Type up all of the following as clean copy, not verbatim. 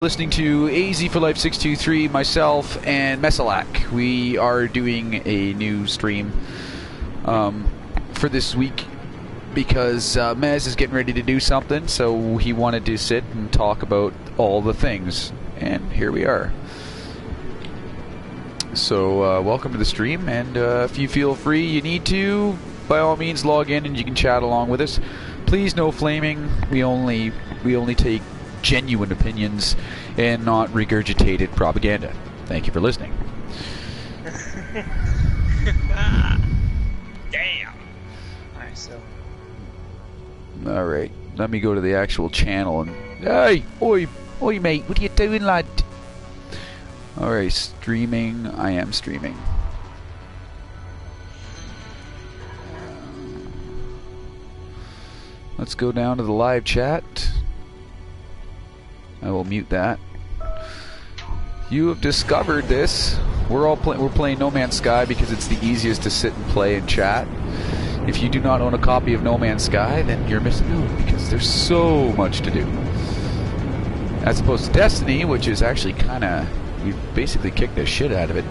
Listening to AzFolife623, myself, and Meselek. We are doing a new stream for this week because Mez is getting ready to do something, so he wanted to sit and talk about all the things, and here we are. So welcome to the stream, and if you feel free, you need to, by all means, log in and you can chat along with us. Please, no flaming. We only take genuine opinions and not regurgitated propaganda. Thank you for listening. Damn. Alright, so. Alright, let me go to the actual channel and... Hey! Oi, mate, what are you doing, lad? Alright, streaming. I am streaming. Let's go down to the live chat. I will mute that. You have discovered this. We're playing No Man's Sky because it's the easiest to sit and play and chat. If you do not own a copy of No Man's Sky, then you're missing out because there's so much to do. As opposed to Destiny, which is actually kind of... we basically kicked the shit out of it.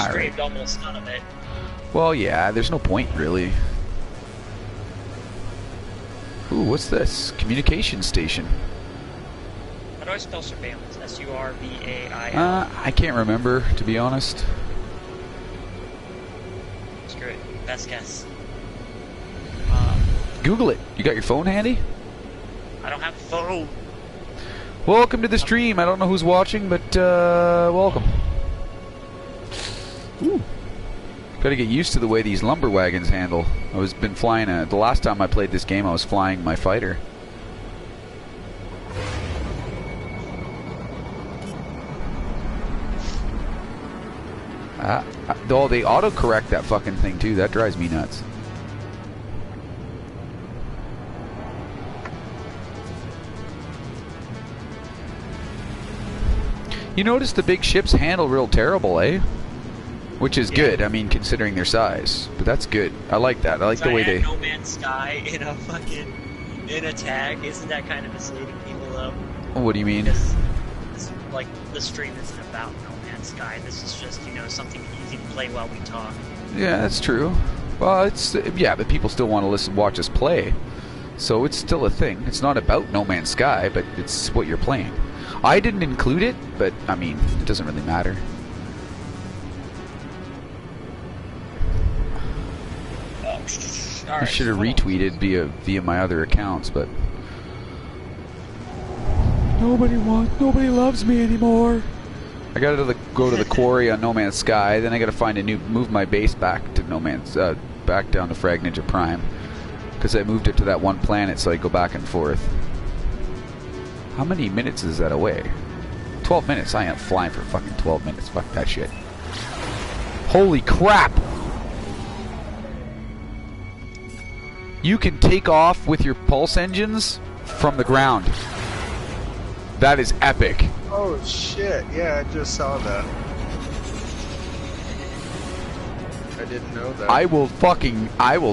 Scraped almost none of it. Well, yeah, there's no point really. Ooh, what's this? Communication station. How do I spell surveillance? S-U-R-V-A-I-L. I can't remember, to be honest. Screw it. Best guess. Google it. You got your phone handy? I don't have a phone. Welcome to the stream. I don't know who's watching, but welcome. Ooh. Gotta get used to the way these lumber wagons handle. Been flying the last time I played this game I was flying my fighter. Oh, they auto-correct that fucking thing too. That drives me nuts. You notice the big ships handle real terrible, eh? Which is good, I mean, considering their size. But that's good. I like that. I like the way they... No Man's Sky in a tag. Isn't that kind of misleading people, though? What do you mean? Because, like, the stream isn't about No Man's Sky. This is just, you know, something easy to play while we talk. Yeah, that's true. Well, it's... yeah, but people still want to watch us play. So it's still a thing. It's not about No Man's Sky, but it's what you're playing. I didn't include it, but, I mean, it doesn't really matter. I should have retweeted via my other accounts, but nobody loves me anymore. I gotta go to the quarry on No Man's Sky, then I gotta find move my base back to back down to Frag Ninja Prime, because I moved it to that one planet, so I go back and forth. How many minutes is that away? 12 minutes. I ain't flying for fucking 12 minutes. Fuck that shit. Holy crap! You can take off with your pulse engines from the ground. That is epic. Oh shit, yeah, I just saw that. I didn't know that. I will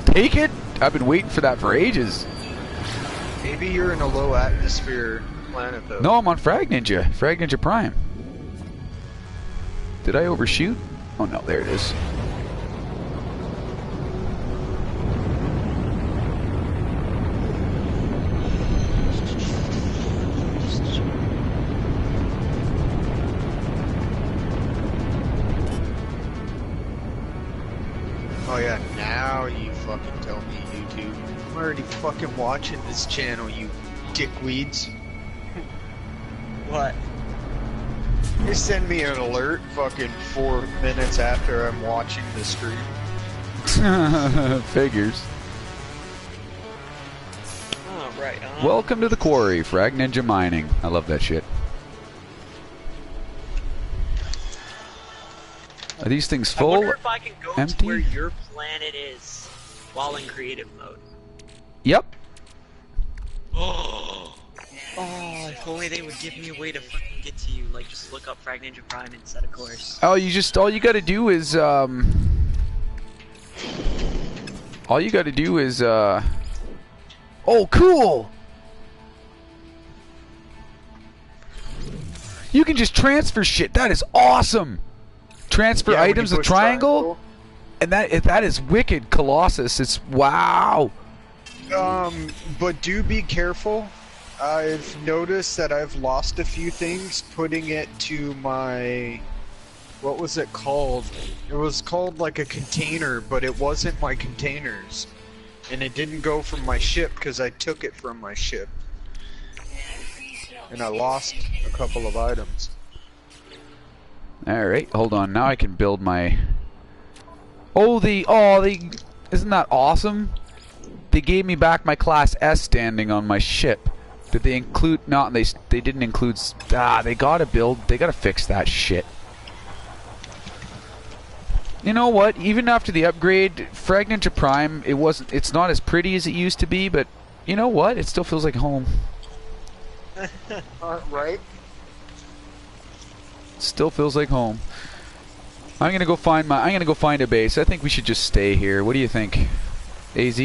take it. I've been waiting for that for ages. Maybe you're in a low atmosphere planet though. No, I'm on Frag Ninja Prime. Did I overshoot? Oh no, there it is. Oh yeah, now you fucking tell me, YouTube. I'm already fucking watching this channel, you dickweeds. What? You send me an alert fucking 4 minutes after I'm watching the stream. Figures. Oh, right. Welcome to the quarry, Frag Ninja Mining. I love that shit. Are these things full? I wonder if I can go empty? to where your planet is while in creative mode. Yep. Oh, if only they would give me a way to fucking get to you. Like, just look up Frag Ninja Prime and set a course. Oh, all you gotta do is, oh, cool! You can just transfer shit. That is awesome. Transfer items, the triangle, and that is wicked, Colossus. It's wow. But do be careful. I've noticed that I've lost a few things putting it to my... What was it called? It was called like a container, but it wasn't my containers. And it didn't go from my ship because I took it from my ship. And I lost a couple of items. Alright, hold on. Now I can build my... Isn't that awesome? They gave me back my Class S standing on my ship. Did they include... No, they didn't include... they gotta fix that shit. You know what? Even after the upgrade, Frag Ninja Prime, it's not as pretty as it used to be, but you know what? It still feels like home. Right? Still feels like home. I'm gonna go find a base. I think we should just stay here. What do you think, AZ?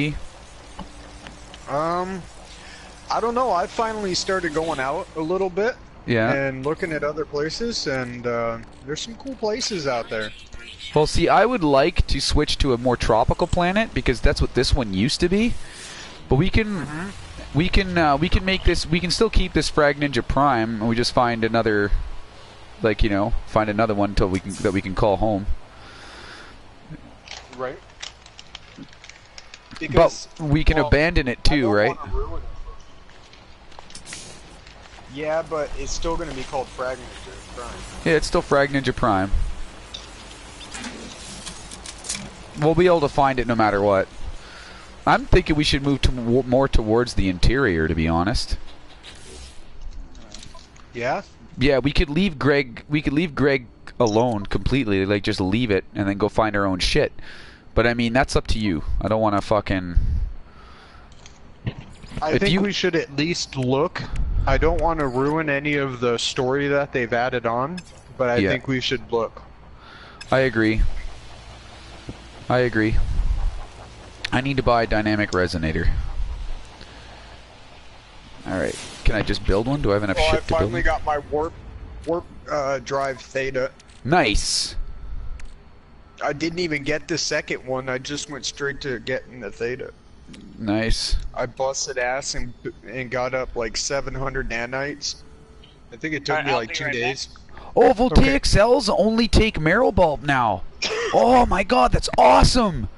I don't know. I finally started going out a little bit. Yeah. And looking at other places, and there's some cool places out there. Well, see, I would like to switch to a more tropical planet because that's what this one used to be. But we can make this. We can still keep this Frag Ninja Prime, and we just find another, like, you know, find another one until we can call home. Right. Because, but we can abandon it too, right? Yeah, but it's still going to be called Frag Ninja Prime. Yeah, it's still Frag Ninja Prime. We'll be able to find it no matter what. I'm thinking we should move to more towards the interior, to be honest. Yeah? Yeah, we could leave Greg alone completely, like just leave it and then go find our own shit. But I mean, that's up to you. I don't want to fucking... I think we should at least look. I don't want to ruin any of the story that they've added on, but I think we should look. I agree. I need to buy a dynamic resonator. Alright, can I just build one? Do I have enough shit to build? I finally got my warp drive theta. Nice! I didn't even get the second one, I just went straight to getting the theta. Nice. I busted ass and got up like 700 nanites. I think it took me like 2 days. Oh, voltaic cells only take marrow bulb now. Oh my god, that's awesome!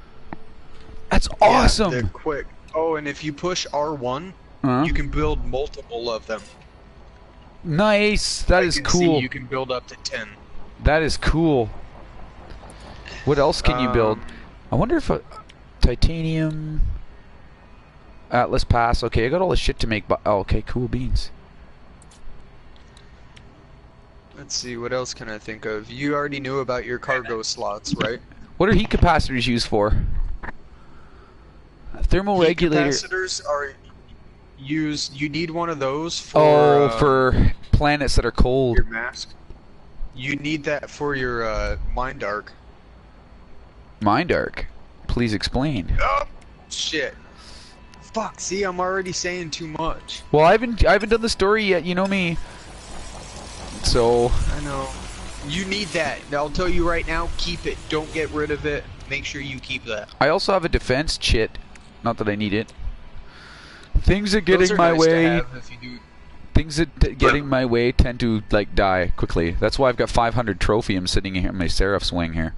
That's awesome! Yeah, they're quick. Oh, and if you push R1, you can build multiple of them. Nice! That is cool. See, you can build up to 10. That is cool. What else can you build? I wonder if titanium... Atlas Pass. Okay, I got all the shit to make, but... Oh, okay, cool beans. Let's see, what else can I think of? You already knew about your cargo slots, right? What are heat capacitors used for? Thermal regulator. Capacitors are used. You need one of those for. For planets that are cold. Your mask. You need that for your Mind Arc. Mind Arc? Please explain. Oh, shit. Fuck. See, I'm already saying too much. Well, I haven't done the story yet. You know me. So. I know. You need that. I'll tell you right now. Keep it. Don't get rid of it. Make sure you keep that. I also have a defense chit. Not that I need it. Things that getting my way. Things that getting my way tend to like die quickly. That's why I've got 500 trophium sitting here in my Seraph's wing here.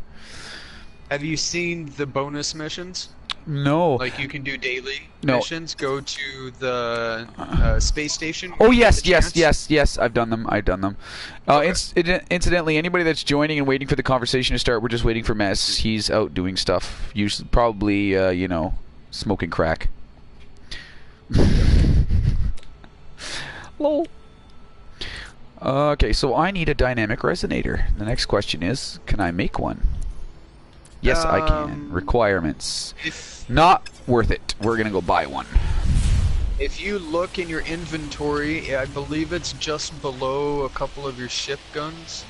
Have you seen the bonus missions? No. Like you can do daily missions. Go to the space station. Oh yes. I've done them. Okay. Incidentally, anybody that's joining and waiting for the conversation to start, we're just waiting for Mess. He's out doing stuff. Usually, probably, you know, smoking crack. Lol. Okay, so I need a dynamic resonator. The next question is, can I make one? Yes, I can. Requirements. Not worth it. We're gonna go buy one. If you look in your inventory, I believe it's just below a couple of your ship guns.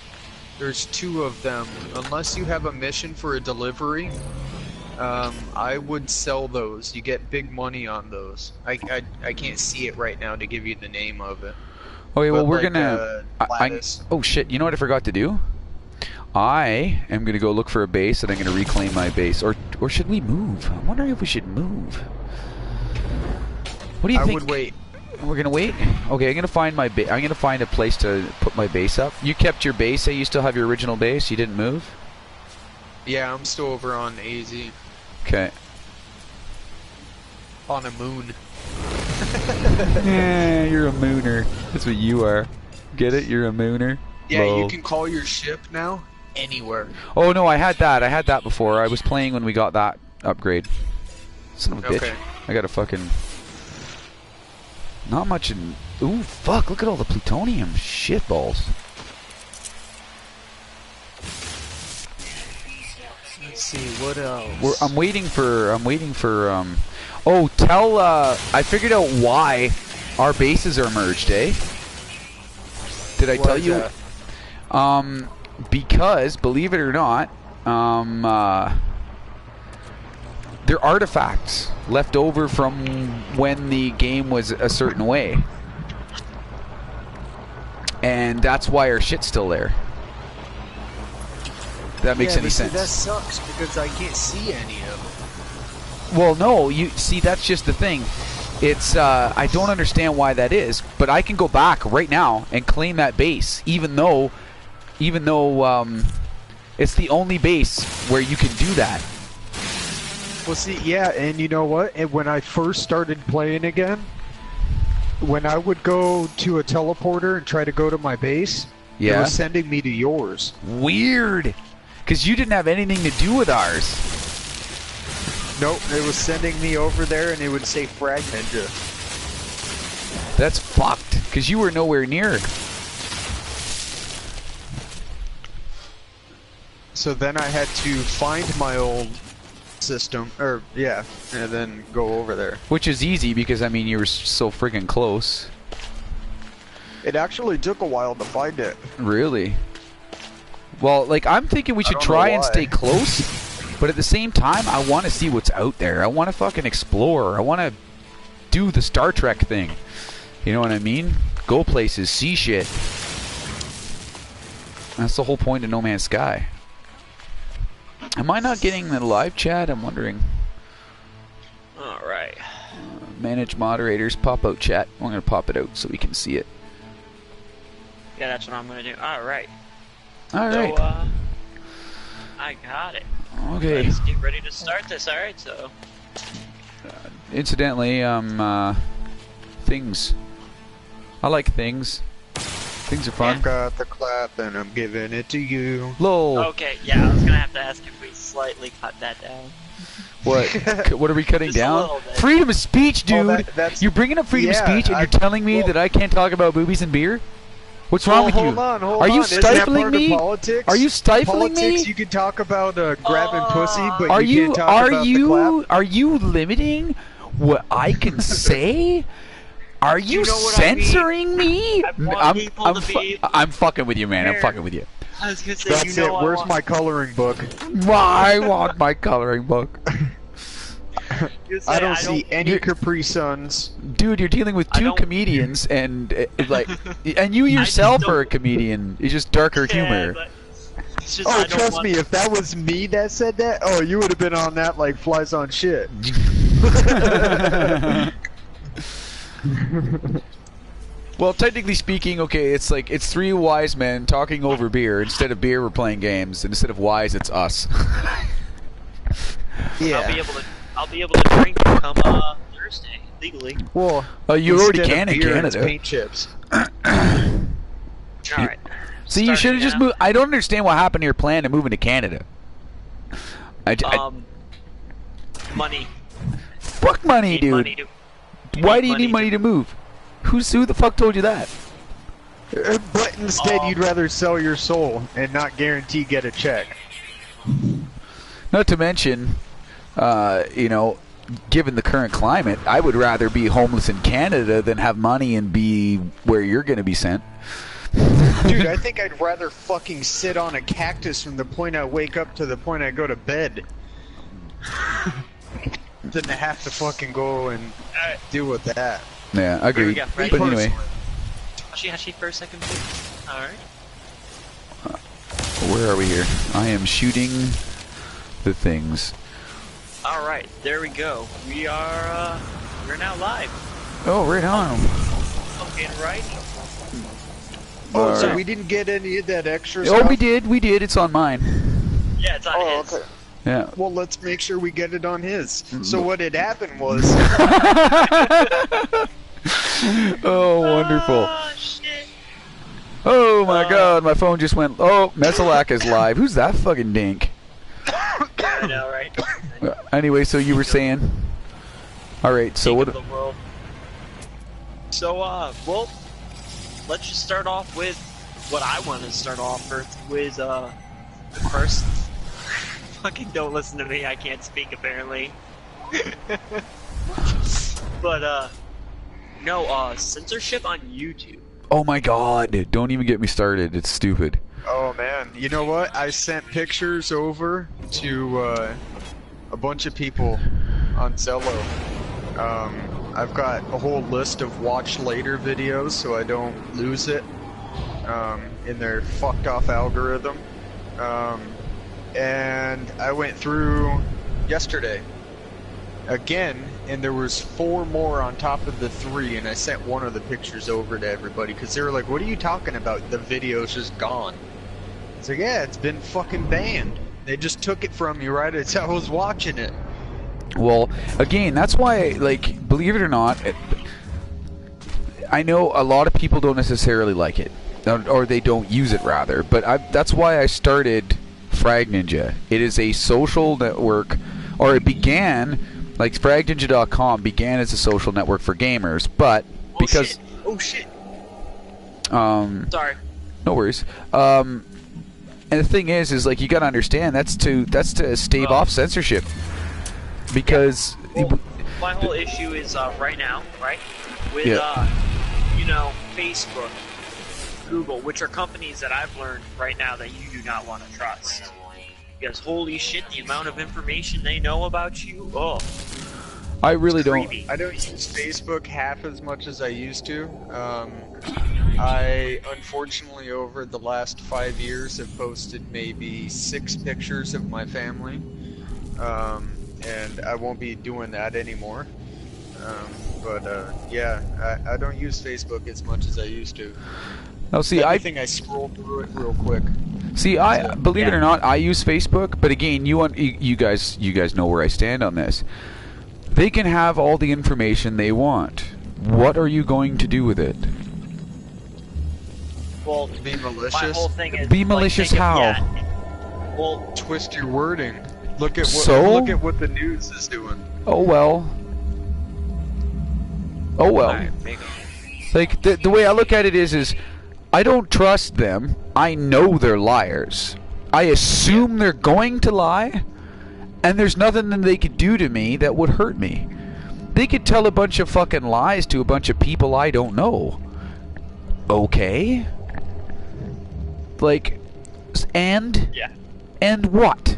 There's 2 of them. Unless you have a mission for a delivery, I would sell those. You get big money on those. I can't see it right now to give you the name of it. Okay, well, but we're like, gonna... lattice. oh, shit. You know what I forgot to do? I am going to go look for a base, and I'm going to reclaim my base. Or should we move? I'm wondering if we should move. What do you think? I would wait. We're going to wait? Okay, I'm going to find my I'm going to find a place to put my base up. You kept your base, you still have your original base? You didn't move? Yeah, I'm still over on AZ. Okay. On a moon. Yeah, you're a mooner. That's what you are. Get it? You're a mooner? Yeah, Lol. you can call your ship now anywhere. Oh, no, I had that. I had that before. I was playing when we got that upgrade. Son of a bitch. I got a fucking... Not much in... Ooh, fuck. Look at all the plutonium. Shitballs. Let's see, what else? I'm waiting for... Oh, tell... I figured out why our bases are merged, eh? Did I tell you? That? Because, believe it or not, they're artifacts left over from when the game was a certain way. And that's why our shit's still there. If that makes any sense. That sucks because I can't see any of it. Well, no, you see, that's just the thing. It's, I don't understand why that is, but I can go back right now and claim that base, even though it's the only base where you can do that. Well, see, yeah, and you know what? And when I first started playing again, when I would go to a teleporter and try to go to my base, it was sending me to yours. Weird, because you didn't have anything to do with ours. Nope, it was sending me over there, and it would say Frag Ninja. That's fucked, because you were nowhere near. So then I had to find my old system, and then go over there. Which is easy, because, I mean, you were so friggin' close. It actually took a while to find it. Really? Well, like, I'm thinking we should try and stay close, but at the same time, I want to see what's out there. I want to fucking explore. I want to do the Star Trek thing. You know what I mean? Go places, see shit. That's the whole point of No Man's Sky. Am I not getting the live chat? I'm wondering. Alright. Manage moderators, pop out chat. I'm going to pop it out so we can see it. Yeah, that's what I'm gonna do. Alright. Alright. So, I got it. Okay. Let's get ready to start this, alright, so... Incidentally, things. I like things. Things are fun. I've got the clap and I'm giving it to you. Lol. Okay, yeah, I was gonna have to ask if we slightly cut that down. What? What are we cutting Just a down? little bit. Freedom of speech, dude! You're bringing up freedom of speech and you're telling me that I can't talk about boobies and beer? What's wrong with you? Hold on. Are you stifling me? Politics? Are you stifling politics, me? You can talk about grabbing pussy, but Are you can't talk about the clap. Are you limiting what I can say? Are you censoring me? I'm fucking with you, man. I'm fucking with you. I was gonna say, That's it. Where's my coloring book? I want my coloring book. I don't see any Capri Suns. Dude, you're dealing with two comedians, and and you yourself are a comedian. It's just darker humor. Just, oh, trust me, if that was me that said that, oh, you would have been on that like flies on shit. Well, technically speaking, okay, it's like it's three wise men talking over beer. Instead of beer, we're playing games. And instead of wise, it's us. Yeah. I'll be able to drink come Thursday legally. Well, you already can in Canada. Paint chips. All right. See, you should have just moved. I don't understand what happened to your plan to moving to Canada. Money. Fuck money, dude. Why do you need money to move? Who the fuck told you that? But instead, you'd rather sell your soul and not guarantee get a check. Not to mention, you know, given the current climate, I would rather be homeless in Canada than have money and be where you're going to be sent. Dude, I think I'd rather fucking sit on a cactus from the point I wake up to the point I go to bed. Than to have to fucking go and deal with that. Yeah, I agree. But anyway. Hashi for a second, please. Alright. Where are we here? I am shooting the things. Alright, there we go. We're now live. Oh, right on. Okay, right. Oh, so Alright. we didn't get any of that extra Oh, stuff? we did. It's on mine. Yeah, it's on his. Okay. Yeah. Well, let's make sure we get it on his. So what had happened was... Oh, wonderful. Oh, shit. Oh my god, my phone just went. Oh, Meselek is live. Who's that fucking dink? I know, right? Anyway, so you were saying? Alright, so King what? of the world. So, well, let's just start off with what I want to start off with, first. Fucking don't listen to me, I can't speak apparently. But, no, censorship on YouTube. Oh my god, don't even get me started. It's stupid. Oh man, you know what? I sent pictures over to a bunch of people on Zello. I've got a whole list of watch later videos so I don't lose it in their fucked off algorithm. And I went through yesterday again, and there was 4 more on top of the 3, and I sent one of the pictures over to everybody because they were like, "What are you talking about? The video's just gone." It's like, yeah, it's been fucking banned. They just took it from me right as I was watching it. Well, again, that's why, like, believe it or not, I know a lot of people don't necessarily like it, or they don't use it rather, but that's why I started Frag Ninja. It is a social network, or it began, like fragninja.com began as a social network for gamers, but because... Oh shit. Sorry. No worries. And the thing is like, you gotta understand, that's to stave off censorship. Because... Well, my whole issue is, right now, right? With, you know, Facebook, Google, which are companies that I've learned right now that you do not want to trust. Because holy shit, the amount of information they know about you, I really don't. I don't use Facebook half as much as I used to. I, unfortunately, over the last 5 years have posted maybe 6 pictures of my family. And I won't be doing that anymore. Yeah, I don't use Facebook as much as I used to. Now, see, I think I scroll through it real quick. See, believe it or not, I use Facebook, but again, you guys know where I stand on this. They can have all the information they want. What are you going to do with it? Well, be malicious. My whole thing is, be malicious how? Well, twist your wording. Look at what the news is doing. Oh well. Oh well. Right, like the way I look at it is I don't trust them. I know they're liars. I assume they're going to lie, and there's nothing that they could do to me that would hurt me. They could tell a bunch of fucking lies to a bunch of people I don't know. Okay? Like, and? Yeah. And what?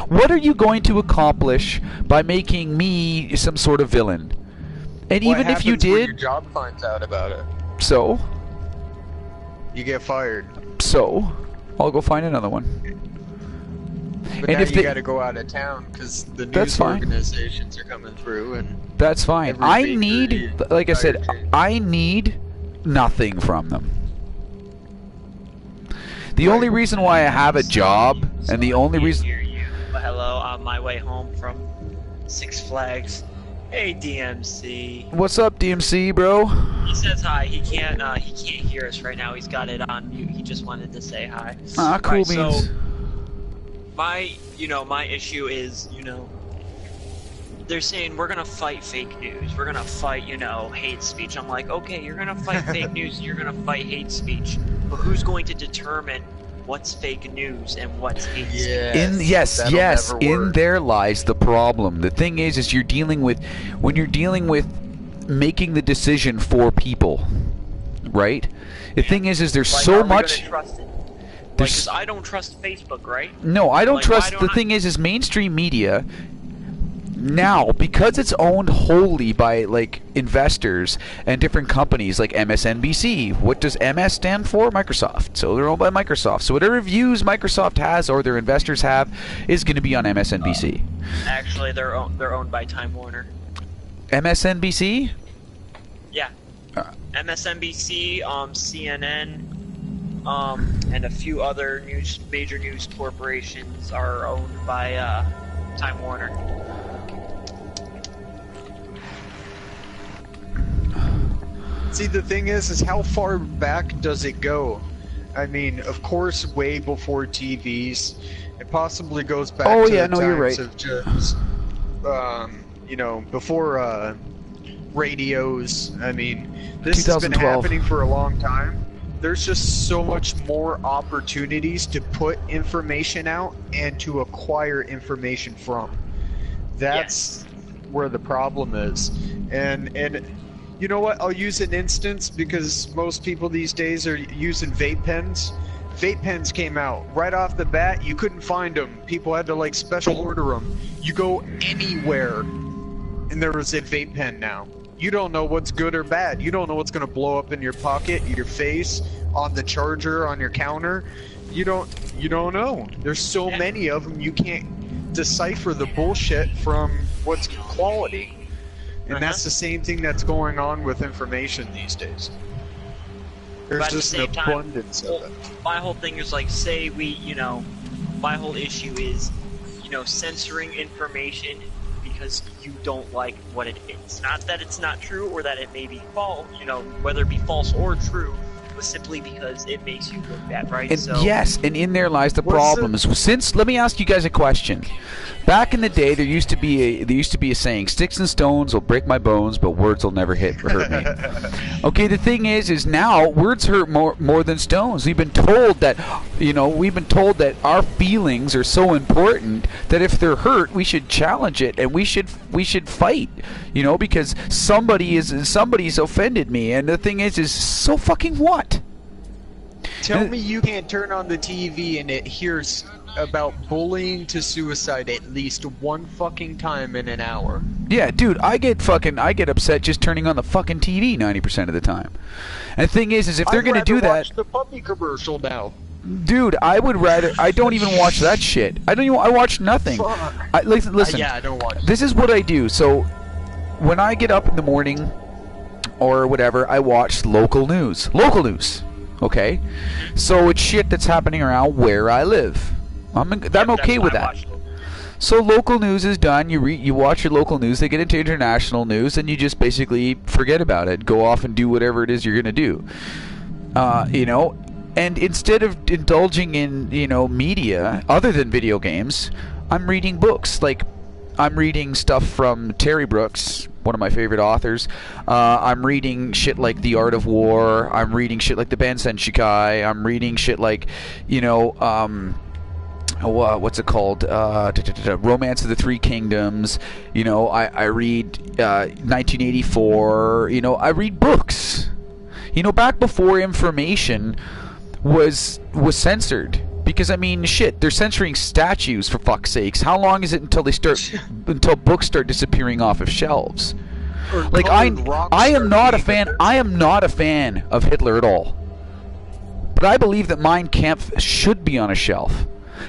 What are you going to accomplish by making me some sort of villain? And what even if you happens when did... your job finds out about it? So? You get fired. So? I'll go find another one. But and now if you gotta go out of town because the news organizations are coming through, and that's fine. I need, like I said, I need nothing from them. The only reason why I have a job, and the only reason... Hello, on my way home from Six Flags. Hey, DMC. What's up, DMC, bro? He says hi. He can't hear us right now. He's got it on mute. He just wanted to say hi. Ah, cool right, beans. So, my issue is, they're saying we're gonna fight fake news. We're gonna fight, hate speech. I'm like, okay, you're gonna fight fake news. You're gonna fight hate speech. But who's going to determine what's fake news and what's hate speech? Yes, in there lies the problem. The thing is when you're dealing with making the decision for people, right? The thing is there's like, so are we much... gonna trust it? Because I don't trust Facebook, right? No, I don't like, trust... The thing is mainstream media... now, because it's owned wholly by like investors and different companies like MSNBC. What does MS stand for? Microsoft. So they're owned by Microsoft. So whatever views Microsoft has or their investors have is going to be on MSNBC. Actually, they're owned by Time Warner. MSNBC? Yeah. MSNBC, CNN, and a few other major news corporations are owned by Time Warner. See, the thing is how far back does it go? I mean, of course, way before TVs. It possibly goes back to the times you're right. of just, before radios. I mean, this has been 2012. happening for a long time. There's just so much more opportunities to put information out and to acquire information from. That's where the problem is. And you know what? I'll use an instance because most people these days are using vape pens. Vape pens came out right off the bat. You couldn't find them. People had to like special order them. You go anywhere and there was a vape pen now. You don't know what's good or bad. You don't know what's going to blow up in your pocket, your face, on the charger, on your counter. You don't know. There's so many of them you can't decipher the bullshit from what's quality. And that's the same thing that's going on with information these days. There's just an abundance of it. My whole thing is like, say my whole issue is, censoring information because you don't like what it is. Not that it's not true or that it may be false, whether it be false or true, but simply because it makes you look bad, right? And yes, and in there lies the problem. Let me ask you guys a question. Back in the day, there used to be a saying: "Sticks and stones will break my bones, but words will never hurt me." Okay, the thing is now words hurt more than stones. We've been told that, our feelings are so important that if they're hurt, we should challenge it and we should fight. Because somebody's offended me, and the thing is so fucking what? Tell me you can't turn on the TV and it hears about bullying to suicide at least one fucking time in an hour. Yeah, dude, I get upset just turning on the fucking TV 90% of the time. And the thing is if they're gonna do that, watch the puppy commercial now. Dude, I don't even watch that shit. I watch nothing. Listen, yeah, I don't watch. This is what I do. So when I get up in the morning or whatever, I watch local news. Okay? So it's shit that's happening around where I live. I'm okay with that. So local news is done. You watch your local news. They get into international news, and you just basically forget about it. Go off and do whatever it is you're gonna do. And instead of indulging in media other than video games, I'm reading books. Like I'm reading stuff from Terry Brooks, one of my favorite authors. I'm reading shit like The Art of War. I'm reading shit like the Bansen Shikai. I'm reading shit like what's it called? Romance of the Three Kingdoms. I read 1984. I read books. Back before information was censored. Because shit, they're censoring statues for fuck's sakes. How long is it until books start disappearing off of shelves? Like I am not a fan. I am not a fan of Hitler at all. But I believe that Mein Kampf should be on a shelf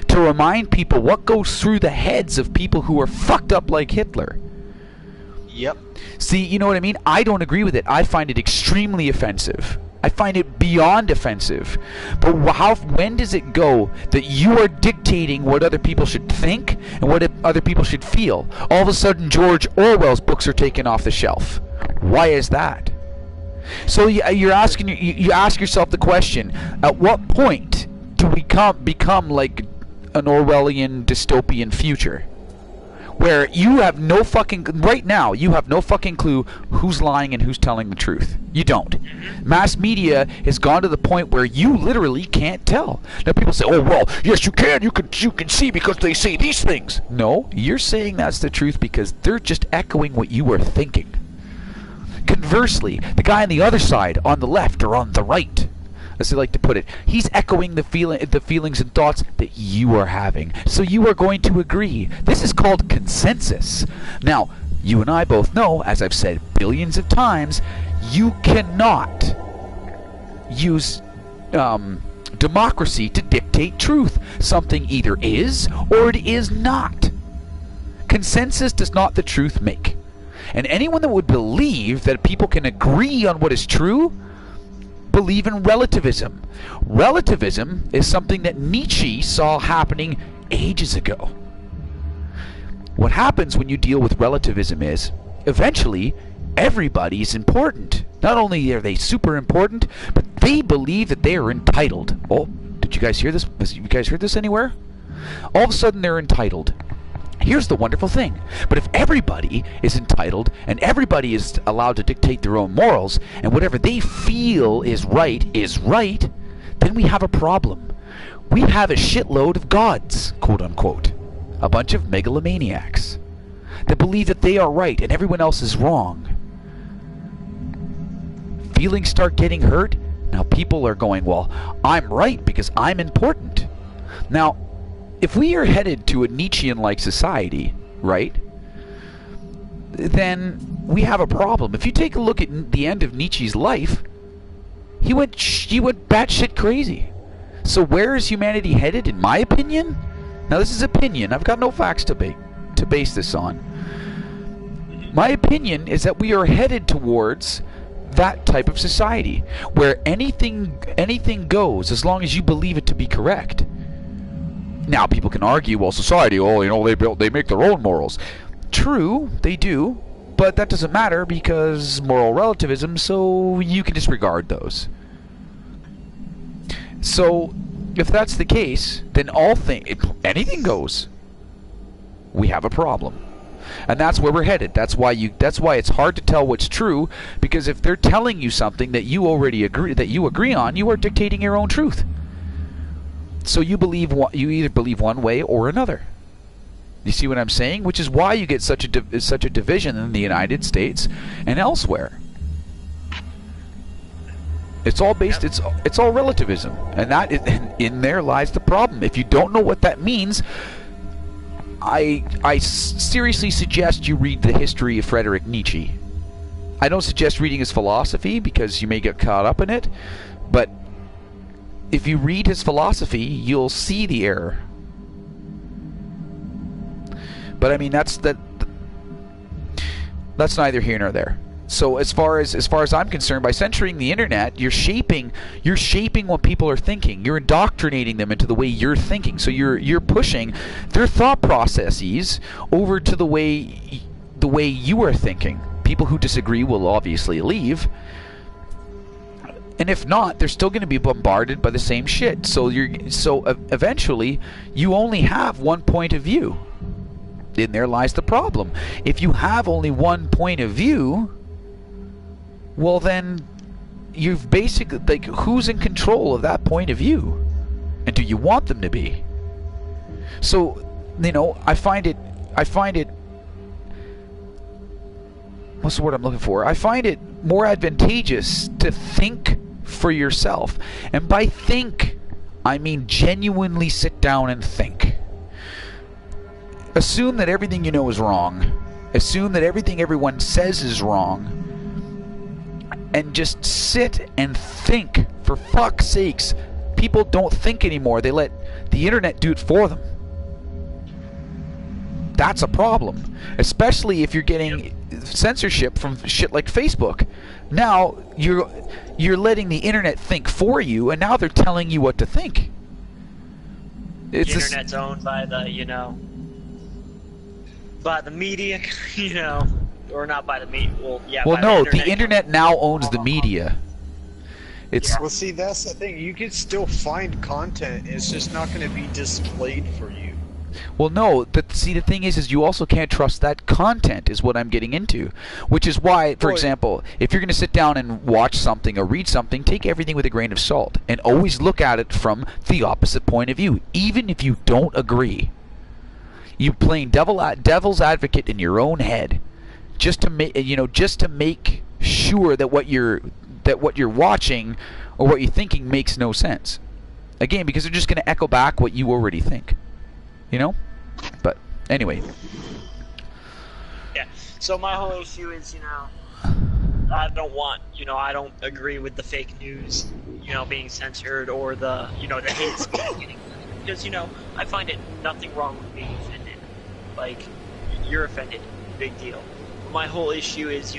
to remind people what goes through the heads of people who are fucked up like Hitler. Yep. See, you know what I mean? I don't agree with it. I find it extremely offensive. I find it beyond offensive. But when does it go that you are dictating what other people should think and what other people should feel? All of a sudden, George Orwell's books are taken off the shelf. Why is that? So you ask yourself the question: at what point do we become like an Orwellian dystopian future? Where you have no fucking clue who's lying and who's telling the truth. You don't. Mass media has gone to the point where you literally can't tell. Now people say, "Oh well, yes you can. You can see because they say these things." No, you're saying that's the truth because they're just echoing what you are thinking. Conversely, the guy on the other side, on the left or on the right, as they like to put it. He's echoing the feelings and thoughts that you are having. So you are going to agree. This is called consensus. Now, you and I both know, as I've said billions of times, you cannot use democracy to dictate truth. Something either is or it is not. Consensus does not the truth make. And anyone that would believe that people can agree on what is true, believe in relativism. Relativism is something that Nietzsche saw happening ages ago. What happens when you deal with relativism is, eventually, everybody is important. Not only are they super important, but they believe that they are entitled. Oh, did you guys hear this? Have you guys heard this anywhere? All of a sudden, they're entitled. Here's the wonderful thing. But if everybody is entitled and everybody is allowed to dictate their own morals and whatever they feel is right, then we have a problem. We have a shitload of gods, quote unquote. A bunch of megalomaniacs that believe that they are right and everyone else is wrong. Feelings start getting hurt. Now people are going, well, I'm right because I'm important. Now, if we are headed to a Nietzschean-like society, right, then we have a problem. If you take a look at the end of Nietzsche's life, he went batshit crazy. So where is humanity headed, in my opinion? Now this is opinion. I've got no facts to base this on. My opinion is that we are headed towards that type of society where anything goes as long as you believe it to be correct. Now people can argue, well, society, they make their own morals. True, they do, but that doesn't matter because moral relativism, so you can disregard those. So if that's the case, then anything goes. We have a problem. And that's where we're headed. That's why it's hard to tell what's true, because if they're telling you something that you agree on, you are dictating your own truth. So you either believe one way or another. You see what I'm saying? Which is why you get such a division in the United States and elsewhere. It's all based. It's all relativism, and in there lies the problem. If you don't know what that means, I seriously suggest you read the history of Friedrich Nietzsche. I don't suggest reading his philosophy because you may get caught up in it, but if you read his philosophy, you'll see the error. But I mean, that's neither here nor there. So as far as I'm concerned, by censoring the internet, you're shaping what people are thinking. You're indoctrinating them into the way you're thinking. So you're pushing their thought processes over to the way you are thinking. People who disagree will obviously leave. And if not, they're still going to be bombarded by the same shit. So eventually, you only have one point of view. In there lies the problem. If you have only one point of view, well then, you've basically, who's in control of that point of view? And do you want them to be? So, I find it, what's the word I'm looking for? I find it more advantageous to think for yourself. And by think, I mean genuinely sit down and think. Assume that everything you know is wrong. Assume that everything everyone says is wrong. And just sit and think. For fuck's sakes, people don't think anymore. They let the internet do it for them. That's a problem. Especially if you're getting censorship from shit like Facebook. Now you're letting the internet think for you, and now they're telling you what to think. The internet's owned by the media, or not by the media. Well, no, the internet now owns the media. Well, see, that's the thing. You can still find content. It's just not going to be displayed for you. Well, no, but see, the thing is you also can't trust that content, is what I'm getting into. Which is why, for example, if you're going to sit down and watch something or read something, take everything with a grain of salt. And always look at it from the opposite point of view, even if you don't agree. You playing devil's advocate in your own head, just to make sure that what you're watching or what you're thinking makes no sense. Again, because they're just going to echo back what you already think. You know? But anyway. Yeah. So my whole issue is, I don't agree with the fake news, being censored or the hate speech getting, because, I find it nothing wrong with being offended. Like, you're offended, big deal. My whole issue is,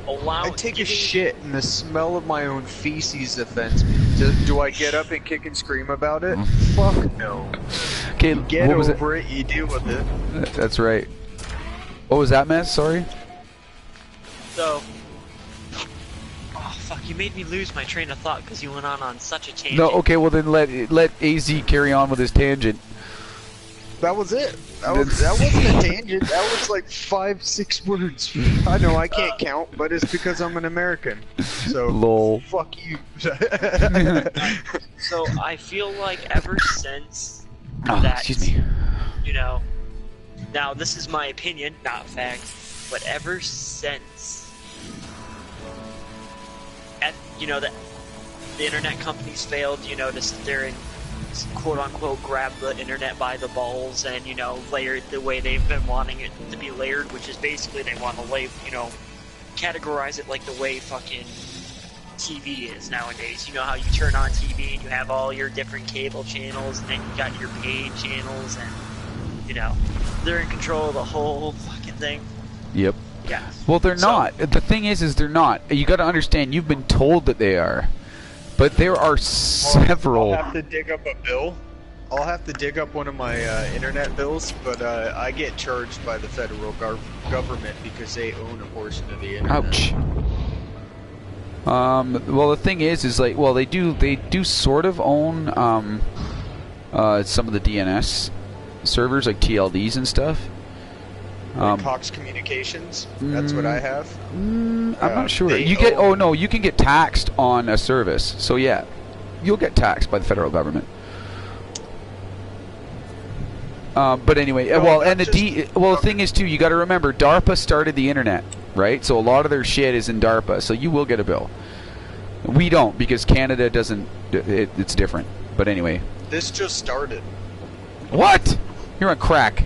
I take a shit and the smell of my own feces offends me. Do I get up and kick and scream about it? Fuck no. Okay, you get over it, you deal with it. That's right. What was that, Mess? Sorry? So... Oh, fuck, you made me lose my train of thought because you went on such a tangent. No, okay, well then let AZ carry on with his tangent. That was it. That wasn't a tangent. That was like 5-6 words. I know I can't count, but it's because I'm an American. So lol. Fuck you. So I feel like ever since excuse me. Now this is my opinion, not fact, but ever since the internet companies failed, to sit there and quote-unquote grab the internet by the balls and, layer it the way they've been wanting it to be layered, which is basically they want to categorize it like the way fucking TV is nowadays. You know how you turn on TV and you have all your different cable channels and then you got your paid channels and, they're in control of the whole fucking thing. Yep. Yeah. Well, they're not. The thing is they're not. You got to understand, you've been told that they are. But there are several... I'll have to dig up a bill. I'll have to dig up one of my internet bills, but I get charged by the federal government because they own a portion of the internet. Ouch. Well, the thing is like, well, they do sort of own some of the DNS servers, like TLDs and stuff. Cox Communications. That's what I have. I'm not sure. You can get taxed on a service. So yeah, you'll get taxed by the federal government. But anyway, the thing is too, you got to remember, DARPA started the internet, right? So a lot of their shit is in DARPA. So you will get a bill. We don't, because Canada doesn't. It's different. But anyway. This just started. What? You're on crack.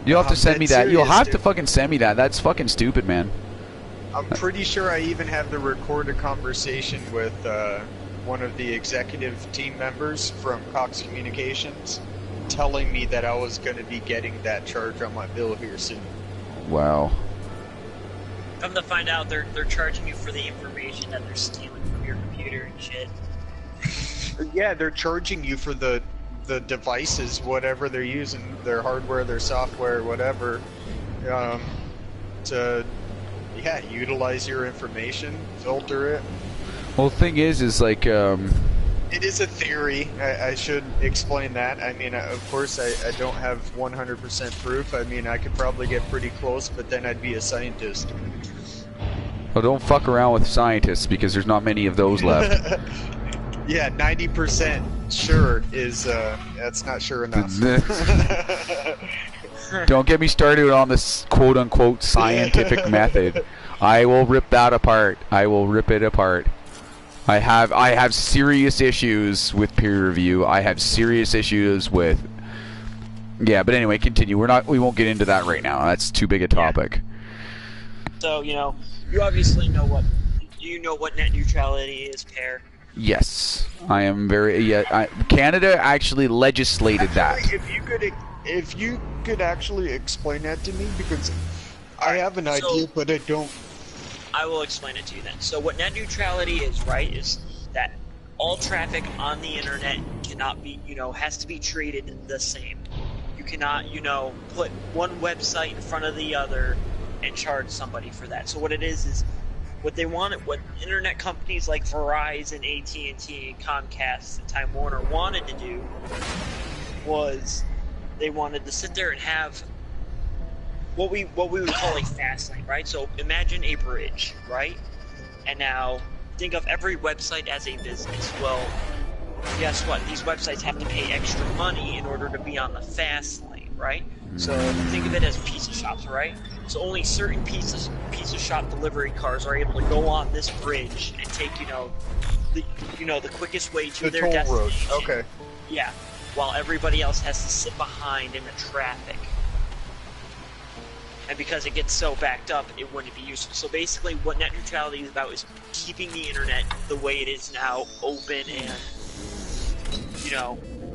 You'll have to send me that. You'll have to fucking send me that. That's fucking stupid, man. I'm pretty sure I even have the recorded conversation with one of the executive team members from Cox Communications telling me that I was going to be getting that charge on my bill here soon. Wow. Come to find out, they're charging you for the information that they're stealing from your computer and shit. Yeah, they're charging you for the devices, whatever they're using, their hardware, their software, whatever, to utilize your information, filter it. Well, the thing is like it is a theory. I should explain that. I mean, of course, I don't have 100% proof. I mean, I could probably get pretty close, but then I'd be a scientist. Well, don't fuck around with scientists, because there's not many of those left. Yeah, 90% sure is, that's not sure enough. Don't get me started on this quote-unquote scientific method. I will rip that apart. I will rip it apart. I have serious issues with peer review. I have serious issues with... Yeah, but anyway, continue. We won't get into that right now. That's too big a topic. So, you obviously know what... You know what net neutrality is, Pear. Yes, I am very. Yeah, Canada actually legislated that. If you could actually explain that to me, because I have an idea, but I don't. I will explain it to you then. So what net neutrality is, right, is that all traffic on the internet cannot be, has to be treated the same. You cannot, put one website in front of the other and charge somebody for that. So what it is what they wanted, what internet companies like Verizon, AT&T, Comcast, and Time Warner wanted to do was they wanted to sit there and have what we would call a fast lane, right? So imagine a bridge, right? And now think of every website as a business. Well, guess what? These websites have to pay extra money in order to be on the fast lane. right? So think of it as pizza shops, right? So only certain pizza shop delivery cars are able to go on this bridge and take, the quickest way to The their toll destination. road. Okay. Yeah, while everybody else has to sit behind in the traffic. And because it gets so backed up, it wouldn't be useful. So basically, what net neutrality is about is keeping the internet the way it is now, open and,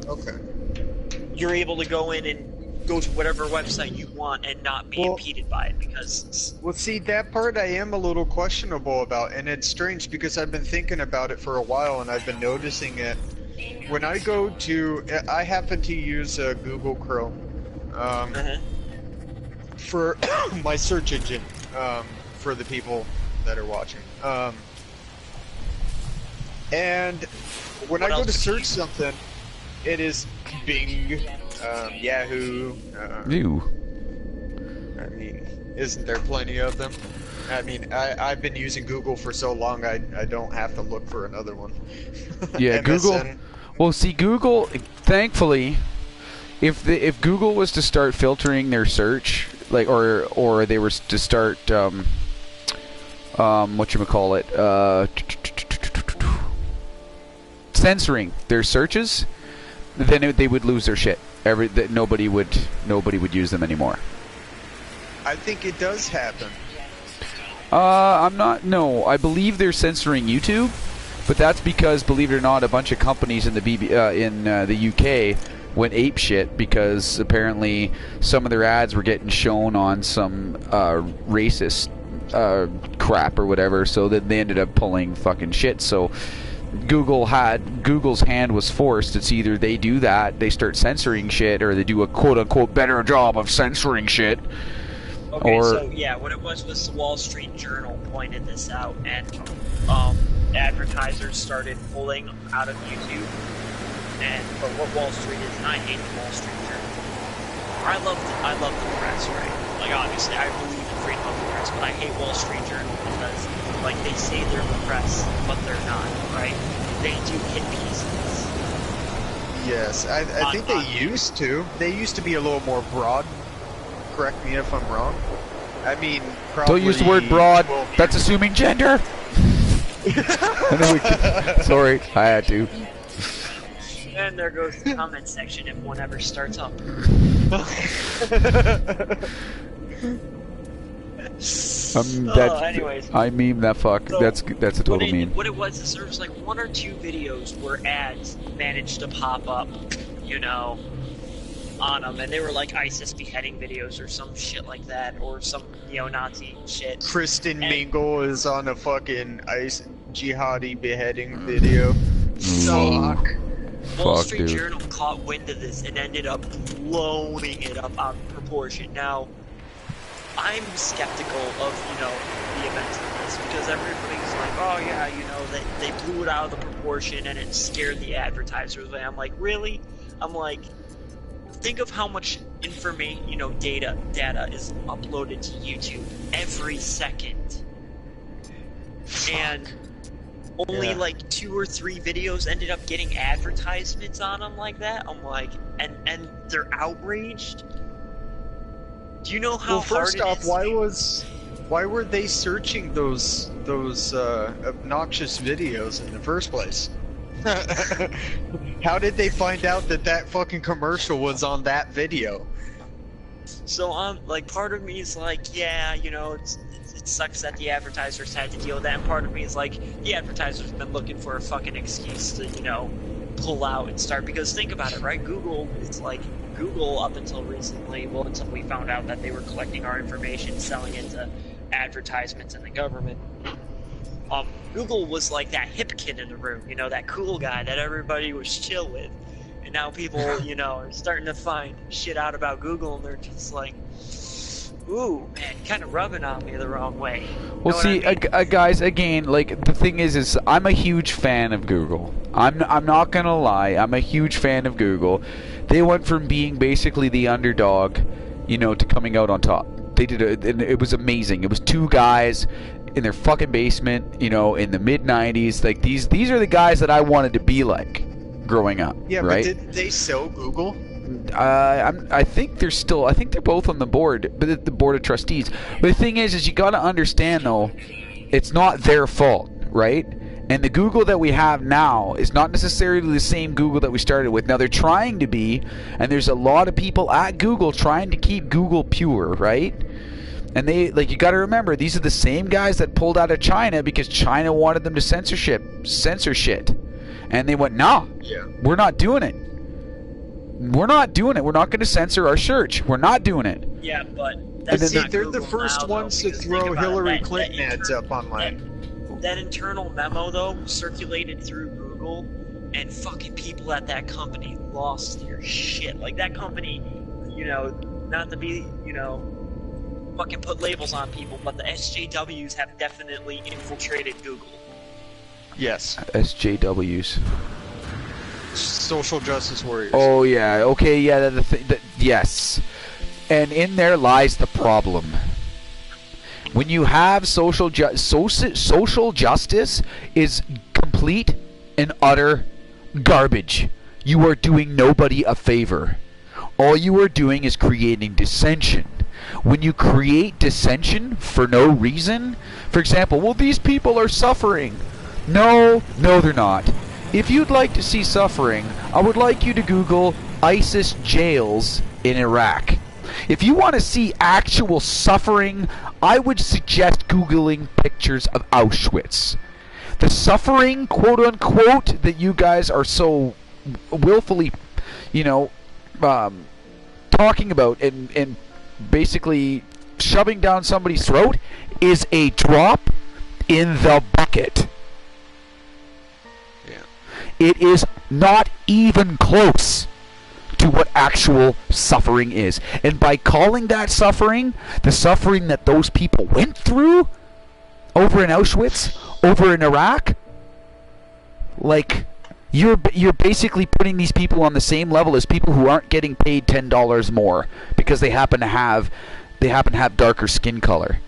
Okay. you're able to go in and go to whatever website you want and not be impeded by it, because... Well, see, that part I am a little questionable about, and it's strange because I've been thinking about it for a while, and I've been noticing it. When I go to... I happen to use Google Chrome for my search engine, for the people that are watching. And when I go to search something, it is Bing, Yahoo. Ew. I mean, isn't there plenty of them? I mean, I've been using Google for so long, I don't have to look for another one. Yeah, Google. Well, see, Google. Thankfully, if Google was to start filtering their search, like, or they were to start, whatchamacallit, censoring their searches, then they would lose their shit. Nobody would use them anymore. I think it does happen. No, I believe they're censoring YouTube, but that's because, believe it or not, a bunch of companies in the UK went ape shit because apparently some of their ads were getting shown on some racist crap or whatever, so that they ended up pulling fucking shit. So Google's hand was forced. It's either they do that, they start censoring shit, or they do a quote-unquote better job of censoring shit. Okay, so yeah, what it was the Wall Street Journal pointed this out, and advertisers started pulling out of YouTube. But what Wall Street is, and I hate the Wall Street Journal. I love the press, right? Like, obviously, I believe in freedom of the press, but I hate Wall Street Journal because, like, they say they're the press, but they're not, right? They do hit pieces. Yes, I think they used to. They used to be a little more broad. Correct me if I'm wrong. I mean, probably... Don't use the word broad. That's assuming gender. Sorry, I had to. And there goes the comment section if one ever starts up. Anyways. I meme that fuck. So that's a total meme. What it was is there was like one or two videos where ads managed to pop up, on them, and they were like ISIS beheading videos or some shit like that, or some neo-Nazi shit. Kristen Mingle is on a fucking jihadi beheading video. Wall Street Journal caught wind of this and ended up blowing it up out of proportion. Now, I'm skeptical of, the events of this, because everybody's like, oh yeah, they blew it out of the proportion and it scared the advertisers. And I'm like, really? I'm like, think of how much information, data is uploaded to YouTube every second. And only like 2 or 3 videos ended up getting advertisements on them like that. I'm like, and they're outraged. Do you know how hard it is? Well, first off, why were they searching those obnoxious videos in the first place? How did they find out that fucking commercial was on that video? So like, part of me is like, yeah, it sucks that the advertisers had to deal with that, and part of me is like, the advertisers have been looking for a fucking excuse to, pull out and start, because think about it, right? Google up until recently, until we found out that they were collecting our information, selling it to advertisements and the government. Google was like that hip kid in the room, that cool guy that everybody was chill with. And now people, are starting to find shit out about Google, and they're just like, ooh, man, kind of rubbing on me the wrong way. Well, see, guys, again, like, the thing is I'm a huge fan of Google. I'm not gonna lie, I'm a huge fan of Google. They went from being basically the underdog, to coming out on top. They did and it was amazing. It was 2 guys in their fucking basement, in the mid-90s. Like, these are the guys that I wanted to be like growing up. Yeah, right? But didn't they sell Google? I think they're still. I think they're both on the board, but the board of trustees. But the thing is you got to understand though, it's not their fault, right? And the Google that we have now is not necessarily the same Google that we started with. Now they're trying to be, and there's a lot of people at Google trying to keep Google pure, right? And they, like, you got to remember, these are the same guys that pulled out of China because China wanted them to censor shit. And they went, nah, we're not doing it. We're not doing it. We're not going to censor our search. We're not doing it. Yeah, but that's not they're the Google first now, ones though, to because throw think about Hillary it, Clinton ads up online. That internal memo, though, circulated through Google, and fucking people at that company lost their shit. Like, that company, you know, not to be, you know, fucking put labels on people, but the SJWs have definitely infiltrated Google. Yes. SJWs. Social justice warriors. Oh, yeah. Okay, yeah, yes. And in there lies the problem. When you have social justice is complete and utter garbage. You are doing nobody a favor. All you are doing is creating dissension. When you create dissension for no reason, for example, well, these people are suffering. No, they're not. If you'd like to see suffering, I would like you to Google ISIS jails in Iraq. If you want to see actual suffering, I would suggest Googling pictures of Auschwitz. The suffering, quote unquote, that you guys are so willfully, you know, talking about and basically shoving down somebody's throat is a drop in the bucket. Yeah. It is not even close to what actual suffering is. And by calling that suffering, the suffering that those people went through over in Auschwitz, over in Iraq, like, you're basically putting these people on the same level as people who aren't getting paid $10 more because they happen to have darker skin color.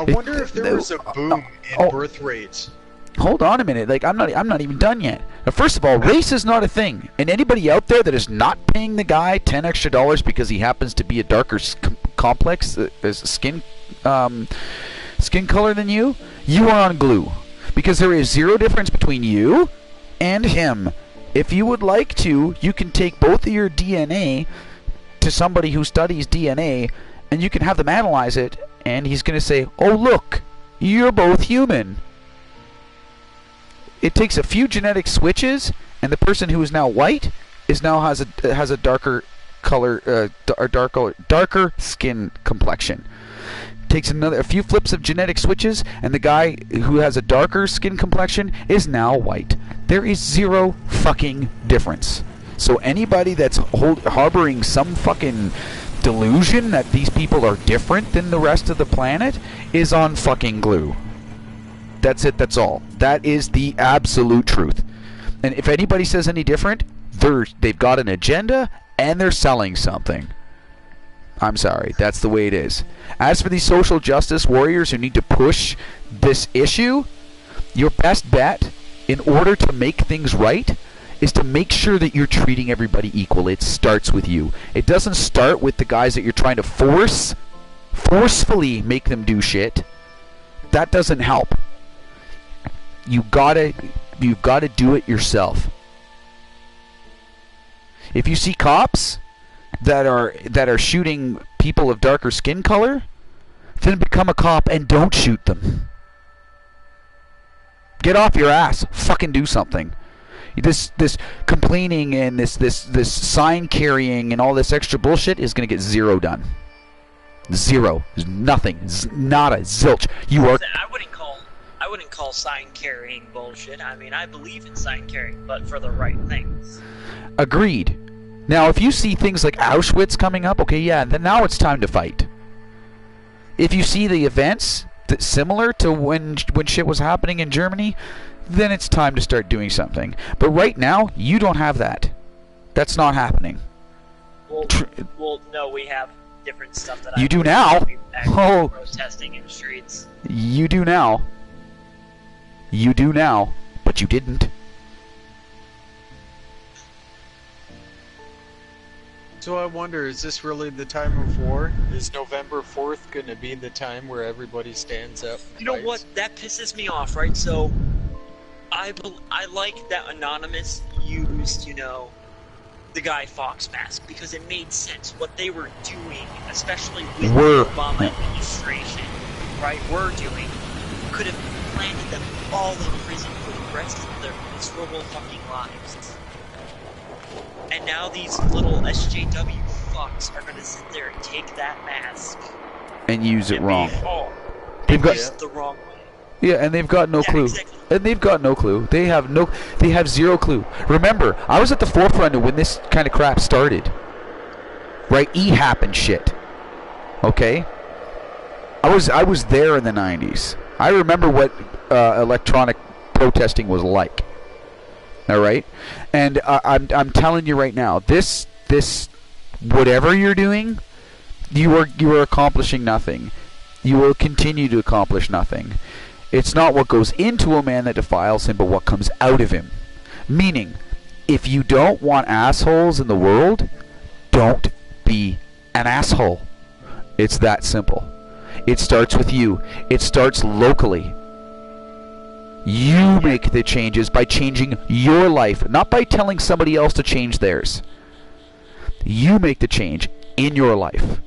I wonder if there was a boom in birth rates. Hold on a minute. Like, I'm not even done yet. Now, first of all, race is not a thing. And anybody out there that is not paying the guy $10 extra because he happens to be a darker complex skin color than you, you are on glue. Because there is zero difference between you and him. If you would like to, you can take both of your DNA to somebody who studies DNA, and you can have them analyze it, and he's going to say, oh, look, you're both human. It takes a few genetic switches, and the person who is now white has a darker color, darker skin complexion. Takes a few flips of genetic switches, and the guy who has a darker skin complexion is now white. There is zero fucking difference. So anybody that's harboring some fucking delusion that these people are different than the rest of the planet is on fucking glue. That's it, that's all. That is the absolute truth. And if anybody says any different, they've got an agenda and they're selling something. I'm sorry, that's the way it is. As for these social justice warriors who need to push this issue, your best bet in order to make things right is to make sure that you're treating everybody equal. It starts with you. It doesn't start with the guys that you're trying to forcefully make them do shit. That doesn't help. You've got to do it yourself. If you see cops that are shooting people of darker skin color, then become a cop and don't shoot them. Get off your ass. Fucking do something. This complaining and this sign carrying and all this extra bullshit is gonna get zero done. Zero. There's nothing. Nada. Zilch. You are. I wouldn't call sign carrying bullshit. I mean, I believe in sign carrying, but for the right things. Agreed. Now, if you see things like Auschwitz coming up, okay, yeah, then now it's time to fight. If you see the events that's similar to when shit was happening in Germany, then it's time to start doing something. But right now, you don't have that. That's not happening. Well, no, we have different stuff that you do now. Oh, protesting in the streets. You do now. You do now, but you didn't. So I wonder, is this really the time of war? Is November 4th going to be the time where everybody stands up? You know what? That pisses me off, right? So, I like that Anonymous used, you know, the Guy Fawkes mask, because it made sense. What they were doing, especially with the Obama administration, right, were doing, could have landed them all in prison for the rest of their miserable fucking lives. And now these little SJW fucks are gonna sit there and take that mask and use it wrong. They've got the wrong way. Yeah, and they've got no clue. Exactly. And they've got no clue. They have zero clue. Remember, I was at the forefront of when this kind of crap started. Right? happened shit. Okay? I was there in the 90s. I remember what electronic protesting was like. All right? And I'm telling you right now, this whatever you're doing, you are accomplishing nothing. You will continue to accomplish nothing. It's not what goes into a man that defiles him, but what comes out of him. Meaning, if you don't want assholes in the world, don't be an asshole. It's that simple. It starts with you. It starts locally. You make the changes by changing your life, not by telling somebody else to change theirs. You make the change in your life.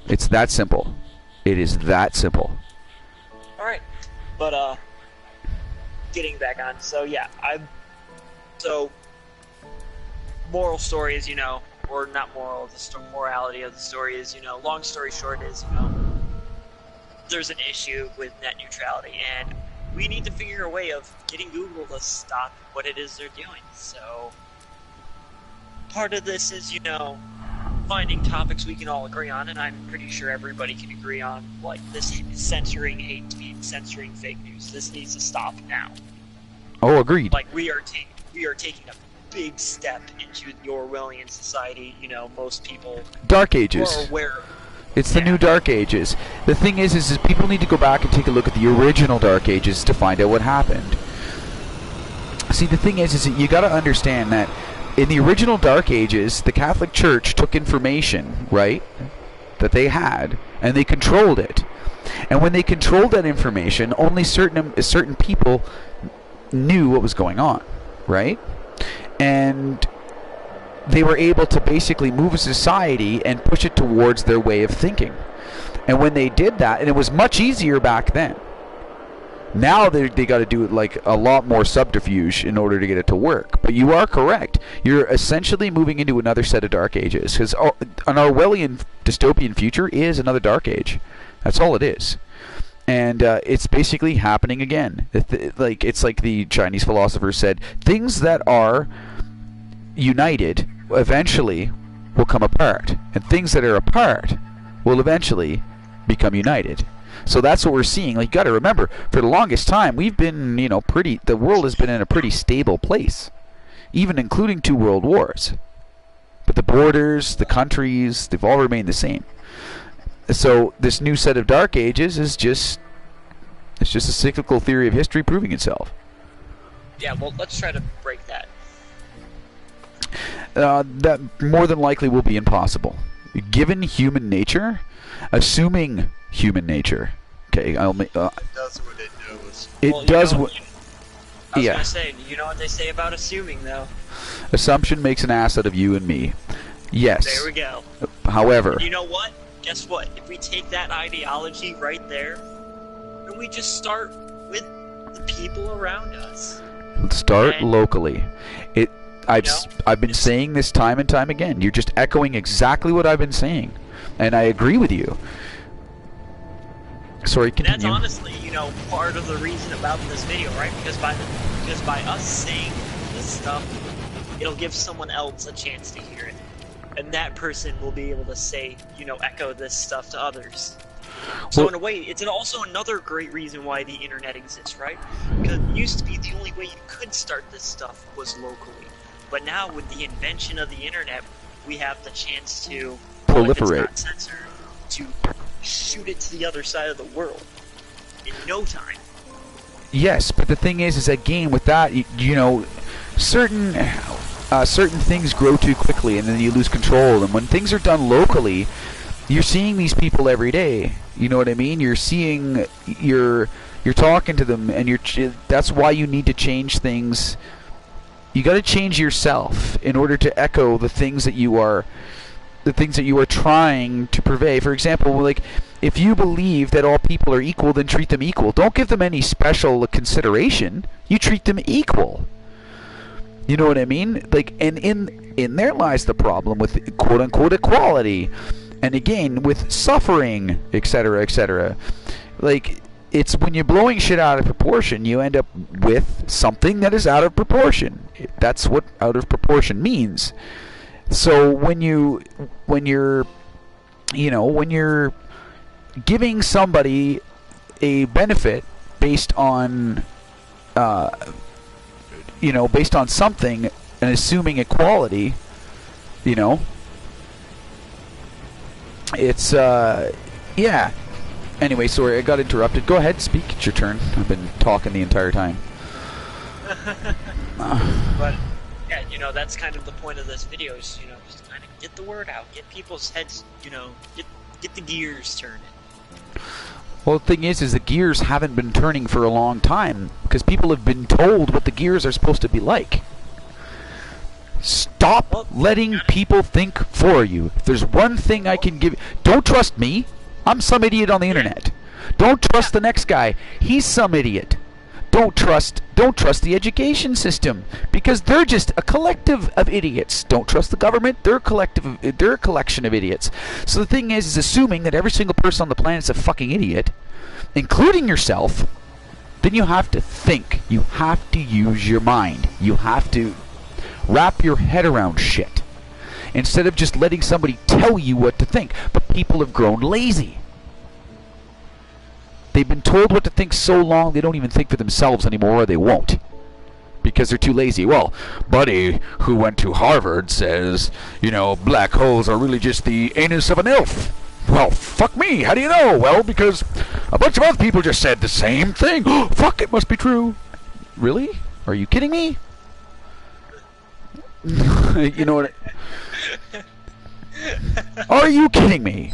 It's that simple. It is that simple. Alright, but getting back on, so yeah, moral story is, you know, or not moral, the morality of the story is, you know, long story short is, you know, there's an issue with net neutrality, and we need to figure a way of getting Google to stop what it is they're doing. So part of this is, you know, finding topics we can all agree on, and I'm pretty sure everybody can agree on, like this censoring hate speech, censoring fake news. This needs to stop now. Oh, agreed. Like we are taking a big step into the Orwellian society. You know, most people Dark Ages. are aware of. It's the new Dark Ages. The thing is people need to go back and take a look at the original Dark Ages to find out what happened. See, the thing is that you got to understand that in the original Dark Ages, the Catholic Church took information, right, that they had, and they controlled it. And when they controlled that information, only certain people knew what was going on, right? And they were able to basically move a society and push it towards their way of thinking. And when they did that, and it was much easier back then. Now they got to do it like a lot more subterfuge in order to get it to work. But you are correct. You're essentially moving into another set of Dark Ages. Because an Orwellian dystopian future is another Dark Age. That's all it is. And it's basically happening again. It's like the Chinese philosopher said, things that are united eventually will come apart, and things that are apart will eventually become united. So that's what we're seeing. Like, you got to remember, for the longest time, we've been, you know, the world has been in a pretty stable place, even including 2 world wars. But the borders, the countries, they've all remained the same. So this new set of Dark Ages is just a cyclical theory of history proving itself. Yeah, well, let's try to break that. That more than likely will be impossible. Given human nature, assuming human nature. Okay, I'll make. It does what it knows. It does what. I was gonna say, you know what they say about assuming, though. Assumption makes an ass out of you and me. Yes. There we go. However. You know what? Guess what? If we take that ideology right there, and we just start with the people around us. Start locally. I've been saying this time and time again. You're just echoing exactly what I've been saying, and I agree with you. Sorry, continue. And that's honestly, you know, part of the reason about this video, right? Because by us saying this stuff, it'll give someone else a chance to hear it, and that person will be able to say, you know, echo this stuff to others. So in a way, it's also another great reason why the internet exists, right? Because it used to be the only way you could start this stuff was locally. But now, with the invention of the internet, we have the chance to proliferate, if it's not censored, to shoot it to the other side of the world in no time. Yes, but the thing is again with that, you know, certain certain things grow too quickly, and then you lose control. And when things are done locally, you're seeing these people every day. You know what I mean? You're seeing, you're talking to them, and that's why you need to change things. You got to change yourself in order to echo the things that you are trying to purvey. For example, like, if you believe that all people are equal, then treat them equal. Don't give them any special consideration. You treat them equal. You know what I mean? Like, and in there lies the problem with quote unquote equality, and again with suffering, etc., etc. Like, it's when you're blowing shit out of proportion, you end up with something that is out of proportion. That's what out of proportion means. So when you're giving somebody a benefit based on based on something and assuming equality, it's yeah. Anyway, sorry, I got interrupted. Go ahead, speak. It's your turn. I've been talking the entire time. But yeah, that's kind of the point of this video is, just to kind of get the word out, get people's heads, get the gears turning. Well, the thing is the gears haven't been turning for a long time because people have been told what the gears are supposed to be like. Stop letting people think for you. If there's one thing I can give, don't trust me. I'm some idiot on the internet. Don't trust the next guy. He's some idiot. Don't trust the education system because they're just a collective of idiots. Don't trust the government. They're a collection of idiots. So the thing is assuming that every single person on the planet is a fucking idiot, including yourself, then you have to think. You have to use your mind. You have to wrap your head around shit instead of just letting somebody tell you what to think. But people have grown lazy. They've been told what to think so long they don't even think for themselves anymore, or they won't. Because they're too lazy. Well, Buddy, who went to Harvard, says, black holes are really just the anus of an elf. Well, fuck me, how do you know? Well, because a bunch of other people just said the same thing. Fuck, it must be true. Really? Are you kidding me? You know what? Are you kidding me?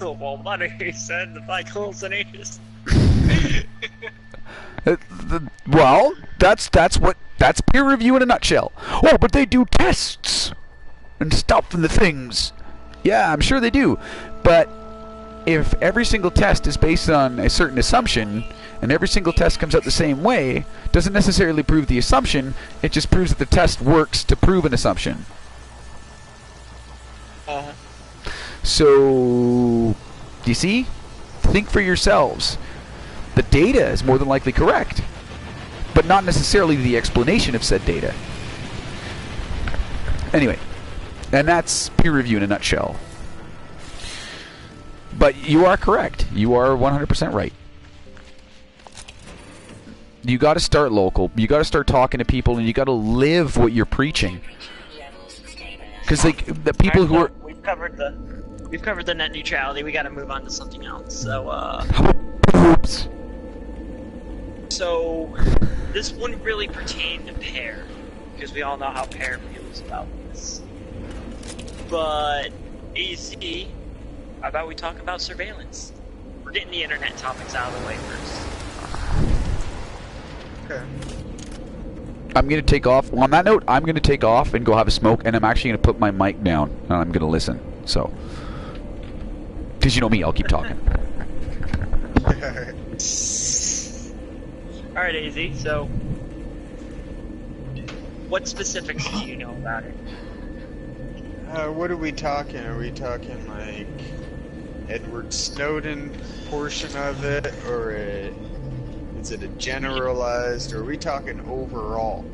Well, Buddy said the black hole's an anus. Well, that's peer review in a nutshell. Oh, but they do tests and stuff and the things. Yeah, I'm sure they do. But if every single test is based on a certain assumption, and every single test comes out the same way, doesn't necessarily prove the assumption. It just proves that the test works to prove an assumption. So, you see? Think for yourselves. The data is more than likely correct, but not necessarily the explanation of said data. Anyway, and that's peer review in a nutshell. But you are correct. You are 100% right. You got to start local. You got to start talking to people, and you got to live what you're preaching. Because like the people who are we've covered the net neutrality. We got to move on to something else. So oops. So this wouldn't really pertain to Pear, because we all know how Pear feels about this. But AZ, how about we talk about surveillance? We're getting the internet topics out of the way first. Okay. I'm going to take off. Well, on that note, I'm going to take off and go have a smoke, and I'm actually going to put my mic down, and I'm going to listen. So, because you know me, I'll keep talking. Alright, AZ, so what specifics do you know about it? What are we talking? Are we talking like Edward Snowden portion of it, or is it a generalized, or are we talking overall?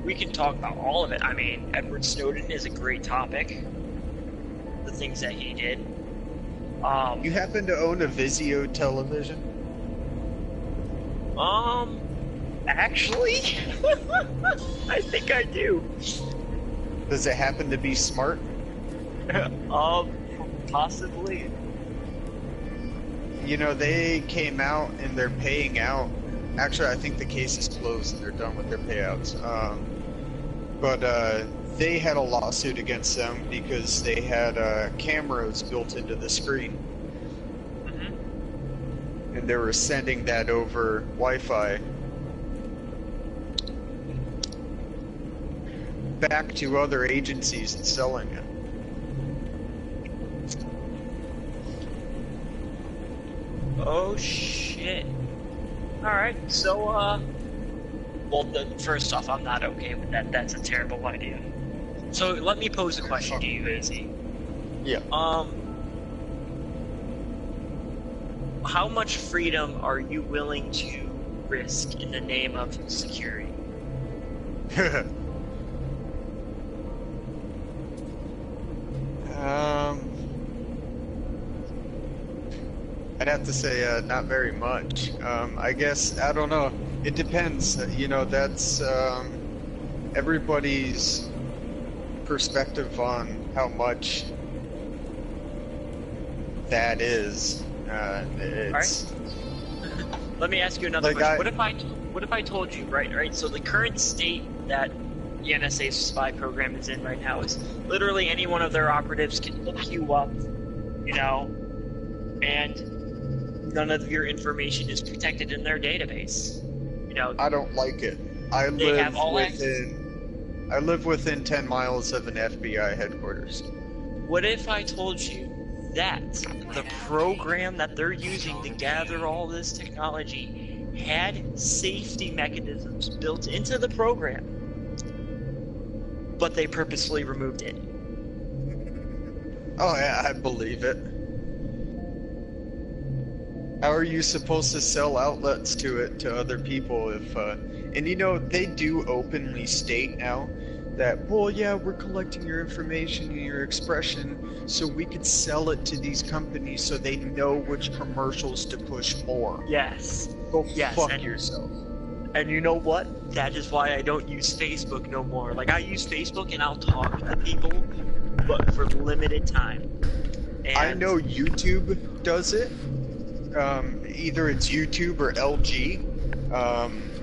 We can talk about all of it. I mean, Edward Snowden is a great topic. The things that he did. You happen to own a Vizio television? Actually, I think I do. Does it happen to be smart? Possibly. You know, they came out and they're paying out Actually, I think the case is closed and they're done with their payouts. But they had a lawsuit against them because they had cameras built into the screen. Mm-hmm. And they were sending that over Wi-Fi back to other agencies and selling it. Oh shit. Alright, so well, first off, I'm not okay with that. That's a terrible idea. So let me pose a question to you, AZ. Yeah. How much freedom are you willing to risk in the name of security? I'd have to say not very much. I guess, I don't know. It depends. You know, that's everybody's perspective on how much that is. It's... Alright. Let me ask you another question. What if I told you, right? So the current state that the NSA's spy program is in right now is literally any one of their operatives can look you up, you know, and none of your information is protected in their database. You know, I don't like it. I live within 10 miles of an FBI headquarters. What if I told you that the program that they're using to gather all this technology had safety mechanisms built into the program, but they purposely removed it? Oh yeah, I believe it. How are you supposed to sell outlets to it to other people if, and you know, they do openly state now that, well, yeah, we're collecting your information and your expression so we could sell it to these companies so they know which commercials to push more. Yes. Go Yes, fuck and- yourself. And you know what? That is why I don't use Facebook no more. Like, I use Facebook and I'll talk to people, but for limited time. And I know YouTube does it. Either it's YouTube or LG,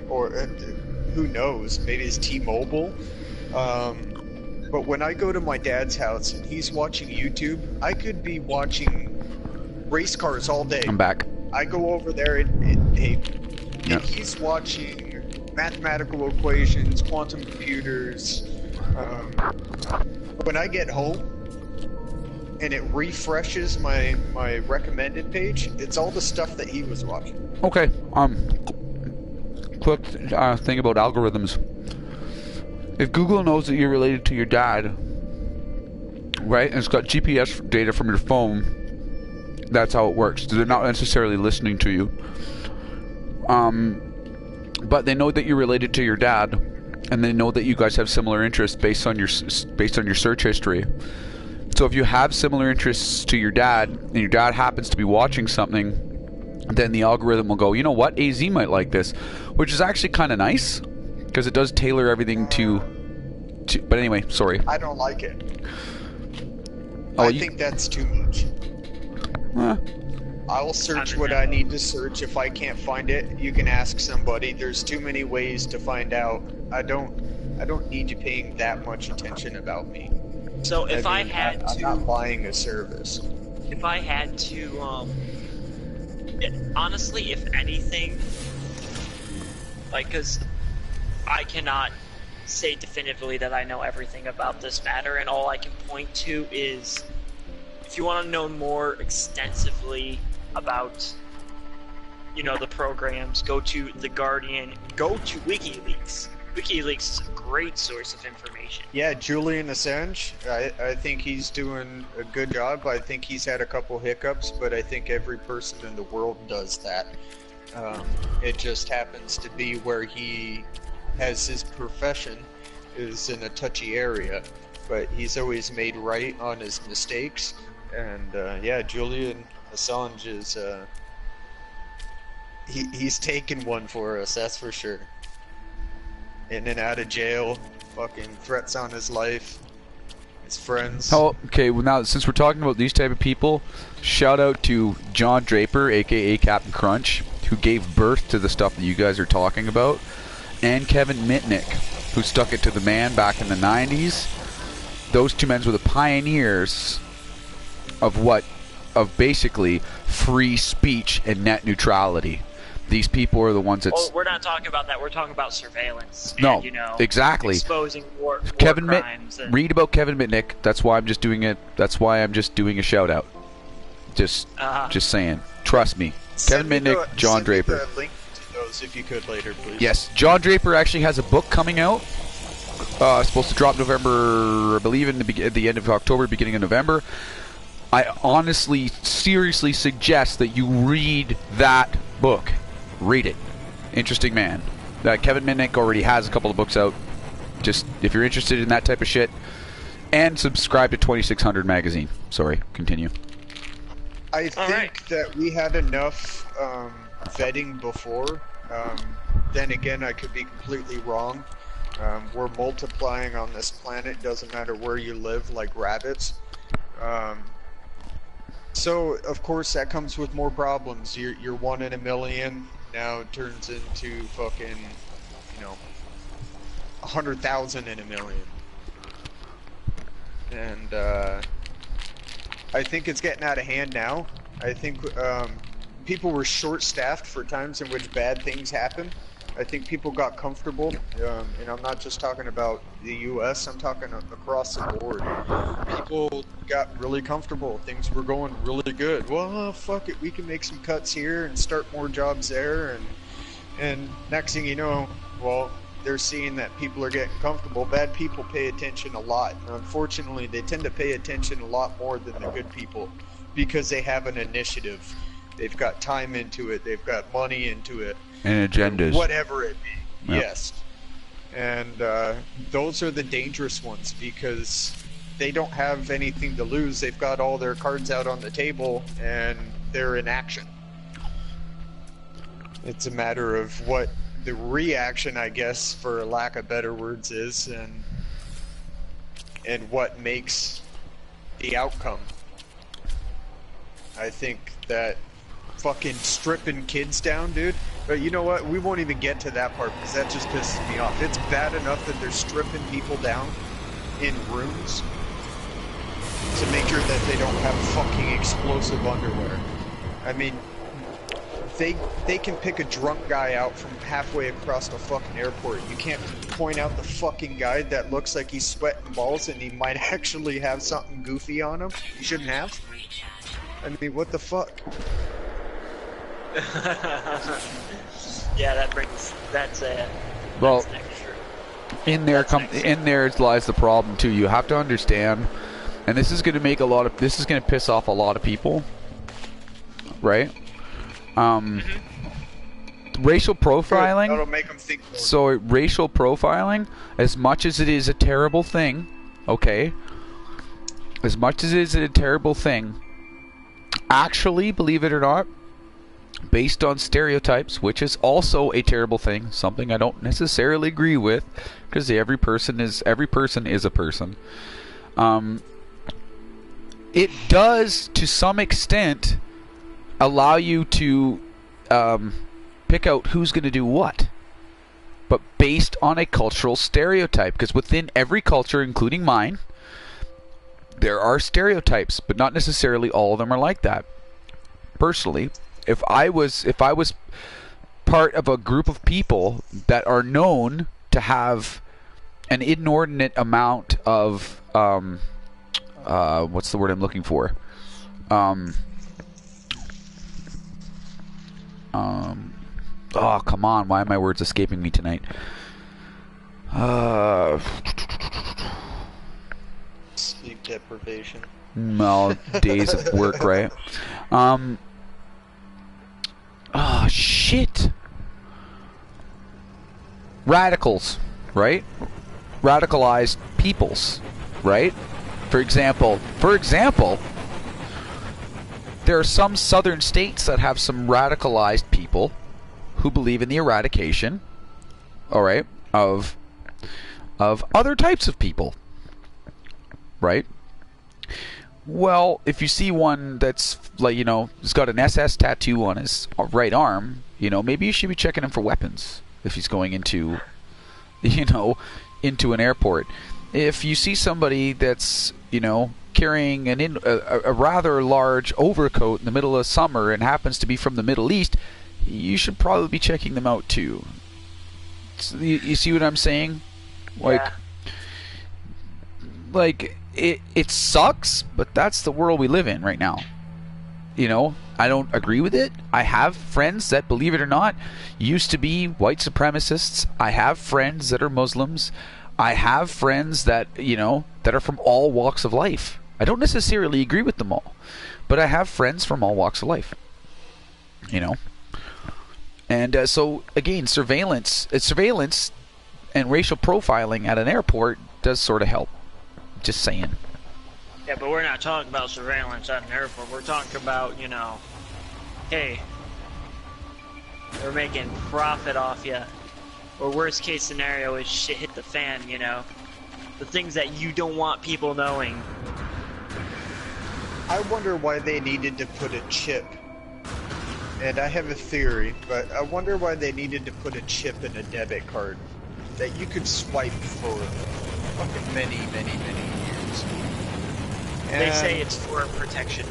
or who knows, maybe it's T-Mobile. But when I go to my dad's house and he's watching YouTube, I could be watching race cars all day. I'm back. I go over there and he's watching mathematical equations, quantum computers. When I get home and it refreshes my recommended page, it's all the stuff that he was watching. Okay. Quick thing about algorithms. If Google knows that you're related to your dad, right, and it's got GPS data from your phone, that's how it works. They're not necessarily listening to you. But they know that you're related to your dad, and they know that you guys have similar interests based on your search history. So if you have similar interests to your dad, and your dad happens to be watching something, then the algorithm will go, you know what, AZ might like this, which is actually kind of nice, because it does tailor everything to. But anyway, sorry. I don't like it. I think that's too much. I'll search what I need to search. If I can't find it, you can ask somebody. There's too many ways to find out. I don't need you paying that much attention about me. so if I mean, I'm not buying a service. if I had to, honestly, if anything, like, because I cannot say definitively that I know everything about this matter, and all I can point to is, if you want to know more extensively about, you know, the programs, go to The Guardian, go to WikiLeaks. WikiLeaks is a great source of information. Yeah, Julian Assange, I think he's doing a good job. I think he's had a couple hiccups, but I think every person in the world does that. It just happens to be where he has his profession is in a touchy area, but he's always made right on his mistakes. And yeah, Julian Assange is he's taken one for us, that's for sure. In and out of jail, fucking threats on his life, his friends. Oh, okay, well now since we're talking about these type of people, shout out to John Draper, aka Captain Crunch, who gave birth to the stuff that you guys are talking about, and Kevin Mitnick, who stuck it to the man back in the 90s. Those two men were the pioneers of basically free speech and net neutrality. These people are the ones that... Oh, we're not talking about that. We're talking about surveillance. No, and, you know, exactly. Exposing war crimes. Read about Kevin Mitnick. That's why I'm just doing it. That's why I'm just doing a shout out. Just saying. Trust me. Kevin Mitnick, John Draper. Send me the link to those if you could later, please. Yes, John Draper actually has a book coming out. Supposed to drop November, I believe, at the end of October, beginning of November. I honestly, seriously suggest that you read that book. Read it. Interesting man. Kevin Mitnick already has a couple of books out. Just, if you're interested in that type of shit. And subscribe to 2600 magazine. Sorry, continue. I think that we had enough vetting before. Then again, I could be completely wrong. We're multiplying on this planet. Doesn't matter where you live, like rabbits. So, of course, that comes with more problems. You're 1 in a million. Now it turns into fucking, 100,000 in a million. And, I think it's getting out of hand now. I think, people were short-staffed for times in which bad things happen. I think people got comfortable, and I'm not just talking about the U.S., I'm talking across the board. People got really comfortable. Things were going really good. Well, fuck it, we can make some cuts here and start more jobs there, and next thing you know, well, they're seeing that people are getting comfortable. Bad people pay attention a lot. And unfortunately, they tend to pay attention a lot more than the good people because they have an initiative. They've got time into it. They've got money into it. And agendas. Whatever it be. Yep. Yes. And those are the dangerous ones because they don't have anything to lose. They've got all their cards out on the table and they're in action. It's a matter of what the reaction, I guess, for lack of better words, is and what makes the outcome. I think that fucking stripping kids down, dude. But you know what? We won't even get to that part because that just pisses me off. It's bad enough that they're stripping people down in rooms to make sure that they don't have fucking explosive underwear. I mean, they can pick a drunk guy out from halfway across the fucking airport. You can't point out the fucking guy that looks like he's sweating balls and he might actually have something goofy on him he shouldn't have. I mean, what the fuck? Yeah, that's well, an extra. In there lies the problem too. You have to understand, and this is going to piss off a lot of people, right? Racial profiling. That'll make them think more. So racial profiling, as much as it is a terrible thing, okay? As much as it is a terrible thing, actually, believe it or not, based on stereotypes, which is also a terrible thing, something I don't necessarily agree with, because every person is a person. It does, to some extent, allow you to pick out who's going to do what, but based on a cultural stereotype, because within every culture, including mine, there are stereotypes, but not necessarily all of them are like that. Personally, if I was part of a group of people that are known to have an inordinate amount of what's the word I'm looking for? Oh, come on, why are my words escaping me tonight? Sleep deprivation. Well, days of work, right? Oh, shit. Radicals, right? Radicalized peoples, right? For example, there are some southern states that have some radicalized people who believe in the eradication, all right, of other types of people, right? Well, if you see one that's like, has got an SS tattoo on his right arm, You know, maybe you should be checking him for weapons if he's going into, you know, into an airport. If you see somebody that's, you know, carrying a rather large overcoat in the middle of summer and happens to be from the Middle East, you should probably be checking them out too. So you see what I'm saying? Like, Yeah. like it sucks, but that's the world we live in right now. You know, I don't agree with it. I have friends that, believe it or not, used to be white supremacists. I have friends that are Muslims. I have friends that, you know, that are from all walks of life. I don't necessarily agree with them all, but I have friends from all walks of life. You know? And so, again, surveillance and racial profiling at an airport does sort of help. Just saying. Yeah, but we're not talking about surveillance at an airport. We're talking about, you know, hey, they're making profit off you. Or worst case scenario is shit hit the fan, you know. The things that you don't want people knowing. I wonder why they needed to put a chip. And I have a theory, but I wonder why they needed to put a chip in a debit card that you could swipe for fucking many years. They And say it's for protection.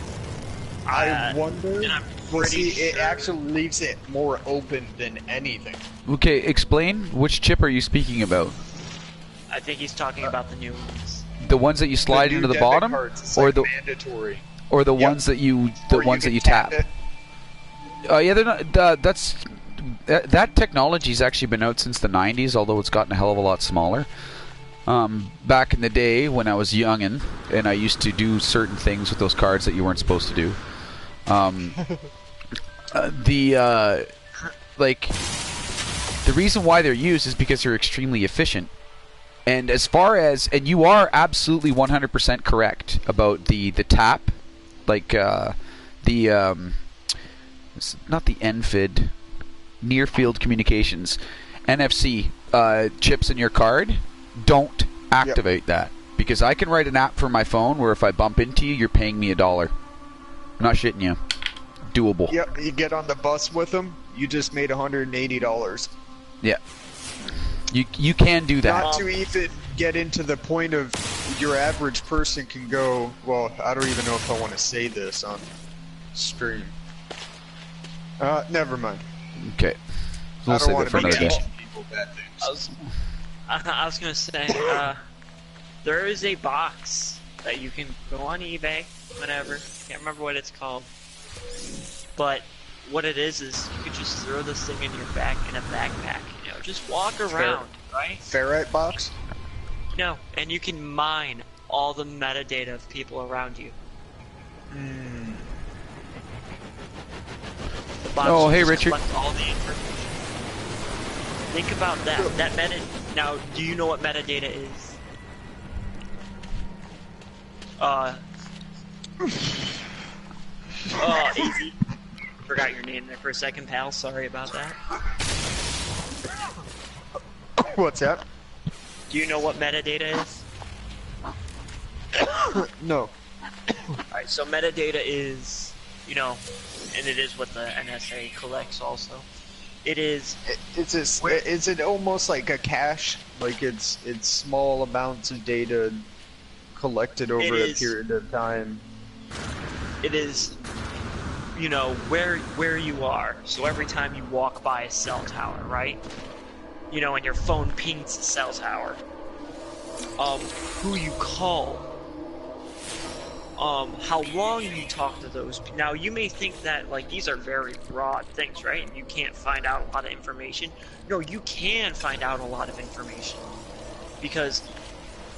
I wonder. And I'm Well, pretty see, it sure- actually leaves it more open than anything. Okay, explain. Which chip are you speaking about? I think he's talking about the new ones. The ones that you slide new into the debit bottom, cards, it's or like the mandatory. or the Yep. ones that you Or that you can tap? it. Yeah, they're not. That technology's actually been out since the '90s, although it's gotten a hell of a lot smaller. Back in the day when I was youngin', and I used to do certain things with those cards that you weren't supposed to do. The reason why they're used is because they're extremely efficient. And as far as, and you are absolutely 100% correct about the tap, like it's not the NFID, near field communications, NFC chips in your card. Don't activate that, because I can write an app for my phone where if I bump into you, you're paying me $1. I'm not shitting you. Doable. Yep, you get on the bus with them, you just made $180. Yeah. You can do that. Not to even get into the point of your average person can go, well, I don't even know if I want to say this on stream. Never mind. Okay. We'll I save don't it want for to be another day. teaching people bad things. I was gonna say, there is a box that you can go on eBay, whatever. Can't remember what it's called. But what it is you could just throw this thing in your back in a backpack. You know, just walk around, right? Ferrite box? No, and you can mine all the metadata of people around you. The box Oh, will hey, just Richard. collect all the information. Think about that. That Now, do you know what metadata is? Easy. Forgot your name there for a second, pal. Sorry about that. What's that? Do you know what metadata is? No. Alright, so metadata is, you know, and it is what the NSA collects also. It is, Is it almost like a cache? Like it's small amounts of data collected over a period of time. it is, you know, where you are. So every time you walk by a cell tower, right? You know, and your phone pings the cell tower. Who you call. How long you talk to those. Now, you may think that, like, these are very broad things, right? And you can't find out a lot of information. No, you can find out a lot of information. Because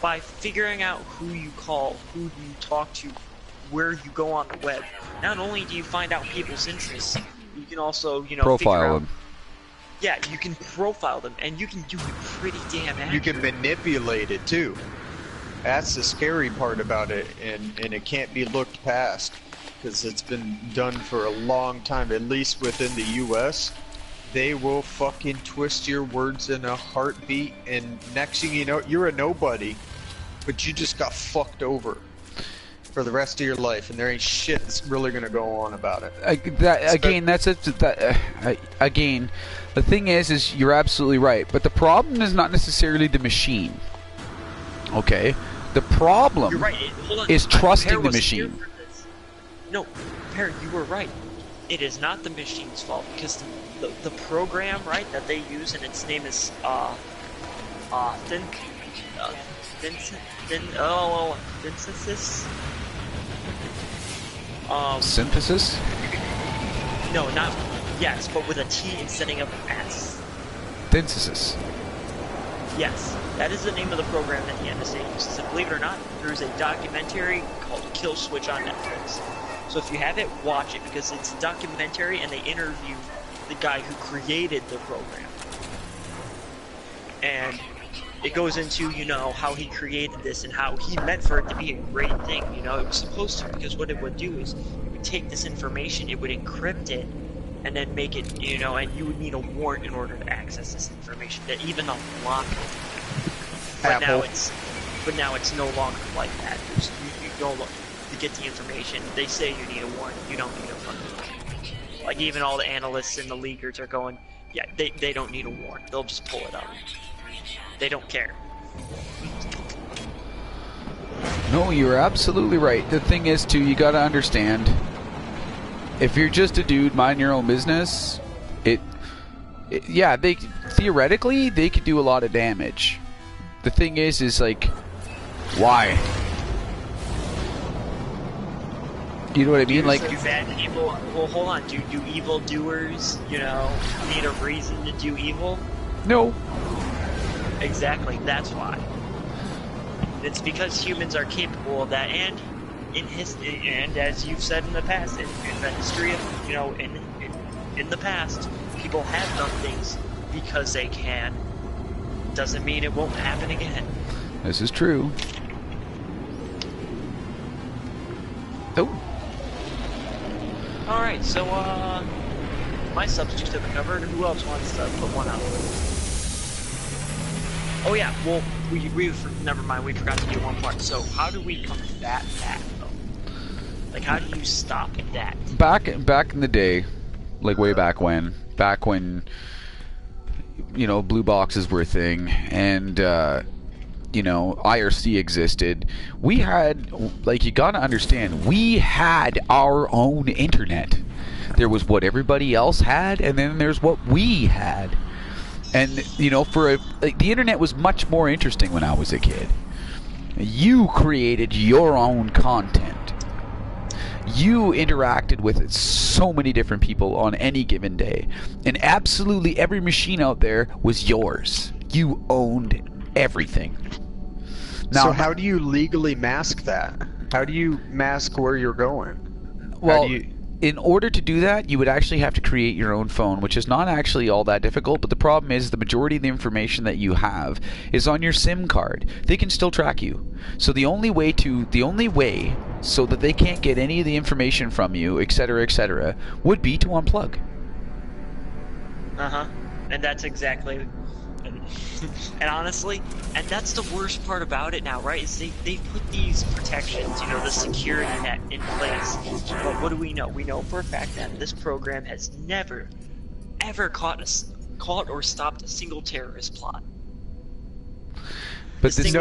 by figuring out who you call, who you talk to, where you go on the web, not only do you find out people's interests, you can also, you know, figure Profile out, them. yeah, you can profile them, and you can do it pretty damn accurate. You can manipulate it too. That's the scary part about it, and it can't be looked past, because it's been done for a long time, at least within the US. They will fucking twist your words in a heartbeat, and next thing you know, you're a nobody, but you just got fucked over. for the rest of your life, and there ain't shit that's really gonna go on about it. Again, the thing is you're absolutely right, but the problem is not necessarily the machine. Okay, the problem You're right. Hold on. is trusting Pear the was here machine. for this. No, Pear, you were right. It is not the machine's fault because the program, right, that they use, and its name is synthesis. Synthesis? No, not yes, but with a T instead of an S. Synthesis. Yes, that is the name of the program that the NSA uses. And believe it or not, there is a documentary called Kill Switch on Netflix. So if you have it, watch it, because it's a documentary and they interview the guy who created the program. And it goes into, you know, how he created this and how he meant for it to be a great thing. You know, it was supposed to, because what it would do is it would take this information, it would encrypt it, and then make it, you know, and you would need a warrant in order to access this information, to even unlock it. But now it's no longer like that. You go look to get the information. They say you need a warrant. You don't need a fucking warrant. Like, even all the analysts and the leakers are going, yeah, they don't need a warrant. They'll just pull it out. They don't care. No, you're absolutely right. The thing is, too, you gotta understand, if you're just a dude mind your own business, yeah, theoretically they could do a lot of damage. The thing is like, why? You know what I mean? Like, do bad people? Well, hold on. Do evil doers, you know, need a reason to do evil? no. Exactly. That's why. It's because humans are capable of that, and and as you've said in the past, in the history of, you know, in the past, people have done things because they can. Doesn't mean it won't happen again. This is true. Oh. Alright, so, my substitutes have been covered. Who else wants to put one out? Oh yeah, well, never mind, we forgot to do one part. So, how do we combat that, though? Like, how do you stop that? Back in the day, like way back when, you know, blue boxes were a thing, and you know, IRC existed. We had, like, you gotta understand, we had our own internet. There was what everybody else had, and then there's what we had. And, you know, like, the internet was much more interesting when I was a kid. You created your own content. You interacted with so many different people on any given day. And absolutely every machine out there was yours. You owned everything. Now, so how do you legally mask that? How do you mask where you're going? Well, in order to do that, you would actually have to create your own phone, which is not actually all that difficult, but the problem is the majority of the information that you have is on your SIM card. They can still track you. So the only way so that they can't get any of the information from you, etc., would be to unplug. Uh-huh. And that's exactly... And honestly, and that's the worst part about it now, right? Is they put these protections, you know, the security net in place. But what do we know? We know for a fact that this program has never, ever caught or stopped a single terrorist plot. But they've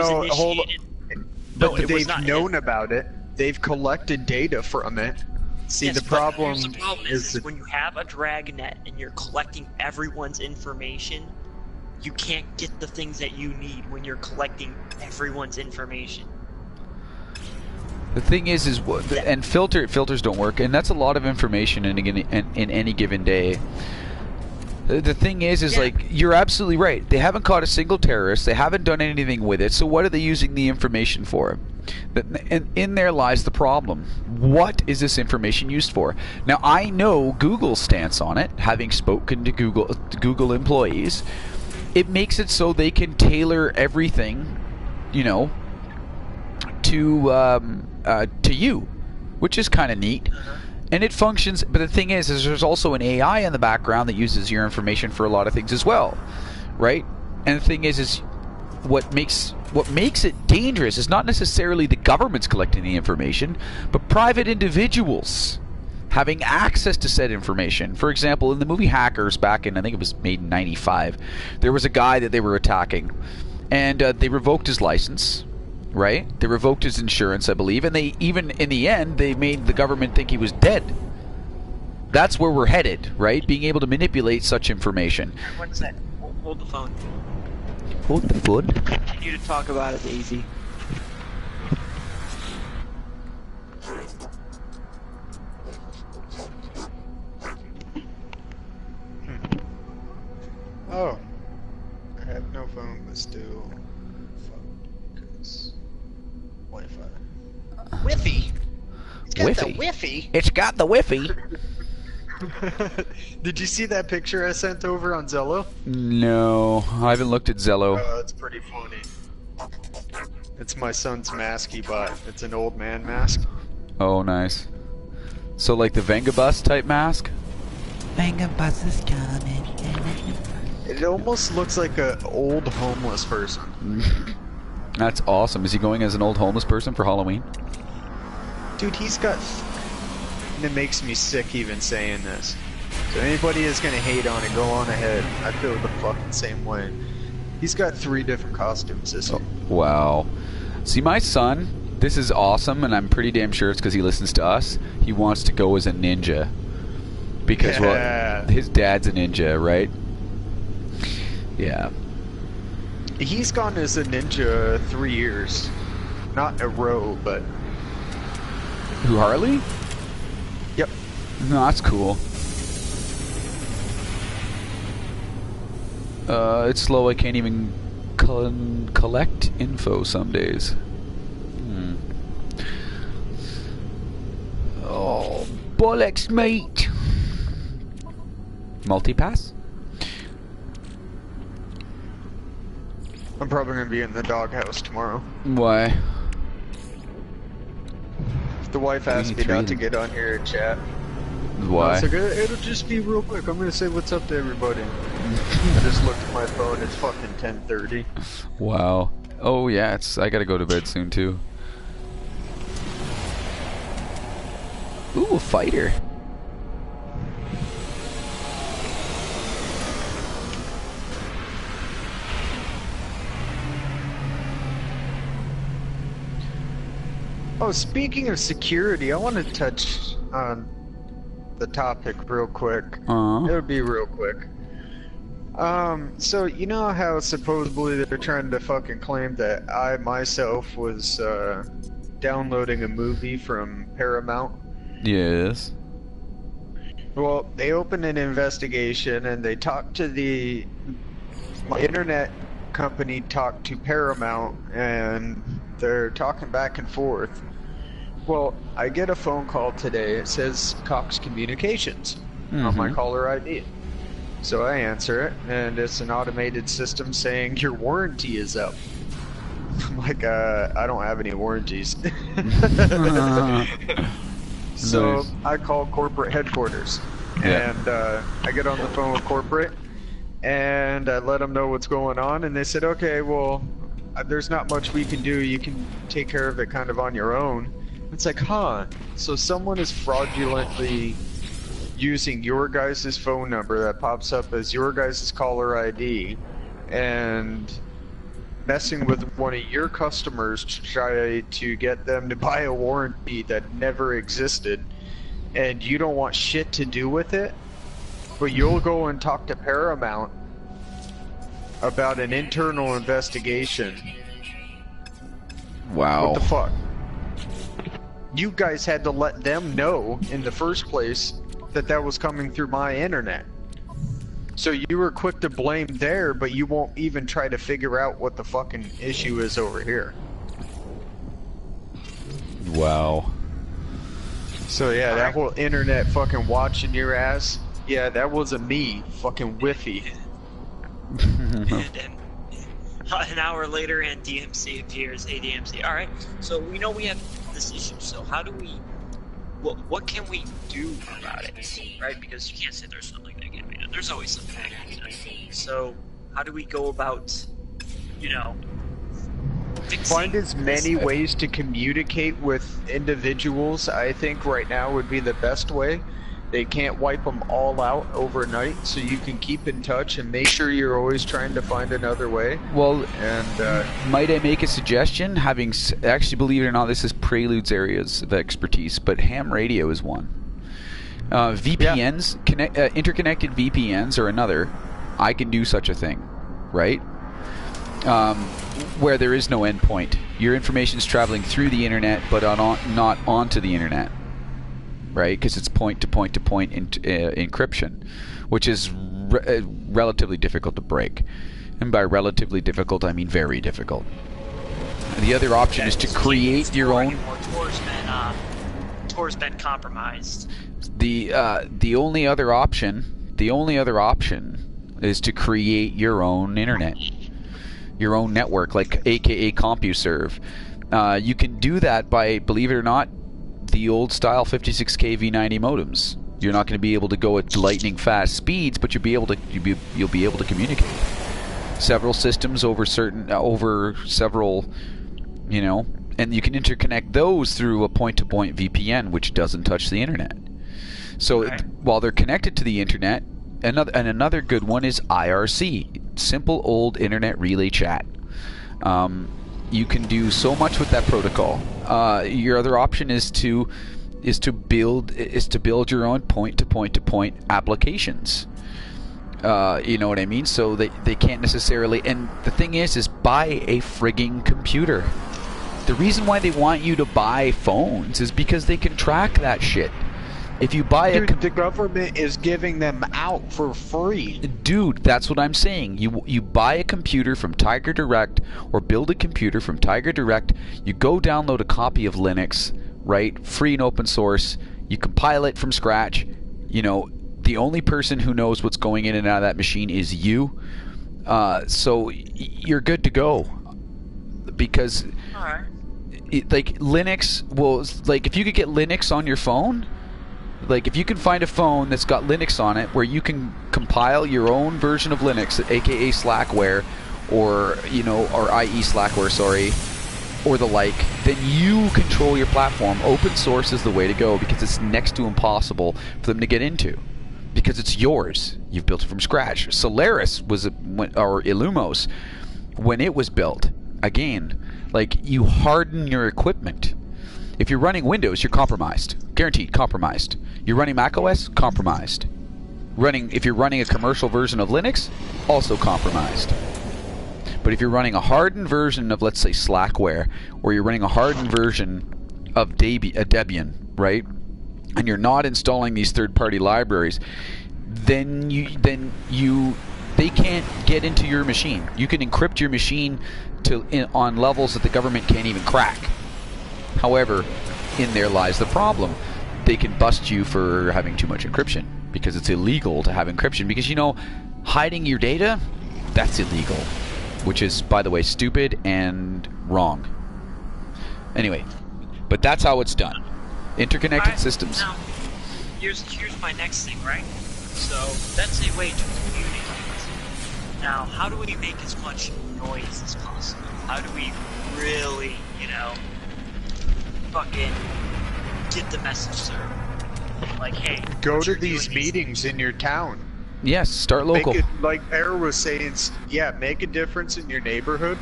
known about it. They've collected data from it. See, yes, the problem is when you have a dragnet and you're collecting everyone's information, you can't get the things that you need when you're collecting everyone's information. The thing is and filters don't work, and that's a lot of information in any given day. The thing is like, you're absolutely right. They haven't caught a single terrorist. They haven't done anything with it. So what are they using the information for? And in there lies the problem. What is this information used for? Now, I know Google's stance on it, having spoken to Google employees. It makes it so they can tailor everything, you know, to you, which is kind of neat. And it functions, but the thing is there's also an AI in the background that uses your information for a lot of things as well, right? And the thing is what makes what makes it dangerous is not necessarily the government's collecting the information, but private individuals having access to said information. For example, in the movie Hackers, back in, I think it was made in 95, there was a guy that they were attacking, and they revoked his license, right? They revoked his insurance, I believe, and they even, in the end, they made the government think he was dead. That's where we're headed, right? Being able to manipulate such information. One sec. Hold the phone. Hold the phone? Continue to talk about it, Daisy. Oh. I have no phone, but still. Focus. Wi-Fi. Wi-Fi? It's got Wi-Fi. the Wi-Fi. It's got the Wi-Fi. Did you see that picture I sent over on Zello? No, I haven't looked at Zello. Oh, it's pretty funny. It's my son's mask he bought. It's an old man mask. Oh, nice. So like the Vengabus type mask? Vengabus is coming. It almost looks like an old homeless person. That's awesome. Is he going as an old homeless person for Halloween? Dude, he's got... And it makes me sick even saying this. So anybody is gonna hate on it, go on ahead. I feel the fucking same way. He's got 3 different costumes this year. Wow. See, my son, this is awesome, and I'm pretty damn sure it's because he listens to us. He wants to go as a ninja. Because, Yeah. well, his dad's a ninja, right? Yeah. He's gone as a ninja 3 years. Not in a row, but... Who, Harley? Yep. No, that's cool. It's slow. I can't even collect info some days. Oh, bollocks, mate. Multipass? I'm probably gonna be in the doghouse tomorrow. Why? The wife asked me not to 23. get on here and chat. Why? I was like, it'll just be real quick. I'm gonna say what's up to everybody. I just looked at my phone. It's fucking 10:30. Wow. Oh yeah, I gotta go to bed soon too. Ooh, a fighter. Oh, speaking of security, I want to touch on the topic real quick. It'll be real quick. So you know how supposedly they're trying to fucking claim that I myself was downloading a movie from Paramount? Yes. Well, they opened an investigation and they talked to my internet company talked to Paramount, and they're talking back and forth. Well, I get a phone call today. It says Cox Communications on my caller ID. So I answer it, and it's an automated system saying your warranty is up. I'm like, I don't have any warranties. So Nice. I call corporate headquarters, and I get on the phone with corporate, and I let them know what's going on, and they said, okay, well, there's not much we can do. You can take care of it kind of on your own. It's like, huh, so someone is fraudulently using your guys' phone number that pops up as your guys' caller ID and messing with one of your customers to try to get them to buy a warranty that never existed, and you don't want shit to do with it, but you'll go and talk to Paramount about an internal investigation. Wow. What the fuck? You guys had to let them know in the first place that that was coming through my internet. So you were quick to blame there, but you won't even try to figure out what the fucking issue is over here. Wow. So yeah, that whole internet fucking watching your ass, yeah, that wasn't me, fucking Wi-Fi. and an hour later, and DMC appears. ADMC. All right. So we know we have this issue. So how do we? What can we do about it? Right? Because you can't say there's nothing that can be done. There's always something that can be done. So how do we go about, find as many ways to communicate with individuals. I think right now would be the best way. They can't wipe them all out overnight, so you can keep in touch and make sure you're always trying to find another way. Well, and might I make a suggestion? Actually, believe it or not, this is Prelude's areas of expertise, but ham radio is one. VPNs, interconnected VPNs are another. I can do such a thing, right? Where there is no endpoint. Your information is traveling through the internet, but not onto the internet. Right, because it's point-to-point encryption, which is relatively difficult to break. And by relatively difficult, I mean very difficult. The other option is to create your own. Tor's been compromised. The only other option is to create your own internet, your own network, like AKA CompuServe. You can do that by, believe it or not, the old style 56K V90 modems. You're not going to be able to go at lightning fast speeds, but you'll be able to communicate. Several systems over several, and you can interconnect those through a point-to-point VPN, which doesn't touch the internet. So while they're connected to the internet, another good one is IRC, simple old internet relay chat. You can do so much with that protocol. Your other option is to build your own point-to-point applications. You know what I mean? So they can't necessarily. And the thing is buy a frigging computer. The reason why they want you to buy phones is because they can track that shit. If you buy the government is giving them out for free. Dude, that's what I'm saying. You buy a computer from Tiger Direct or build a computer from Tiger Direct. You go download a copy of Linux, right? Free and open source. You compile it from scratch. The only person who knows what's going in and out of that machine is you. So you're good to go. Because like Linux if you could get Linux on your phone, like if you can find a phone that's got Linux on it where you can compile your own version of Linux, aka Slackware, or IE Slackware, sorry, or the like, then you control your platform. Open source is the way to go because it's next to impossible for them to get into, because it's yours. You've built it from scratch. Solaris or Illumos, when it was built, again, like you harden your equipment. If you're running Windows, you're compromised. Guaranteed compromised. You're running macOS, compromised. If you're running a commercial version of Linux, also compromised. But if you're running a hardened version of, let's say, Slackware, or you're running a hardened version of Debian, right? And you're not installing these third-party libraries, then they can't get into your machine. You can encrypt your machine on levels that the government can't even crack. However, in there lies the problem. They can bust you for having too much encryption, because it's illegal to have encryption. Because, hiding your data, that's illegal. Which is, by the way, stupid and wrong. Anyway, but that's how it's done. Interconnected systems. Now, here's my next thing, right? So, that's a way to communicate. Now, how do we make as much noise as possible? How do we really, fucking get the message through? Like, hey, go to these meetings in your town. Yes, start local. Make it, like Bear was saying, make a difference in your neighborhood,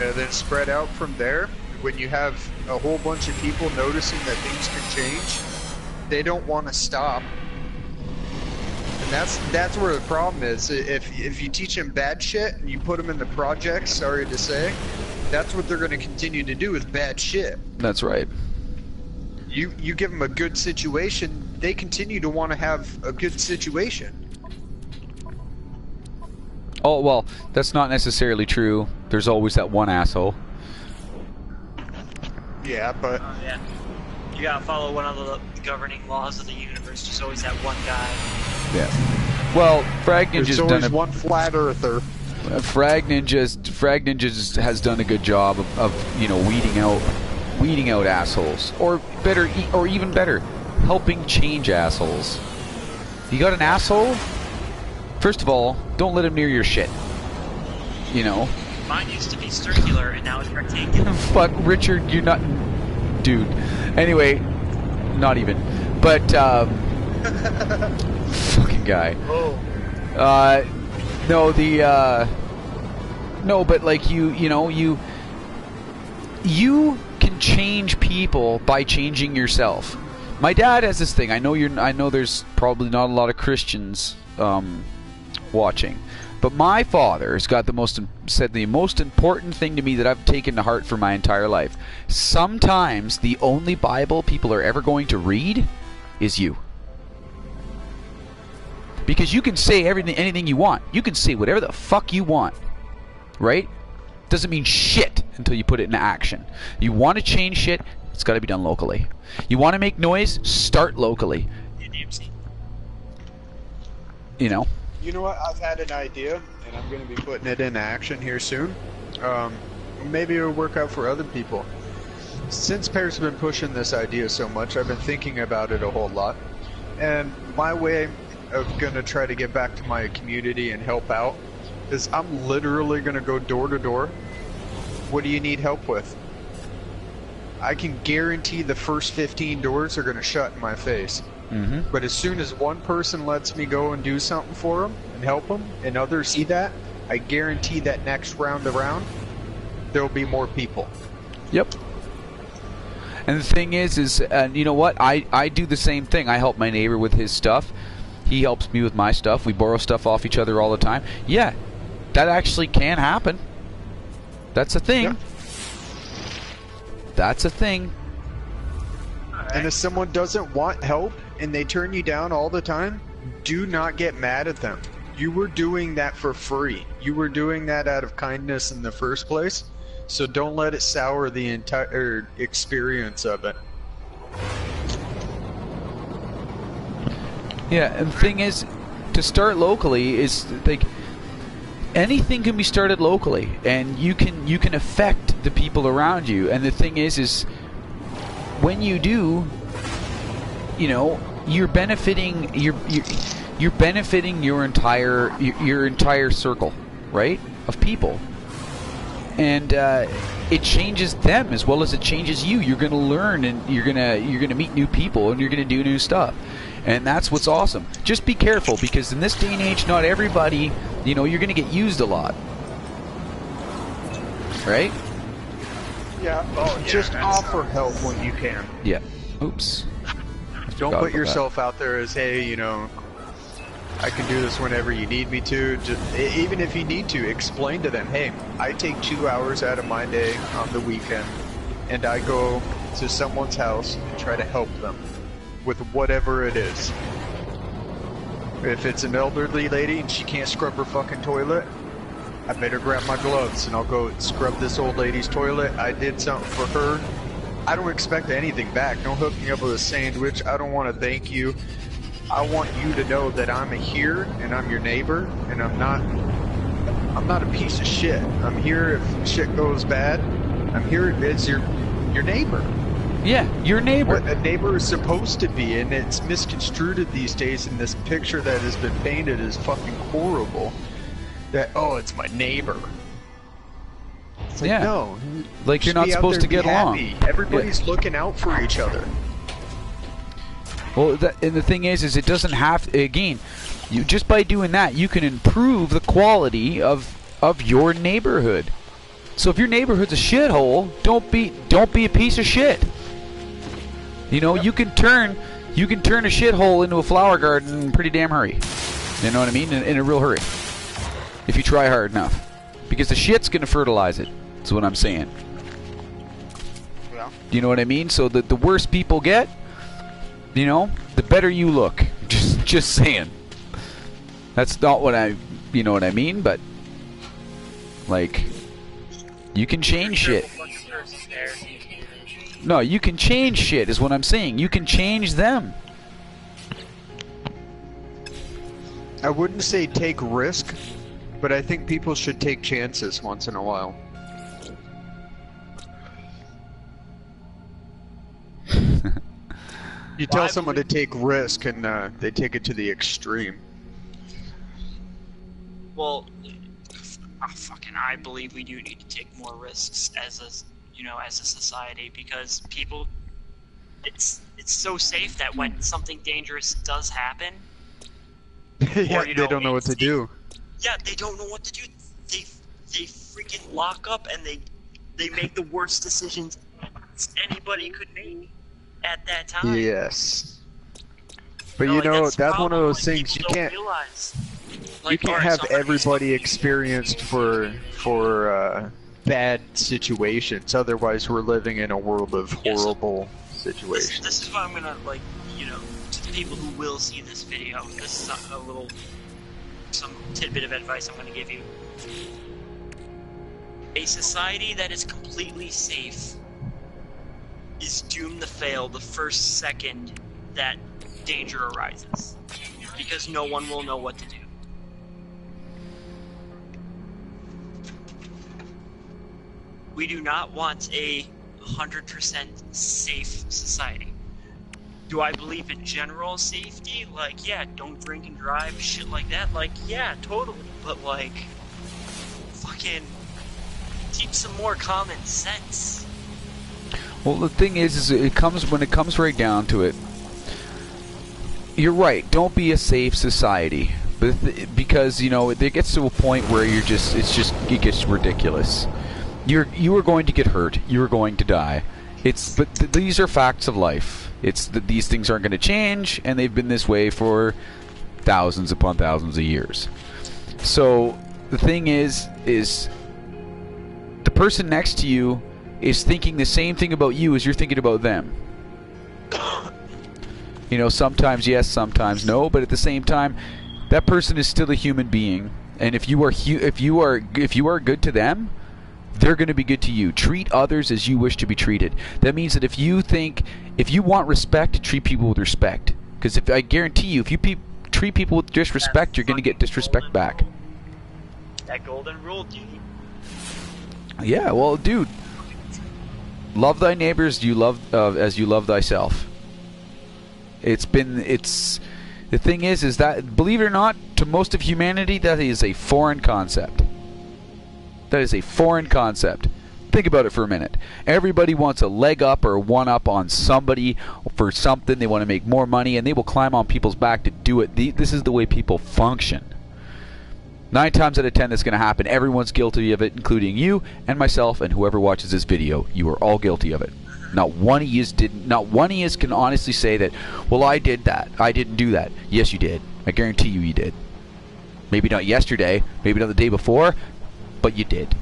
and then spread out from there. When you have a whole bunch of people noticing that things can change, they don't want to stop. And that's where the problem is. If you teach them bad shit and you put them in the projects, sorry to say, that's what they're going to continue to do with bad shit. That's right. You give them a good situation, they continue to want to have a good situation. Oh, well, that's not necessarily true. There's always that one asshole. Yeah, but... yeah. You gotta follow one of the governing laws of the universe. There's always that one guy. Yeah. Well, Frag Ninja's done always one flat earther. Frag Ninjas has done a good job of weeding out assholes, or even better, helping change assholes. You got an asshole? First of all, don't let him near your shit. Mine used to be circular, and now it's rectangular. Fuck, Richard, you're not... Dude. Anyway, not even. But, fucking guy. Oh. No, no, but like you know, you can change people by changing yourself. My dad has this thing. I know there's probably not a lot of Christians watching, but my father has got said the most important thing to me that I've taken to heart for my entire life. Sometimes the only Bible people are ever going to read is you. Because you can say anything you want. You can say whatever the fuck you want. Right? Doesn't mean shit until you put it into action. You want to change shit, it's got to be done locally. You want to make noise, start locally. You know? You know what? I've had an idea, and I'm going to be putting it into action here soon. Maybe it'll work out for other people. Since Pear's been pushing this idea so much, I've been thinking about it a whole lot. And my way of going to try to get back to my community and help out is I'm literally going to go door to door. What do you need help with? I can guarantee the first 15 doors are going to shut in my face. Mm-hmm. But as soon as one person lets me go and do something for them and help them, and others see that, I guarantee that next round around, there'll be more people. Yep. And the thing is you know what? I do the same thing. I help my neighbor with his stuff. He helps me with my stuff. We borrow stuff off each other all the time. Yeah, that actually can happen. That's a thing. Yeah. That's a thing. And if someone doesn't want help and they turn you down all the time, do not get mad at them. You were doing that for free. You were doing that out of kindness in the first place. So don't let it sour the entire experience of it. Yeah, and the thing is, to start locally is like anything can be started locally, and you can affect the people around you. And the thing is when you do, you know, you're benefiting you're benefiting your entire circle, right, of people, and it changes them as well as it changes you. You're gonna learn, and you're gonna meet new people, and you're gonna do new stuff. And that's what's awesome. Just be careful, because in this day and age, not everybody, you know, you're going to get used a lot. Right? Yeah. Oh, just offer help when you can. Yeah. Oops. Don't put yourself out there as, hey, you know, I can do this whenever you need me to. Just, even if you need to, explain to them, hey, I take 2 hours out of my day on the weekend, and I go to someone's house and try to help them with whatever it is. If it's an elderly lady and she can't scrub her fucking toilet, I better grab my gloves and I'll go scrub this old lady's toilet. I did something for her. I don't expect anything back. Don't hook me up with a sandwich. I don't want to thank you. I want you to know that I'm here and I'm your neighbor, and I'm not a piece of shit. I'm here if shit goes bad. I'm here as your neighbor. Yeah, your neighbor. What a neighbor is supposed to be, and it's misconstrued these days, and this picture that has been painted is fucking horrible. That, oh, it's my neighbor. It's like, yeah. No. Like, you're not supposed to get along. Everybody's looking out for each other. Well, and the thing is it doesn't have, again, you just by doing that, you can improve the quality of your neighborhood. So if your neighborhood's a shithole, don't be a piece of shit. You know, yep. you can turn a shithole into a flower garden in a pretty damn hurry. You know what I mean? In a real hurry. If you try hard enough. Because the shit's going to fertilize it. That's what I'm saying. Yeah. Do you know what I mean? So the worse people get, you know, the better you look. Just saying. That's not what you know what I mean, but like, you can change shit. No, you can change shit is what I'm saying. You can change them. I wouldn't say take risk, but I think people should take chances once in a while. You tell someone to take risk and they take it to the extreme. Well, I believe we do need to take more risks as a society, because people, it's so safe that when something dangerous does happen, Yeah, or, they don't know what to do. Yeah, they don't know what to do. They freaking lock up and they make the worst decisions anybody could make at that time. Yes. But You know, like, that's one of those like, things you people don't can't realize. you Like, can't alright, have so everybody experienced for bad situations. Otherwise, we're living in a world of horrible situations. This is what I'm gonna, like, to the people who will see this video, this is some tidbit of advice I'm gonna give you. A society that is completely safe is doomed to fail the first second that danger arises, because no one will know what to do. We do not want a 100% safe society. Do I believe in general safety? Like, yeah, don't drink and drive, shit like that. Like, yeah, totally. But, like, fucking teach some more common sense. Well, the thing is when it comes right down to it, you're right. Don't be a safe society, because it gets to a point where it gets ridiculous. You are going to get hurt. You are going to die. But these are facts of life. It's that these things aren't going to change, and they've been this way for thousands upon thousands of years. So the thing is the person next to you is thinking the same thing about you as you're thinking about them. Sometimes yes, sometimes no, but at the same time, that person is still a human being, and if you are good to them, they're going to be good to you. Treat others as you wish to be treated. That means that if you want respect, treat people with respect. Because I guarantee you, if you treat people with disrespect, you're going to get disrespect back. That golden rule, dude. Yeah, well, dude, love thy neighbors as you love thyself. The thing is that, believe it or not, to most of humanity, that is a foreign concept. That is a foreign concept. Think about it for a minute. Everybody wants a leg up or a one up on somebody for something. They want to make more money, and they will climb on people's back to do it. This is the way people function. 9 times out of 10 that's going to happen. Everyone's guilty of it, including you and myself and whoever watches this video. You are all guilty of it. Not one of you can honestly say that, well, I did that. I didn't do that. Yes, you did. I guarantee you did. Maybe not yesterday, maybe not the day before, but you did.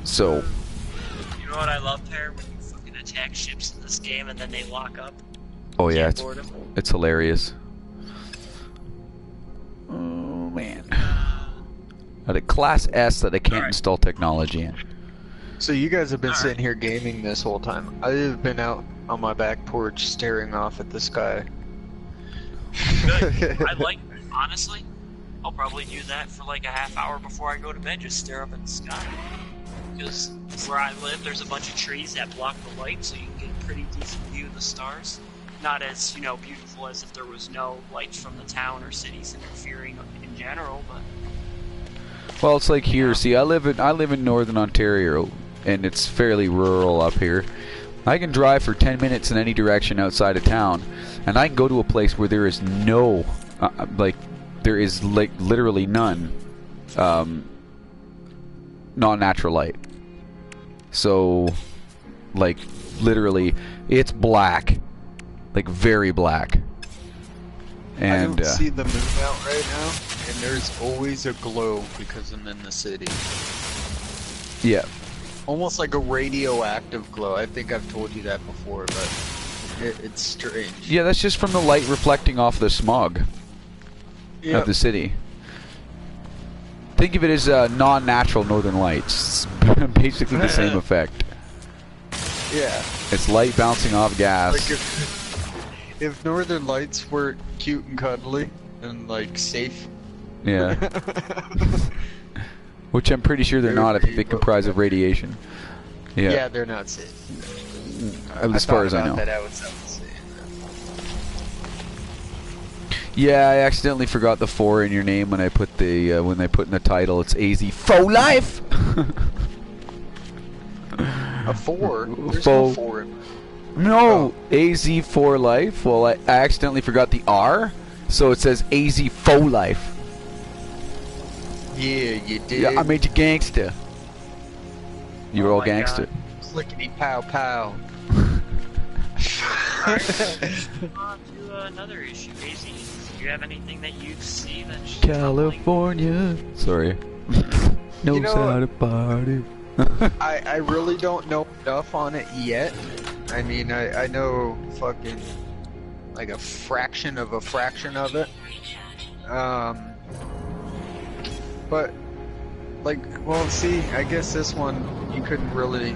So, you know what I love, Pear? When you fucking attack ships in this game and then they lock up. Oh yeah, Can't board 'em. it's hilarious. Oh man. At a Class S that I can't install technology in. So you guys have been sitting here gaming this whole time. I've been out on my back porch staring off at the sky. Good. Honestly, I'll probably do that for like a half hour before I go to bed, just stare up at the sky. Because where I live, there's a bunch of trees that block the light, so you can get a pretty decent view of the stars. Not as, beautiful as if there was no lights from the town or cities interfering in general, but... Well, it's like here. See, I live in Northern Ontario, and it's fairly rural up here. I can drive for 10 minutes in any direction outside of town, and I can go to a place where there is no, literally none, non-natural light. So, literally, it's black, very black. And I don't see the moon out right now, and there's always a glow because I'm in the city. Yeah. Almost like a radioactive glow. I think I've told you that before, but it's strange. Yeah, that's just from the light reflecting off the smog of the city. Think of it as non-natural northern lights. It's basically the same effect. Yeah. It's light bouncing off gas. Like if northern lights were cute and cuddly and safe. Yeah. Which I'm pretty sure they're not if they comprise of radiation. Yeah. Yeah, they're not safe. As far as I know. That, I would say. Yeah, I accidentally forgot the 4 in your name when I put the when I put in the title. It's AzFolife. A 4? There's no Faux. 4 in No, AZ4Life. Well, I accidentally forgot the R, so it says AzFolife. Yeah, you did. Yeah, I made you gangster. You were Oh all my gangster. Clickety pow pow. On to another issue. AZ, do you have anything that you see that's California. Sorry. Knows You know, how to party. I really don't know enough on it yet. I mean, I know fucking like a fraction of it. But like, well, see, I guess this one you couldn't really.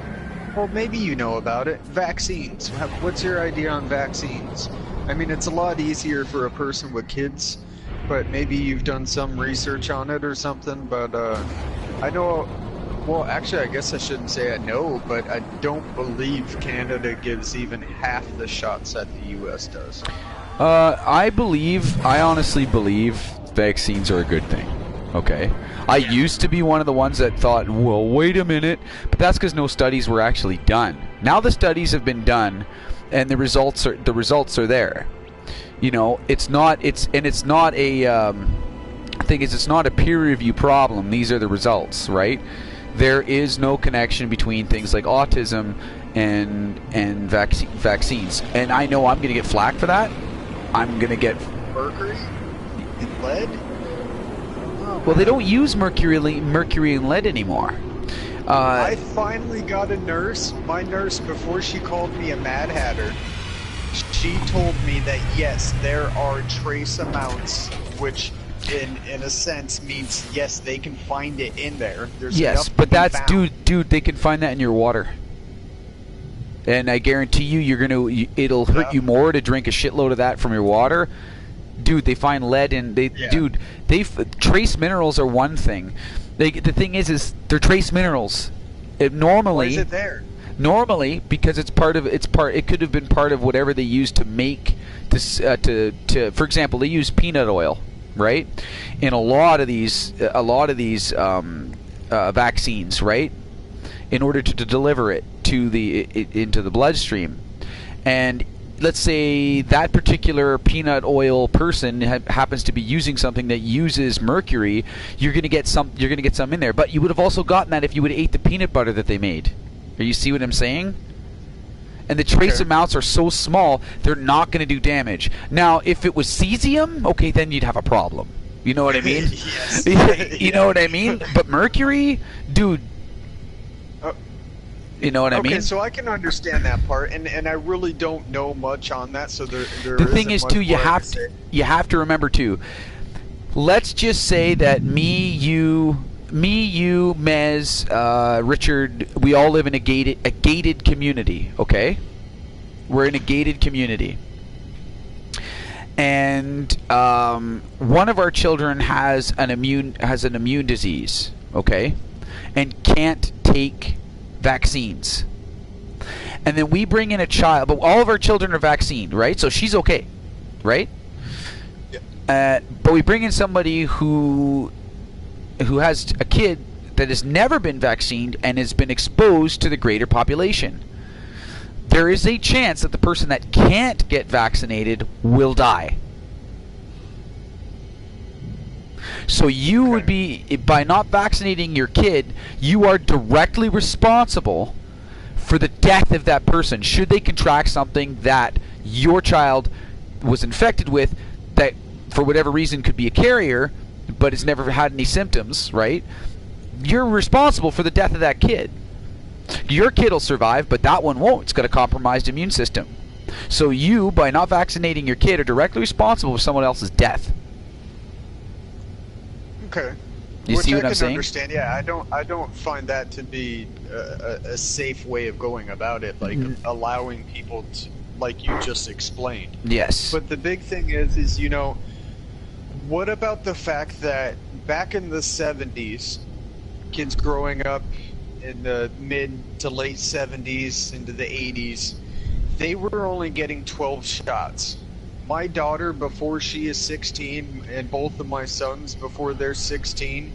Well, maybe you know about it. Vaccines. What's your idea on vaccines? I mean, it's a lot easier for a person with kids, but maybe you've done some research on it or something. But I know. Well, actually, I guess I shouldn't say I know, but I don't believe Canada gives even half the shots that the U.S. does. I honestly believe vaccines are a good thing. Okay. I used to be one of the ones that thought, well, wait a minute, but that's because no studies were actually done. Now the studies have been done, and the results are there. You know, it's not a thing is it's not a peer review problem. These are the results, right? There is no connection between things like autism and vaccines. And I know I'm going to get flack for that. I'm going to get Mercury and lead. Well, they don't use mercury and lead anymore. I finally got a nurse. My nurse, before she called me a Mad Hatter, she told me that yes, there are trace amounts, which in a sense means yes, they can find it in there. There's yes, but that's dude, they can find that in your water. And I guarantee you, it'll hurt you more to drink a shitload of that from your water. Dude, they find lead in trace minerals are one thing. The thing is they're trace minerals. Normally, why is it there? Normally, because it could have been part of whatever they used to make for example, they use peanut oil, right? In a lot of these vaccines, right? In order to deliver it into the bloodstream, and let's say that particular peanut oil person happens to be using something that uses mercury, you're going to get some in there. But you would have also gotten that if you would have ate the peanut butter that they made. You see what I'm saying? And the trace amounts are so small, they're not going to do damage. Now, if it was cesium, okay, then you'd have a problem. You know what I mean? Yes. You know what I mean? But mercury, dude. You know what I mean? Okay, so I can understand that part, and I really don't know much on that. So there the thing is, too, you have to remember too. Let's just say that me, you, Mez, Richard, we all live in a gated community. Okay, we're in a gated community, and one of our children has an immune disease. Okay, and can't take vaccines. And then we bring in a child, but all of our children are vaccinated, right? So she's okay, right? Yeah. But we bring in somebody who has a kid that has never been vaccinated and has been exposed to the greater population. There is a chance that the person that can't get vaccinated will die. So you would be, by not vaccinating your kid, you are directly responsible for the death of that person should they contract something that your child was infected with, that for whatever reason could be a carrier but has never had any symptoms, right? You're responsible for the death of that kid. Your kid will survive, but that one won't. It's got a compromised immune system. So you, by not vaccinating your kid, are directly responsible for someone else's death. Okay. You see what I'm saying? Understand. Yeah, I don't find that to be a safe way of going about it, like allowing people to, like you just explained. Yes. But the big thing is what about the fact that back in the 70s, kids growing up in the mid to late 70s into the 80s, they were only getting 12 shots. my daughter before she is 16, and both of my sons before they're 16,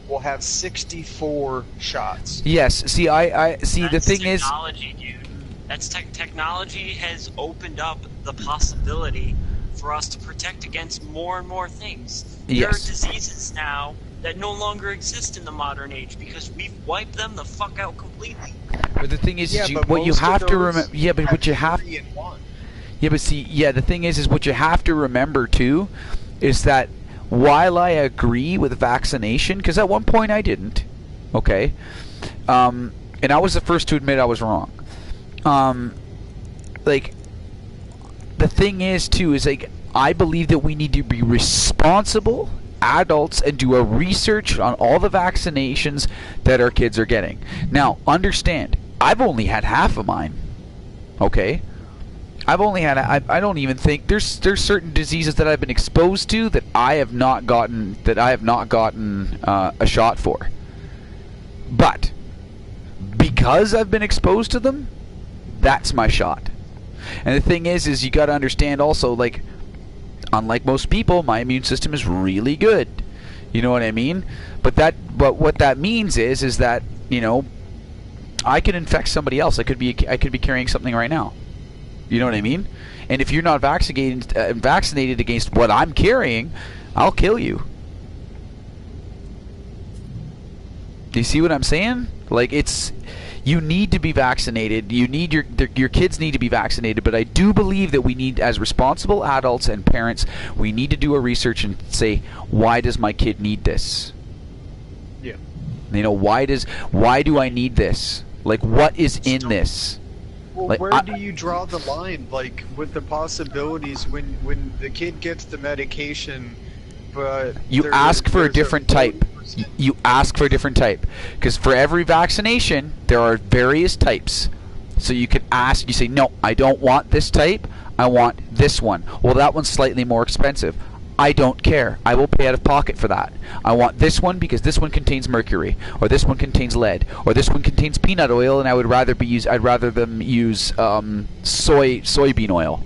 will have 64 shots. Yes. See, I see. That's The thing is, technology, dude. That's technology has opened up the possibility for us to protect against more and more things. There are Yes. diseases now that no longer exist in the modern age because we've wiped them the fuck out completely. but the thing is, Yeah, you, but what you most of have to those remember. Yeah, but what you have. 3 in 1. Yeah, but see, yeah, the thing is what you have to remember too, is that while I agree with vaccination, because at one point I didn't, okay, and I was the first to admit I was wrong. Like, the thing is too is like I believe that we need to be responsible adults and do a research on all the vaccinations that our kids are getting. Now, understand, I've only had half of mine. Okay. I've only had. I don't even think there's certain diseases that I've been exposed to that I have not gotten a shot for. But because I've been exposed to them, that's my shot. And the thing is you got to understand also, like, unlike most people, my immune system is really good. You know what I mean? But what that means is that, you know, I could infect somebody else. I could be carrying something right now. You know what I mean? And if you're not vaccinated against what I'm carrying, I'll kill you. Do you see what I'm saying? Like, you need to be vaccinated. You need your kids need to be vaccinated. But I do believe that we need, as responsible adults and parents, we need to do a research and say, why does my kid need this? Yeah. You know, why do I need this? Like, what is in this? Well, Like, where do you draw the line, like, with the possibilities when the kid gets the medication, but You ask for a there's different type. 40%. You ask for a different type. Because for every vaccination, there are various types. So you can ask, you say, no, I don't want this type, I want this one. Well, that one's slightly more expensive. I don't care. I will pay out of pocket for that. I want this one because this one contains mercury, or this one contains lead, or this one contains peanut oil, and I'd rather them use soybean oil.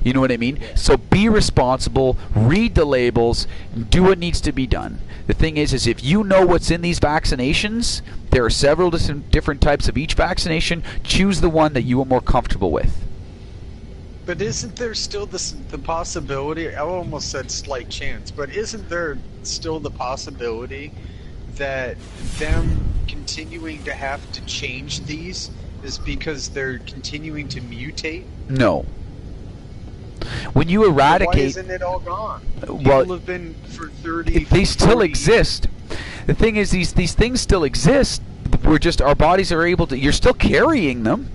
You know what I mean? So be responsible, read the labels, do what needs to be done. The thing is if you know what's in these vaccinations, there are several different types of each vaccination. Choose the one that you are more comfortable with. But isn't there still the possibility, I almost said slight chance, but isn't there still the possibility that them continuing to have to change these is because they're continuing to mutate? No. When you Why eradicate... isn't it all gone? Well, People have been for 30, they still 40 exist. The thing is, these things still exist. We're just, our bodies are able to... You're still carrying them.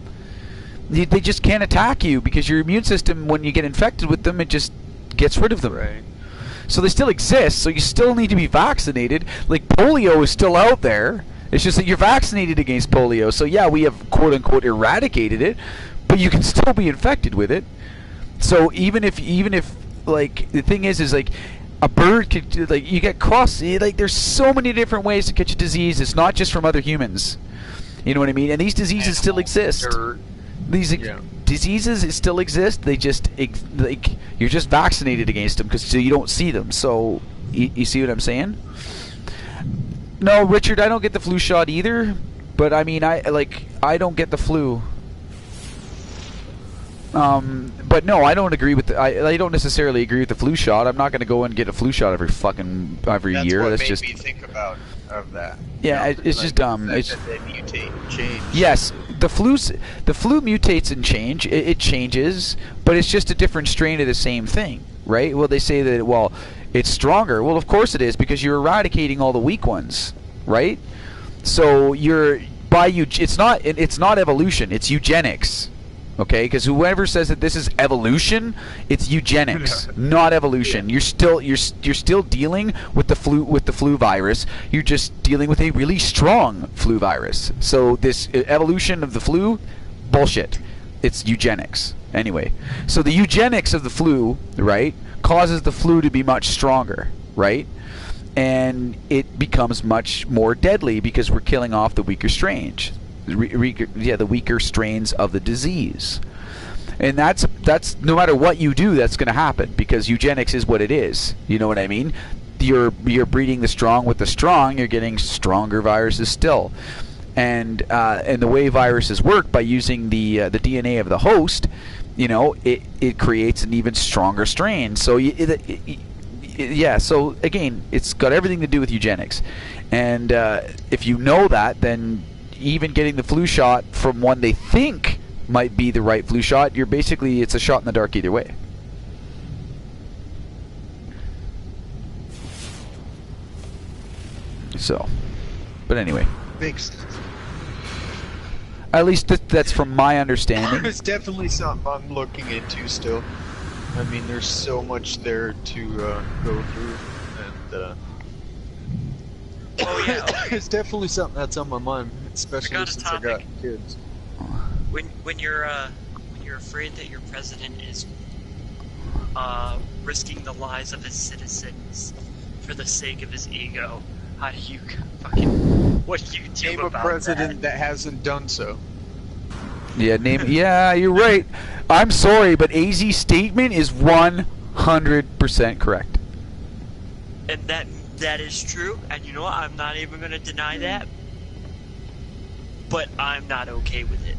They just can't attack you because your immune system, when you get infected with them, it just gets rid of them. Right. So they still exist, so you still need to be vaccinated. Like, polio is still out there. It's just that you're vaccinated against polio. So yeah, we have quote-unquote eradicated it, but you can still be infected with it. So even if like, the thing is like, a bird could, like, you get cross, like, there's so many different ways to catch a disease. It's not just from other humans. You know what I mean? And these diseases still exist. Dirt. These diseases still exist. They just like, you're just vaccinated against them because so you don't see them. So you see what I'm saying? No, Richard, I don't get the flu shot either. But I mean, I don't get the flu. But no, I don't agree with I don't necessarily agree with the flu shot. I'm not going to go and get a flu shot every year. What That's made just me think of that. Yeah, You know, it's like, just dumb. They It's mutate and change. yes, the flu mutates and change. It changes, but it's just a different strain of the same thing, right? Well, they say that, well, it's stronger. Well, of course it is, because you're eradicating all the weak ones, right? So it's not evolution, it's eugenics. Okay, because whoever says that this is evolution, it's eugenics, not evolution. You're still dealing with the flu virus. You're just dealing with a really strong flu virus. So this evolution of the flu, bullshit. It's eugenics. Anyway, so the eugenics of the flu, right, causes the flu to be much stronger, right? And it becomes much more deadly because we're killing off the weaker strains. The weaker strains of the disease. And that's no matter what you do, that's going to happen, because eugenics is what it is. You know what I mean? You're breeding the strong with the strong. You're getting stronger viruses still, and the way viruses work, by using the DNA of the host, you know, it creates an even stronger strain. So yeah. So again, it's got everything to do with eugenics, and if you know that, then even getting the flu shot from one they think might be the right flu shot, it's a shot in the dark either way. So, but anyway, Makes sense. at least that's from my understanding. It's definitely something I'm looking into still. I mean, there's so much there to go through, and Oh yeah. it's definitely something that's on my mind, especially got a since I got topic. kids. When you're afraid that your president is risking the lives of his citizens for the sake of his ego, how do you what do you do Name a about president that hasn't done so. Yeah, yeah, you're right. I'm sorry, but AZ's statement is 100% correct. And that is true, and you know what? I'm not even going to deny that. But I'm not okay with it.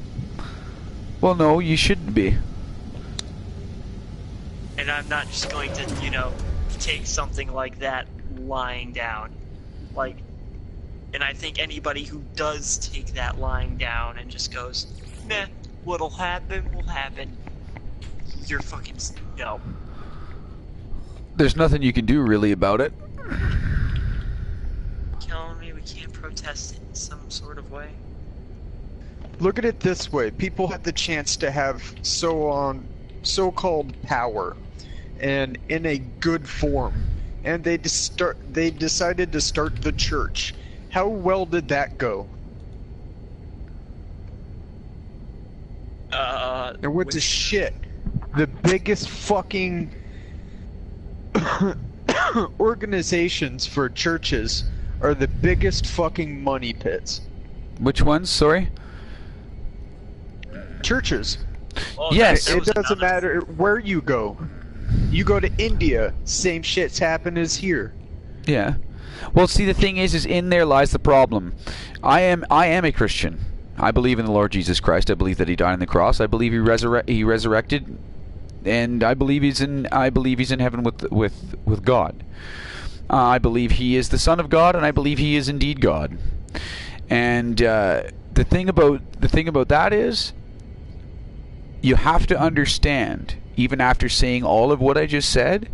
Well, no, you shouldn't be. And I'm not just going to, you know, take something like that lying down. Like, and I think anybody who does take that lying down and just goes, meh, what'll happen will happen. You're fucking, no. There's nothing you can do really about it. Telling me we can't protest it in some sort of way? Look at it this way: people had the chance to have so-called power, and in a good form, and they decided to start the church. How well did that go? It went to shit. The biggest fucking organizations for churches are the biggest fucking money pits. Which ones? Sorry? Churches. Oh, Yes. that It was doesn't another- matter where you go. You go to India, same shit's happened as here. Yeah. Well, see, the thing is in there lies the problem. I am a Christian. I believe in the Lord Jesus Christ. I believe that He died on the cross. I believe He resurrected, and I believe He's in heaven with God. I believe He is the Son of God, and I believe He is indeed God. And the thing about that is, you have to understand, even after saying all of what I just said,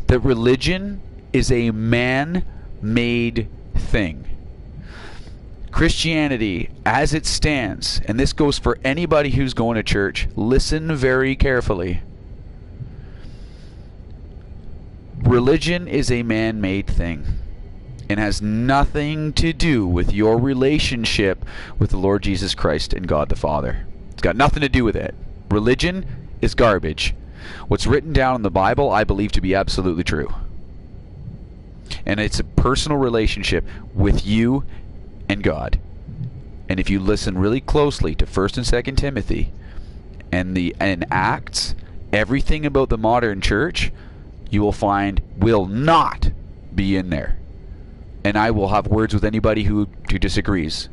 that religion is a man-made thing. Christianity, as it stands, and this goes for anybody who's going to church, listen very carefully. Religion is a man-made thing and has nothing to do with your relationship with the Lord Jesus Christ and God the Father. It's got nothing to do with it. Religion is garbage. What's written down in the Bible, I believe to be absolutely true. And it's a personal relationship with you and God. And if you listen really closely to 1st and 2nd Timothy and Acts, everything about the modern church, you will find will not be in there. And I will have words with anybody who disagrees.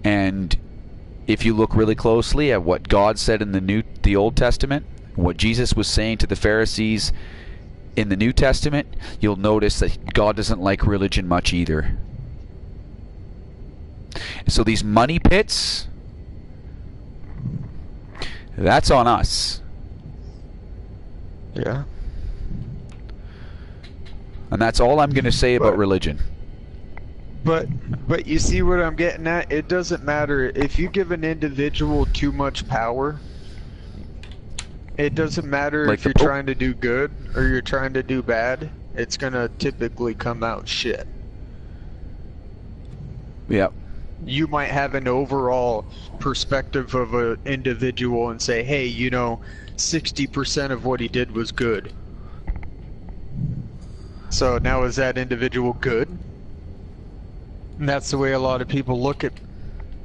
And if you look really closely at what God said in the Old Testament, what Jesus was saying to the Pharisees in the New Testament, you'll notice that God doesn't like religion much either. So these money pits, that's on us. Yeah. And that's all I'm going to say about religion. But you see what I'm getting at? It doesn't matter if you give an individual too much power. It doesn't matter Like if you're the Pope? trying to do good or you're trying to do bad. It's gonna typically come out shit. Yep. You might have an overall perspective of an individual and say, hey, 60% of what he did was good. So now is that individual good? And that's the way a lot of people look at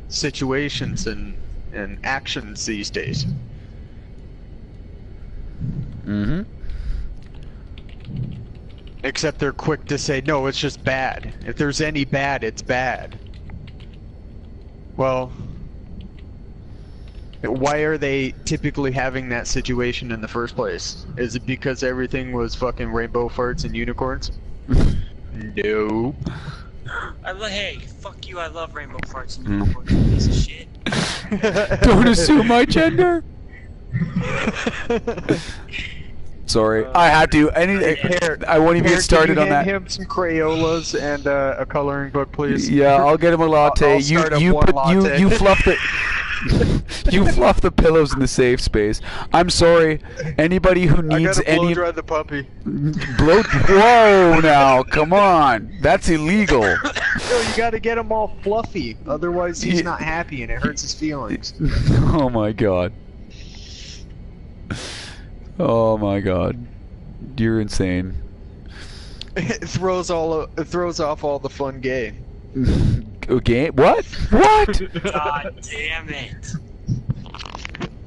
situations and actions these days. Mm-hmm. Except they're quick to say, no, it's just bad. If there's any bad, it's bad. Well, why are they typically having that situation in the first place? Is it because everything was fucking rainbow farts and unicorns? No. Hey, fuck you, I love rainbow farts and unicorns, you piece of shit. Don't assume my gender. Sorry, I had to. I won't even get started on that. Can you hand him some Crayolas and a coloring book, please? Yeah, I'll get him a latte. I'll start up one latte. You fluff the you fluff the pillows in the safe space. I'm sorry. Anybody who needs I gotta blow dry the puppy. Whoa, now, come on. That's illegal. No, you gotta get him all fluffy. Otherwise, he's not happy and it hurts his feelings. Oh my god. Oh my god. You're insane. It throws off all the fun gay. Okay, what? What? God damn it.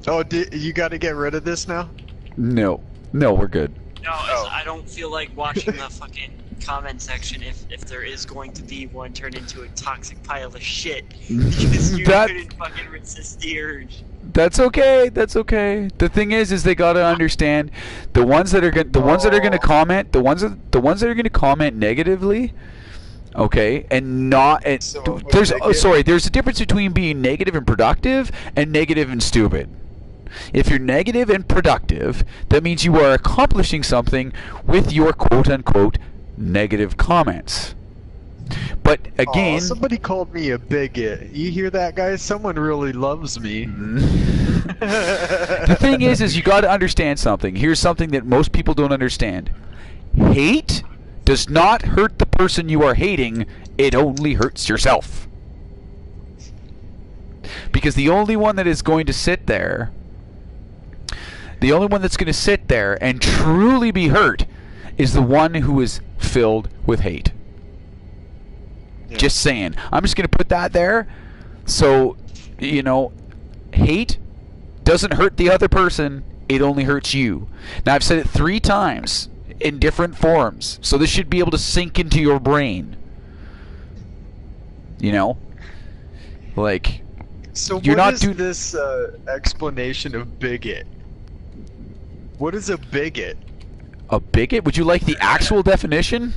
Oh, you gotta get rid of this now? No. No, we're good. No, I don't feel like watching the fucking comment section if there is going to be one turned into a toxic pile of shit. Because you couldn't fucking resist the urge. That's okay. That's okay. The thing is they gotta understand the ones that are gonna comment, the ones that are gonna comment negatively. Okay, and not there's there's a difference between being negative and productive and negative and stupid. If you're negative and productive, that means you are accomplishing something with your quote-unquote negative comments. But again, somebody called me a bigot. You hear that, guys? Someone really loves me. The thing is you got to understand something. Here's something that most people don't understand. Hate does not hurt the person you are hating. It only hurts yourself. Because the only one that is going to sit there, the only one that's going to sit there and truly be hurt is the one who is filled with hate. Yeah. Just saying. I'm just going to put that there. So, you know, hate doesn't hurt the other person. It only hurts you. Now, I've said it 3 times in different forms. So this should be able to sink into your brain. You know? Like, so you're what not is this explanation of bigot? What is a bigot? A bigot? Would you like the actual definition?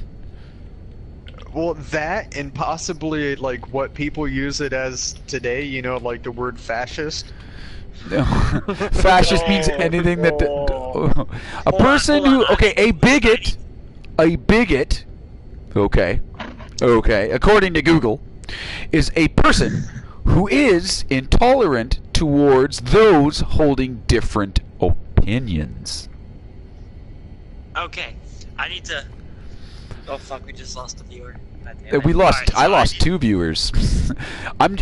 Well, that and possibly like what people use it as today, you know, like the word fascist. Fascist means anything that a person who a bigot, okay, according to Google, is a person who is intolerant towards those holding different opinions. Okay, I need to. Oh fuck, we just lost a viewer. I lost 2 viewers.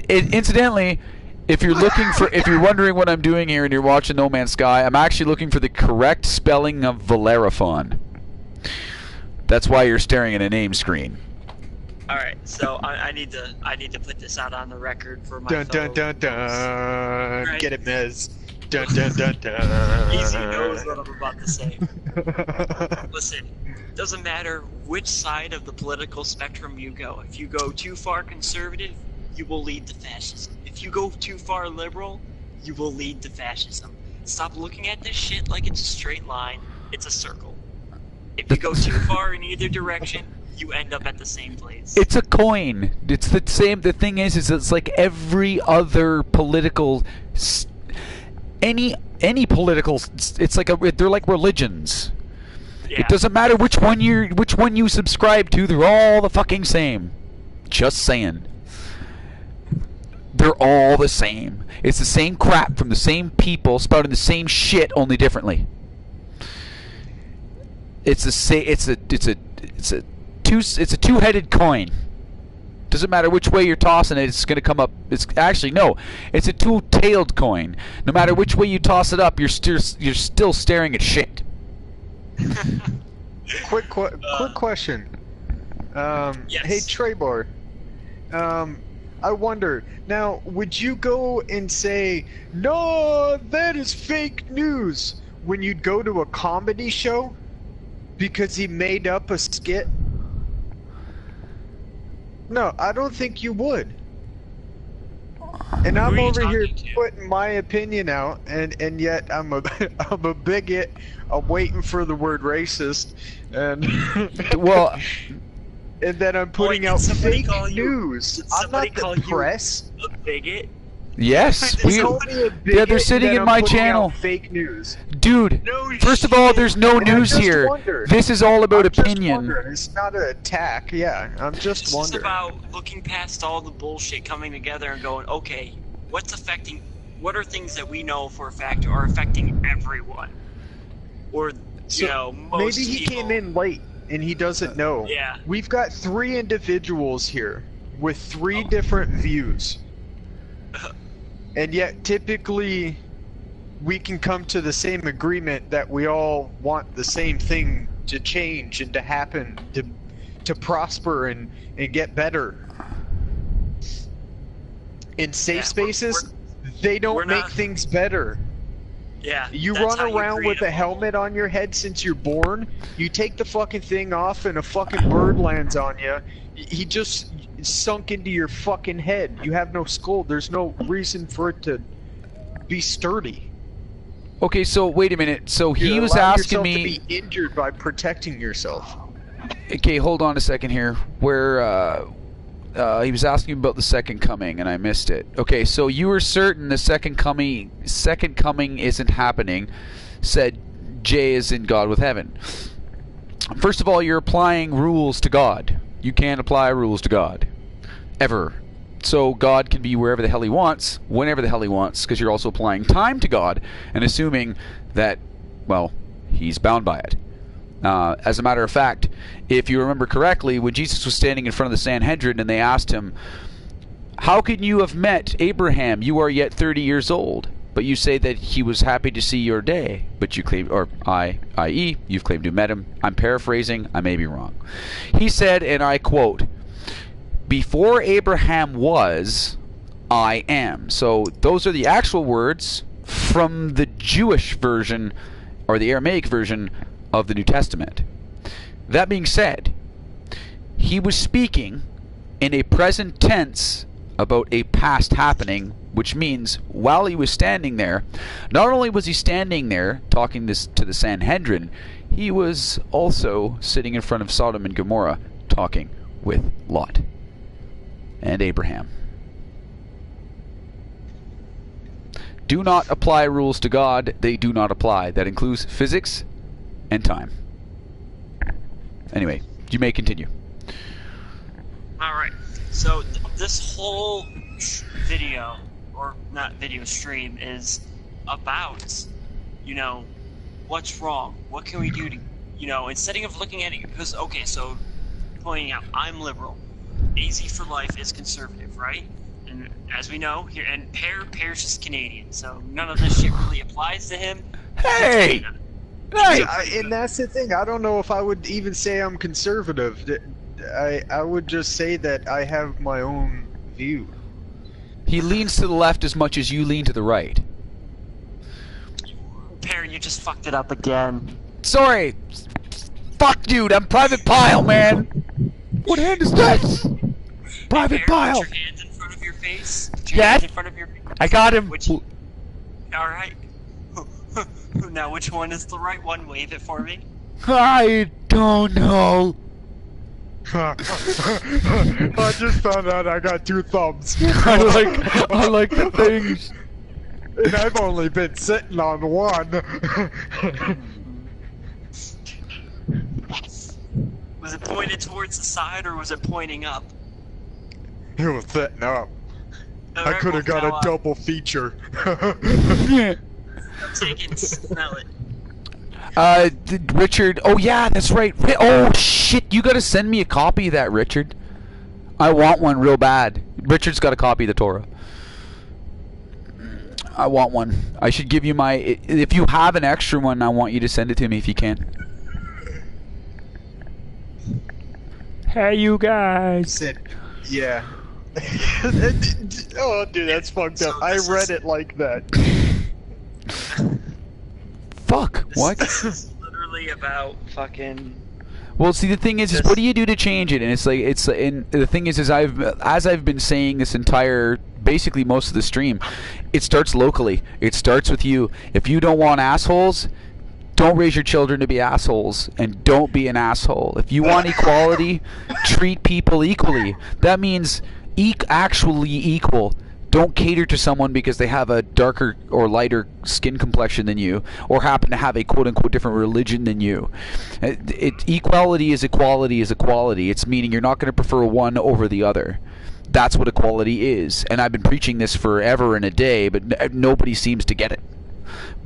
Incidentally, if you're wondering what I'm doing here and you're watching No Man's Sky, I'm actually looking for the correct spelling of Valeraphon. That's why you're staring at a name screen. All right, so I need to put this out on the record for my dun dun dun dun. Right. Get it, Mez. Dun dun dun dun. Easy knows what I'm about to say. Listen, doesn't matter which side of the political spectrum you go. If you go too far conservative, you will lead to fascism. If you go too far liberal, you will lead to fascism. Stop looking at this shit like it's a straight line. It's a circle. If you go too far in either direction, you end up at the same place. It's a coin. It's the same. The thing is it's like every other political, any political. It's like they're like religions. Yeah. It doesn't matter which one you subscribe to. They're all the fucking same. Just saying. They're all the same. It's the same crap from the same people spouting the same shit, only differently. It's a two-headed coin. Doesn't matter which way you're tossing it, it's going to come up. It's a two-tailed coin. No matter which way you toss it up, you're still staring at shit. Quick question. Yes. Hey Trebor. I wonder, now, would you go and say, no, that is fake news? when you'd go to a comedy show because he made up a skit? No, I don't think you would. And I'm over here putting my opinion out, and yet I'm a I'm a bigot. I'm waiting for the word racist, and Well, and then I'm putting out fake news. I'm not the press. A bigot? yes, they're sitting in my channel. Fake news, dude. No First of all, there's no And I news just here. wondered. This is all about I'm just opinion. wondering. It's not an attack. Yeah, I'm just It's just wondering. about looking past all the bullshit coming together and going, okay, what are things that we know for a fact are affecting everyone? Or, So, most maybe he people. came in late and he doesn't know. Yeah. We've got 3 individuals here with 3 different views. And yet, typically, we can come to the same agreement that we all want the same thing to change and to happen, to prosper and get better. In safe spaces, they we're don't make not- things better. Yeah. You that's run how you around create with a helmet on your head since you're born. You take the fucking thing off and a fucking bird lands on you. He just sunk into your fucking head. You have no skull. There's no reason for it to be sturdy. Okay, so wait a minute. So he You was allow asking yourself me. to be injured by protecting yourself. Okay, hold on a second here. Where he was asking about the second coming, and I missed it. Okay, so you were certain the second coming isn't happening. Said Jay is in God with heaven. First of all, you're applying rules to God. You can't apply rules to God, ever. So God can be wherever the hell he wants, whenever the hell he wants, because you're also applying time to God and assuming that, well, he's bound by it. As a matter of fact, if you remember correctly, when Jesus was standing in front of the Sanhedrin and they asked him, how can you have met Abraham? You are yet 30 years old. But you say that he was happy to see your day. But you claim, or i.e., you've claimed you met him. I'm paraphrasing. I may be wrong. He said, and I quote, before Abraham was, I am. So those are the actual words from the Jewish version, or the Aramaic version, of the New Testament. That being said, he was speaking in a present tense about a past happening, which means while he was standing there, not only was he standing there talking this to the Sanhedrin, he was also sitting in front of Sodom and Gomorrah talking with Lot and Abraham. Do not apply rules to God. They do not apply. That includes physics and time. Anyway, you may continue. Alright, so this whole video, or not video, stream, is about, what's wrong? What can we do to, instead of looking at it, because, okay, so, pointing out, I'm liberal. AzFolife is conservative, right? And as we know, here, and Pear's just Canadian, so none of this shit really applies to him. Hey! Nice! And that's the thing. I don't know if I would even say I'm conservative. I would just say that I have my own view. He leans to the left as much as you lean to the right. Pear, you just fucked it up again. Sorry! Fuck, dude! I'm Private Pile, man! What hand is this? Private Pear, Pile! Put your hands in front of your face. Put your Yes? hands in front of your face. I got him! Alright. Now, which one is the right one? Wave it for me. I don't know. I just found out I got 2 thumbs. I like the things. And I've only been sitting on one. Was it pointed towards the side or was it pointing up? It was sitting up. I could have got a double feature. Take it, smell it. Richard. Oh yeah, that's right. Oh shit, you gotta send me a copy of that, Richard. I want one real bad. Richard's got a copy of the Torah. I want one. I should give you my. If you have an extra one, I want you to send it to me if you can. Hey, you guys. Yeah. Oh, dude, that's fucked up. I read it like that. fuck? What? This is literally about fucking. Well, see, the thing is what do you do to change it? And it's like, and the thing is as I've been saying this entire, basically most of the stream, it starts locally. It starts with you. If you don't want assholes, don't raise your children to be assholes, and don't be an asshole. If you want equality, treat people equally. That means actually equal. Don't cater to someone because they have a darker or lighter skin complexion than you, or happen to have a quote-unquote different religion than you. Equality is equality is equality. It's meaning you're not going to prefer one over the other. That's what equality is. And I've been preaching this forever and a day, but nobody seems to get it.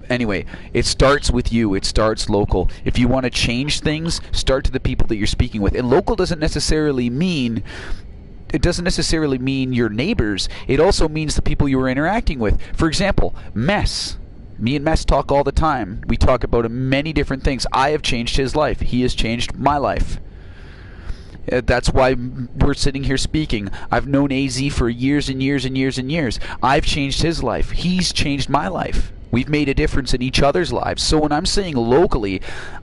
Anyway, it starts with you. It starts local. If you want to change things, start to the people that you're speaking with. And local doesn't necessarily mean... It doesn't necessarily mean your neighbors. It also means the people you are interacting with. For example, Mess. Me and Mess talk all the time. We talk about many different things. I have changed his life. He has changed my life. That's why we're sitting here speaking. I've known AZ for years and years and years and years. I've changed his life. He's changed my life. We've made a difference in each other's lives. So when I'm saying locally,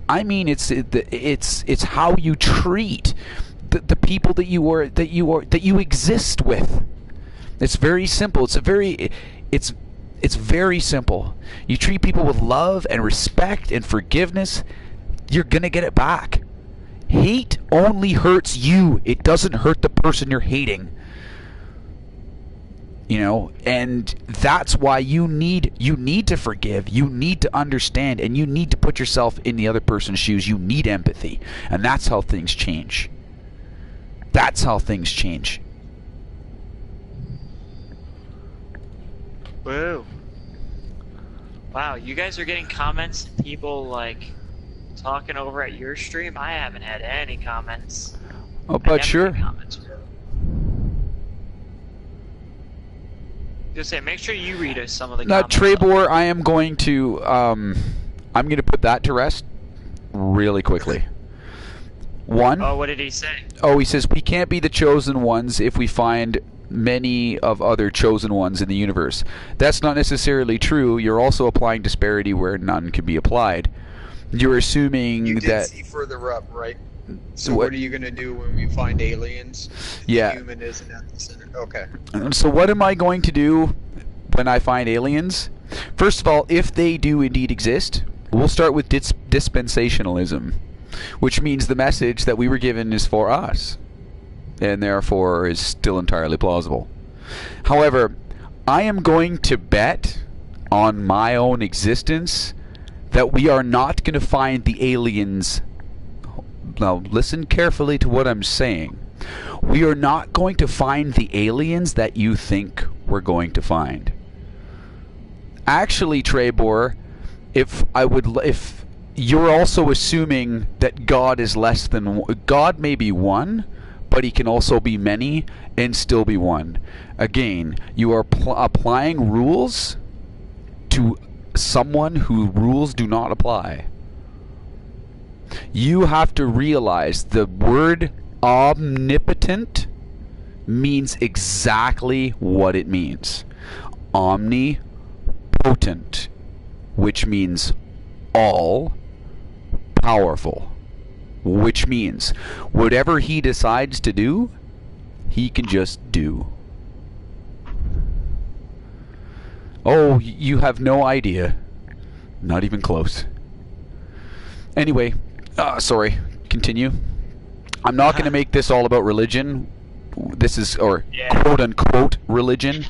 I mean it's how you treat the people that you exist with. It's very simple. It's very simple. You treat people with love and respect and forgiveness, you're gonna get it back. Hate only hurts you. It doesn't hurt the person you're hating. You know, and that's why you need to forgive, you need to understand, and you need to put yourself in the other person's shoes. You need empathy, and that's how things change. That's how things change. Whoa. Wow, you guys are getting comments and people like talking over at your stream? I haven't had any comments. Oh, but sure. Just say, make sure you read us some of the comments. Trebor, I am going to I'm going to put that to rest really quickly. One. Oh, what did he say? Oh, he says we can't be the chosen ones if we find many of other chosen ones in the universe. That's not necessarily true. You're also applying disparity where none can be applied. You're assuming you that... see further up, right? So what are you going to do when we find aliens? Yeah. The human isn't at the center. Okay. So what am I going to do when I find aliens? First of all, if they do indeed exist, we'll start with dispensationalism, which means the message that we were given is for us, and therefore is still entirely plausible. However, I am going to bet on my own existence that we are not going to find the aliens. Now, listen carefully to what I'm saying. We are not going to find the aliens that you think we're going to find. Actually, Trebor, if you're also assuming that God is less than... God may be one, but he can also be many and still be one. Again, you are applying rules to someone whose rules do not apply. You have to realize the word omnipotent means exactly what it means. Omnipotent, which means all powerful, which means whatever he decides to do, he can just do. Oh, you have no idea. Not even close. Anyway, sorry, continue. I'm not going to make this all about religion. This is, or quote-unquote religion.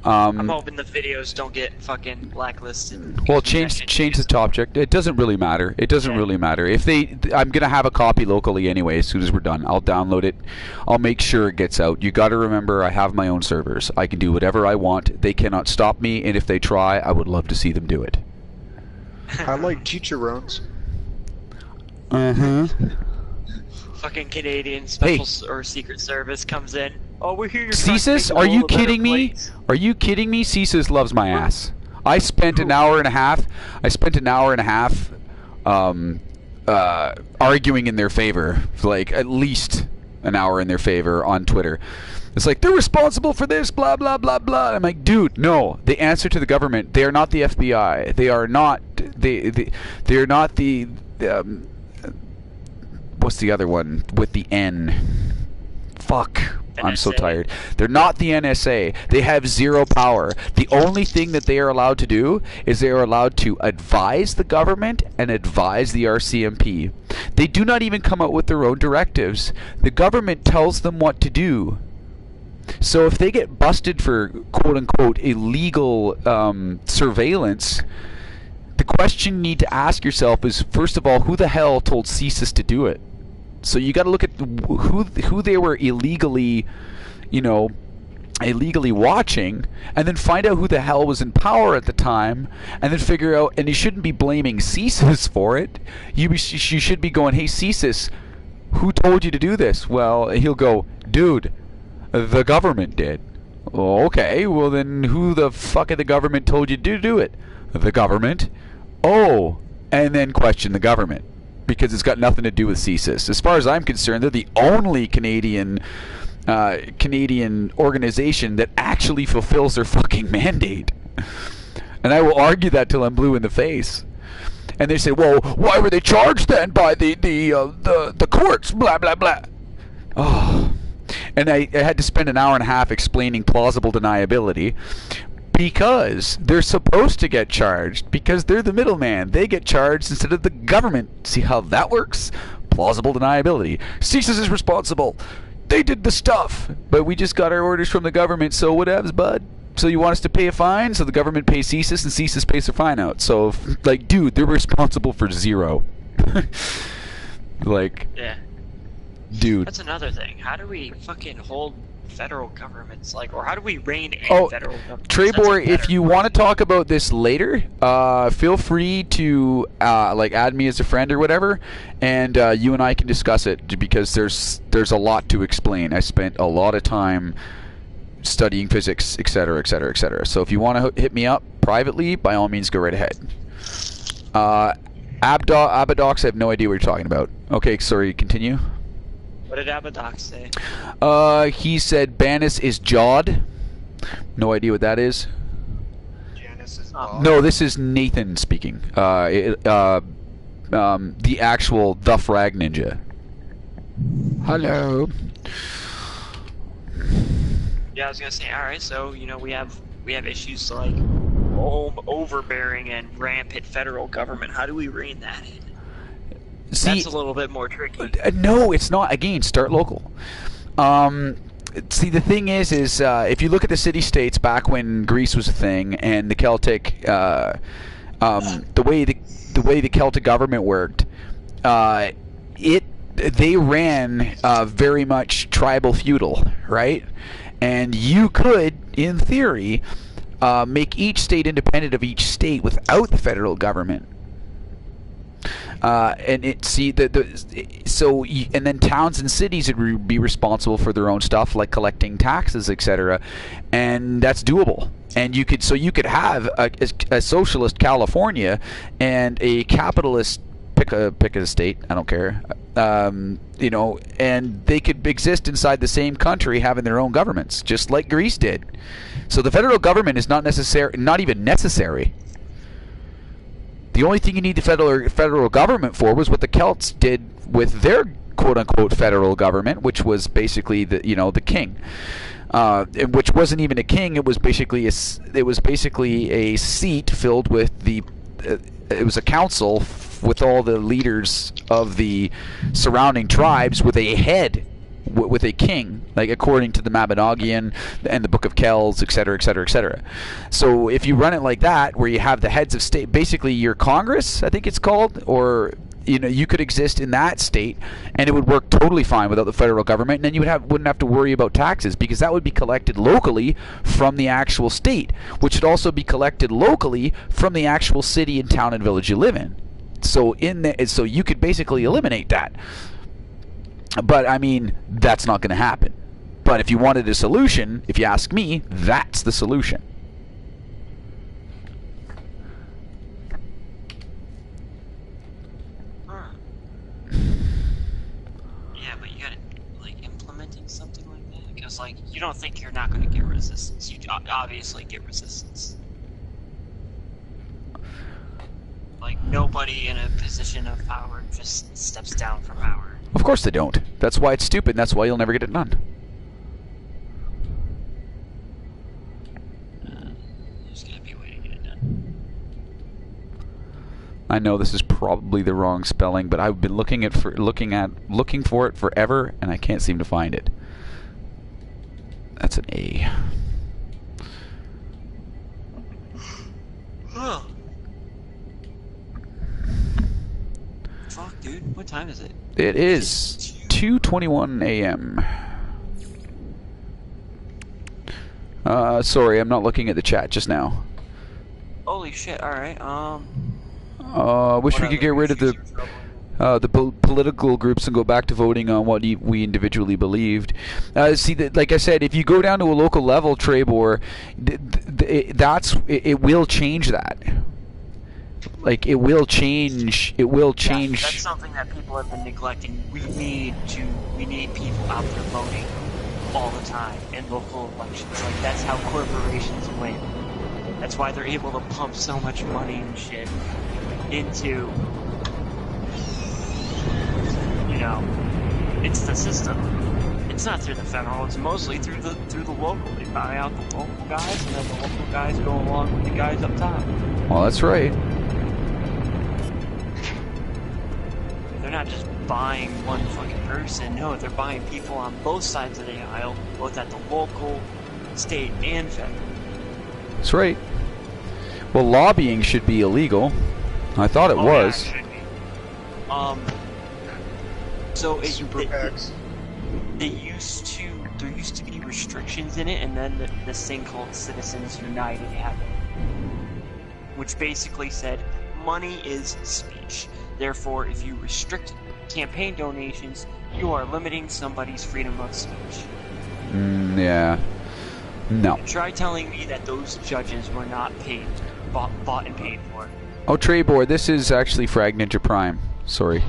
I'm hoping the videos don't get fucking blacklisted. Well, change the topic. It doesn't really matter. It doesn't really matter. If I'm gonna have a copy locally anyway. As soon as we're done, I'll download it. I'll make sure it gets out. You got to remember, I have my own servers. I can do whatever I want. They cannot stop me. And if they try, I would love to see them do it. I like teacher-rones. Fucking Canadian special or Secret Service comes in. Oh, we're here. CSIS, are you kidding me? Are you kidding me? CSIS loves my ass. I spent an hour and a half. Arguing in their favor, like at least an hour in their favor on Twitter. It's like, they're responsible for this, blah blah blah blah. I'm like, dude, no. They answer to the government. They are not the FBI. They are not. they're not the what's the other one with the N? Fuck. I'm so tired. They're not the NSA. They have zero power. The only thing that they are allowed to do is they are allowed to advise the government and advise the RCMP. They do not even come out with their own directives. The government tells them what to do. So if they get busted for quote-unquote illegal surveillance, the question you need to ask yourself is, first of all, who the hell told CSIS to do it? So you got to look at who they were illegally watching, and then find out who the hell was in power at the time, and then figure out. And you shouldn't be blaming CSIS for it. You should be going, hey CSIS, who told you to do this? Well, he'll go, dude, the government did. Oh, okay, well then who the fuck of the government told you to do it? The government. Oh, and then question the government, because it's got nothing to do with CSIS. As far as I'm concerned, they're the only Canadian organization that actually fulfills their fucking mandate. And I will argue that till I'm blue in the face. And they say, well, why were they charged then by the courts? Blah, blah, blah. Oh. And I had to spend an hour and a half explaining plausible deniability. Because they're supposed to get charged, because they're the middleman. They get charged instead of the government. See how that works? Plausible deniability. CSIS is responsible. They did the stuff, but we just got our orders from the government, so whatevs, bud. So you want us to pay a fine? So the government pays CSIS, and CSIS pays the fine out. So, like, dude, they're responsible for zero. Like, yeah. Dude. That's another thing. How do we fucking hold federal governments, like, or how do we rein in federal governments? Trebor, if you want to talk about this later, feel free to like add me as a friend or whatever, and you and I can discuss it, because there's a lot to explain. I spent a lot of time studying physics, etc., etc., etc. So if you want to hit me up privately, by all means, go right ahead. Abadox, I have no idea what you're talking about. Okay, sorry, continue. What did Abadox say? He said Banis is jawed. No idea what that is. Janice is No, this is Nathan speaking. The actual The Frag Ninja. Hello. Yeah, I was gonna say, alright, so, we have issues like overbearing and rampant federal government. How do we rein that in? See, that's a little bit more tricky. No, it's not. Again, start local. See, the thing is if you look at the city-states back when Greece was a thing, and the Celtic, the way the Celtic government worked, they ran very much tribal feudal, right? And you could, in theory, make each state independent of each state without the federal government. And then towns and cities would be responsible for their own stuff, like collecting taxes, etc. And that's doable. And you could have a socialist California and a capitalist pick a state, I don't care, and they could exist inside the same country, having their own governments, just like Greece did. So the federal government is not even necessary. The only thing you need the federal government for was what the Celts did with their quote-unquote federal government, which was basically the king, which wasn't even a king. It was basically a seat filled with it was a council with all the leaders of the surrounding tribes, with a head, with a king, like according to the Mabinogion and the Book of Kells, etc., etc., etc. So if you run it like that, where you have the heads of state, basically your Congress, I think it's called, or you could exist in that state, and it would work totally fine without the federal government, and then you wouldn't have to worry about taxes, because that would be collected locally from the actual state, which would also be collected locally from the actual city and town and village you live in. So so you could basically eliminate that. But I mean, that's not going to happen. But if you wanted a solution, if you ask me, that's the solution. Yeah, but you gotta, implementing something like that? Because, you don't think you're not going to get resistance. You obviously get resistance. nobody in a position of power just steps down from power. Of course they don't. That's why it's stupid, and that's why you'll never get it done. There's gotta be a way to get it done. I know this is probably the wrong spelling, but I've been looking for it forever, and I can't seem to find it. That's an A. Huh. Fuck, dude. What time is it? It is 2:21 a.m. Sorry, I'm not looking at the chat just now. Holy shit, alright, Wish we could get rid of the political groups and go back to voting on what we individually believed. See, like I said, if you go down to a local level, Trebor, it will change that. Like, it will change. It will change. Yeah, that's something that people have been neglecting. We need people out there voting all the time in local elections. Like, that's how corporations win. That's why they're able to pump so much money and shit into, you know, it's the system. It's not through the federal, it's mostly through the local. They buy out the local guys, and then the local guys go along with the guys up top. Well, that's right. They're not just buying one fucking person, no, they're buying people on both sides of the aisle, both at the local, state, and federal. That's right. Well, lobbying should be illegal. I thought it was. Yeah, it should be. So Super PACs. there used to be restrictions in it, and then this thing called Citizens United happened, which basically said money is speech. Therefore, if you restrict campaign donations, you are limiting somebody's freedom of speech. Yeah. No. Try telling me that those judges were not bought and paid for. Oh, Trebor, this is actually Frag Ninja Prime. Sorry.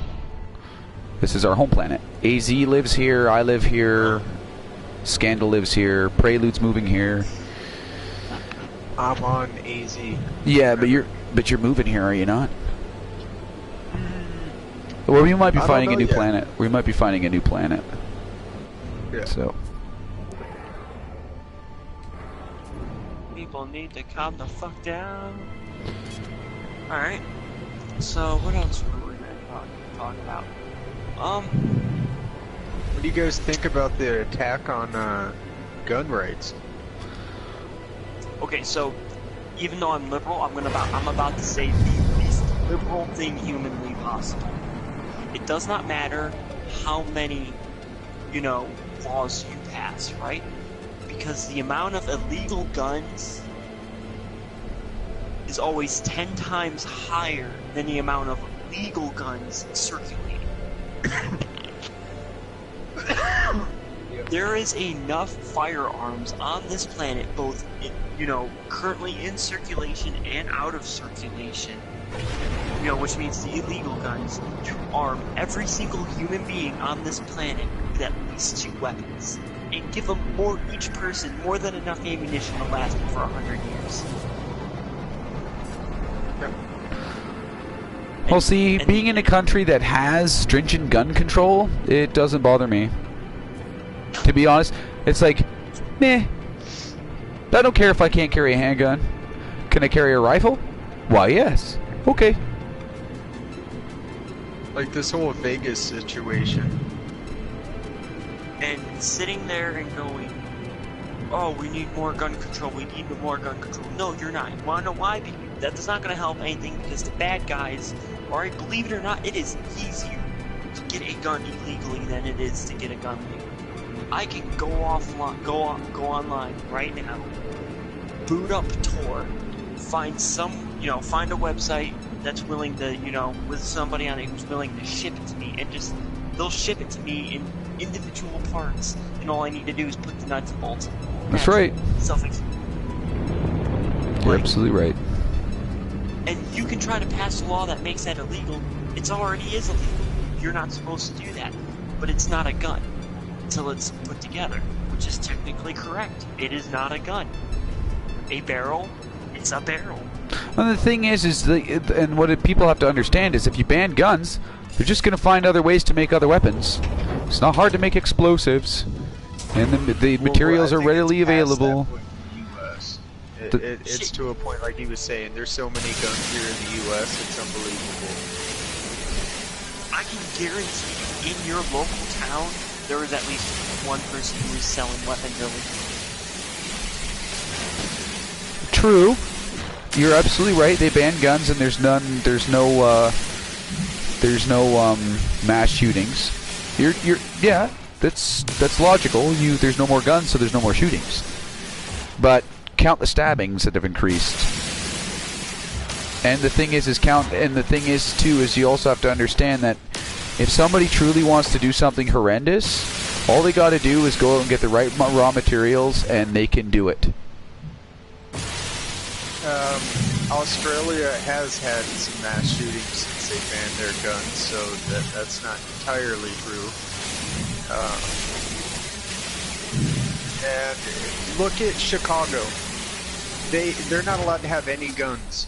This is our home planet. AZ lives here, I live here, Scandal lives here, Prelude's moving here. I'm on AZ. Yeah, but you're moving here, are you not? Well, we might be finding a new planet. We might be finding a new planet. Yeah. So. People need to calm the fuck down. Alright. So, what else were we going to talk about? What do you guys think about the attack on gun rights? Okay, so, even though I'm liberal, I'm about to say the least liberal thing humanly possible. It does not matter how many, laws you pass, right? Because the amount of illegal guns is always 10 times higher than the amount of legal guns circulating. There is enough firearms on this planet, both currently in circulation and out of circulation, which means the illegal guns, to arm every single human being on this planet with at least 2 weapons, and give them each person more than enough ammunition to last them for 100 years. Well, see, being in a country that has stringent gun control, it doesn't bother me. To be honest, it's like, meh. I don't care if I can't carry a handgun. Can I carry a rifle? Why, yes. Okay. Like this whole Vegas situation. And sitting there and going, oh, we need more gun control, we need more gun control. No, you're not. You wanna know why? Because that's not gonna help anything, because the bad guys, alright, believe it or not, it is easier to get a gun illegally than it is to get a gun legally. I can go online right now, boot up Tor, find find a website that's willing to, with somebody on it who's willing to ship it to me, and they'll ship it to me in individual parts, and all I need to do is put the nuts and bolts in. That's right. You're absolutely right. And you can try to pass a law that makes that illegal. It already is illegal. You're not supposed to do that. But it's not a gun until it's put together, which is technically correct. It is not a gun. A barrel, it's a barrel. And the thing is and what people have to understand is if you ban guns, they're just going to find other ways to make other weapons. It's not hard to make explosives, and the materials are readily available. It's to a point, like he was saying, there's so many guns here in the U.S., it's unbelievable. I can guarantee you, in your local town, there is at least one person who is selling weapons illegally. True. You're absolutely right. They ban guns, and there's no mass shootings. Yeah, that's logical. There's no more guns, so there's no more shootings. But count the stabbings that have increased. And the thing is you also have to understand that if somebody truly wants to do something horrendous, all they got to do is go out and get the right raw materials, and they can do it. Australia has had some mass shootings since they banned their guns, so that's not entirely true. And look at Chicago. They're not allowed to have any guns.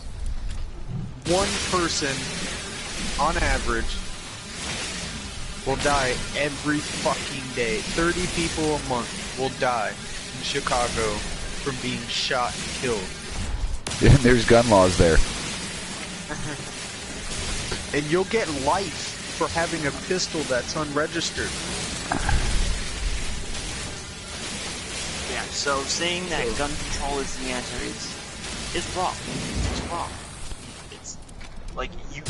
One person, on average, will die every fucking day. 30 people a month will die in Chicago from being shot and killed. There's gun laws there. And you'll get life for having a pistol that's unregistered. Yeah, so saying that gun control is the answer is wrong. It's wrong. It's like you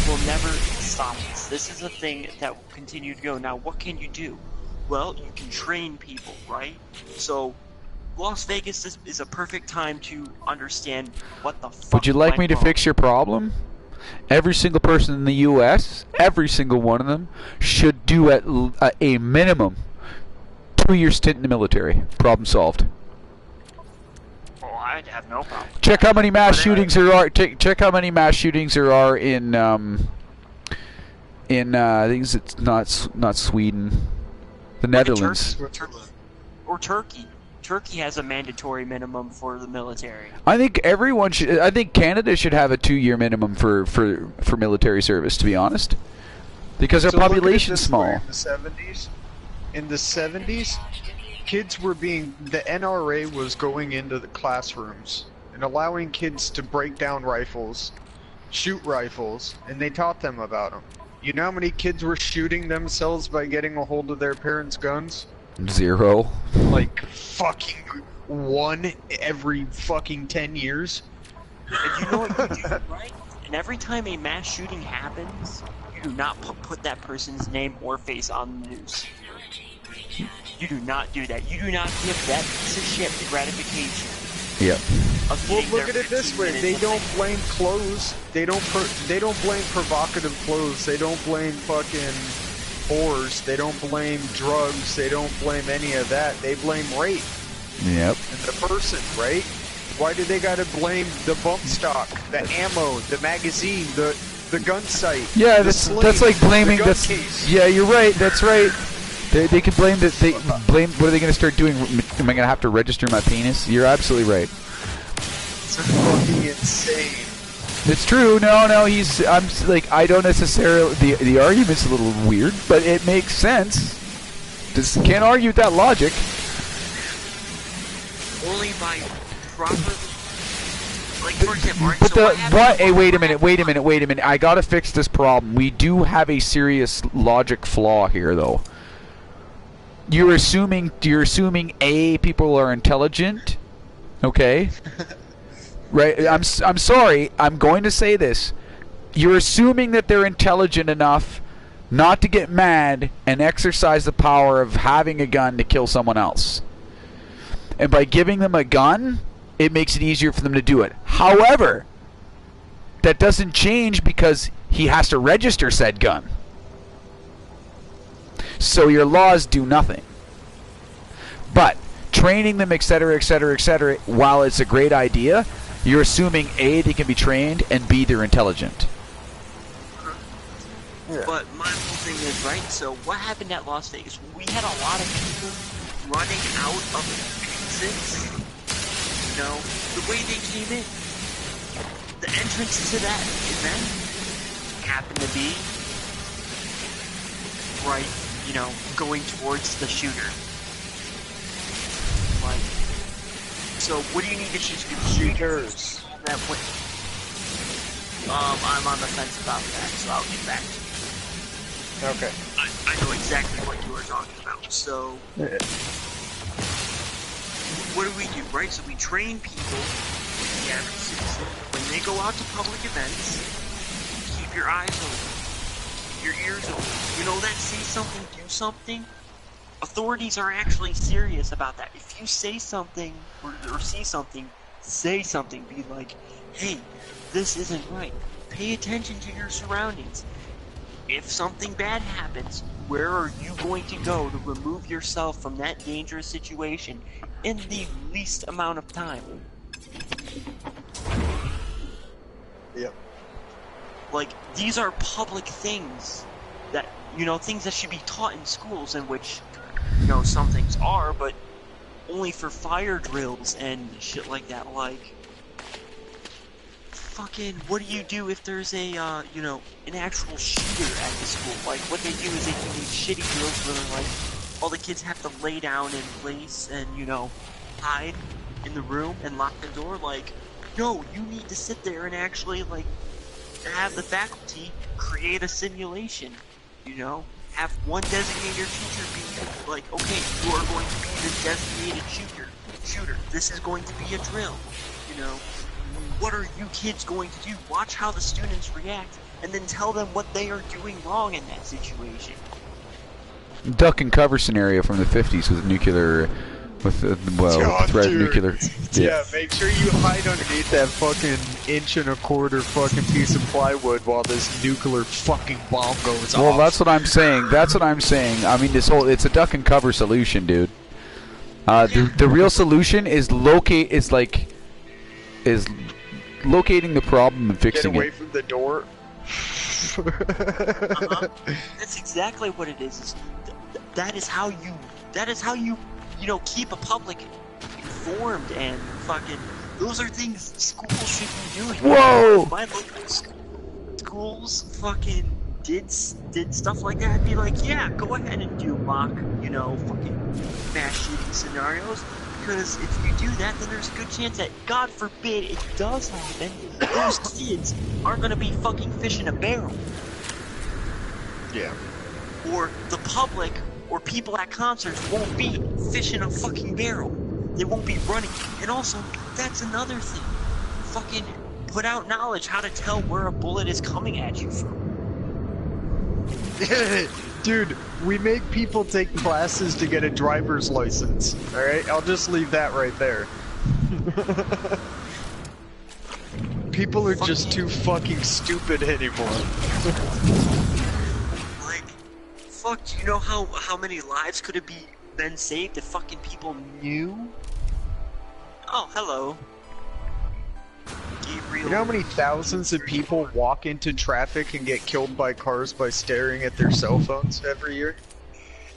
will never stop this. This is a thing that will continue to go. Now, what can you do? Well, you can train people, right? So Las Vegas is a perfect time to understand what the fuck. Would you like me to fix your problem? Every single person in the U.S., every single one of them, should do at a minimum 2-year stint in the military. Problem solved. Well, I'd have no problem. Check how many mass shootings there are. Check how many mass shootings there are in I think it's not Sweden, the Netherlands, or Turkey. Turkey has a mandatory minimum for the military. I think everyone should. I think Canada should have a 2-year minimum for military service. To be honest, because our population's small. In the 70s, kids were the NRA was going into the classrooms and allowing kids to break down rifles, shoot rifles, and they taught them about them. You know how many kids were shooting themselves by getting a hold of their parents' guns? 0. Like fucking 1 every fucking 10 years. And you know what you do, right? And every time a mass shooting happens, you do not put that person's name or face on the news. You do not do that. You do not give that piece of shit the gratification. Yep. Well, look at it this way: they don't blame clothes. They don't blame provocative clothes. They don't blame fucking whores. They don't blame drugs. They don't blame any of that. They blame rape. Yep. And the person, right? Why do they gotta blame the bump stock, the ammo, the magazine, the gun sight? Yeah, that's like blaming. That's case. Yeah, you're right. That's right. They can blame that. They blame. What are they going to start doing? Am I going to have to register my penis? You're absolutely right. It's fucking insane. It's true. No. I'm like, I don't necessarily. The argument's a little weird, but it makes sense. Just can't argue with that logic. Only by proper. Like, for example, Hey, wait a minute. I gotta fix this problem. We do have a serious logic flaw here, though. You're assuming A, people are intelligent, okay? Right? I'm sorry. I'm going to say this. You're assuming that they're intelligent enough not to get mad and exercise the power of having a gun to kill someone else. And by giving them a gun, it makes it easier for them to do it. However, that doesn't change because he has to register said gun. So your laws do nothing. But training them, etc., while it's a great idea, you're assuming A, they can be trained, and B, they're intelligent. Yeah. But my whole thing is, right, so what happened at Las Vegas? We had a lot of people running out of exits. You know, the way they came in. the entrance to that event happened to be right, you know, going towards the shooter. Like, so what do you need to choose? Shooters. That way. I'm on the fence about that, so I'll get back to you. Okay. I know exactly what you are talking about. So, what do? Right? So we train people, the average citizen, when they go out to public events, keep your eyes open, keep your ears open. You know that say something, do something? Authorities are actually serious about that. If you say something or see something, say something. Be like, hey, this isn't right. Pay attention to your surroundings. If something bad happens, where are you going to go to remove yourself from that dangerous situation in the least amount of time? Yep. Like, these are public things that, you know, things that should be taught in schools, in which, you know, some things are, but only for fire drills and shit like that. Like, fucking, what do you do if there's a, you know, an actual shooter at the school? Like, what they do is they do these shitty drills where they're like, all the kids have to lay down in place and, you know, hide in the room and lock the door. Like, no, you need to sit there and actually, like, have the faculty create a simulation, you know? Have one designated shooter be like, okay, you are going to be the designated shooter. This is going to be a drill, you know? What are you kids going to do? Watch how the students react, and then tell them what they are doing wrong in that situation. Duck and cover scenario from the 50s with nuclear, threat nuclear. Yeah, make sure you hide underneath that fucking 1.25" fucking piece of plywood while this nuclear fucking bomb goes off. Well, that's what I'm saying. That's what I'm saying. I mean, it's a duck and cover solution, dude. The real solution is locating the problem and fixing it. Get away from the door. That's exactly what it is. That is how you know, keep a public informed and fucking. Those are things schools should be doing. Whoa! If my local schools fucking did stuff like that, I'd be like, yeah, go ahead and do mock, you know, fucking mass shooting scenarios. Because if you do that, then there's a good chance that, God forbid, it does happen, those kids aren't going to be fucking fish in a barrel. Yeah. Or the public or people at concerts won't be fish in a fucking barrel. They won't be running. And also, that's another thing. Fucking put out knowledge how to tell where a bullet is coming at you from. Dude, we make people take classes to get a driver's license. Alright, I'll just leave that right there. People are just too fucking stupid anymore. Like, fuck, do you know how many lives could have been saved if fucking people knew? Oh, hello. Gabriel. You know how many thousands of people walk into traffic and get killed by cars by staring at their cell phones every year?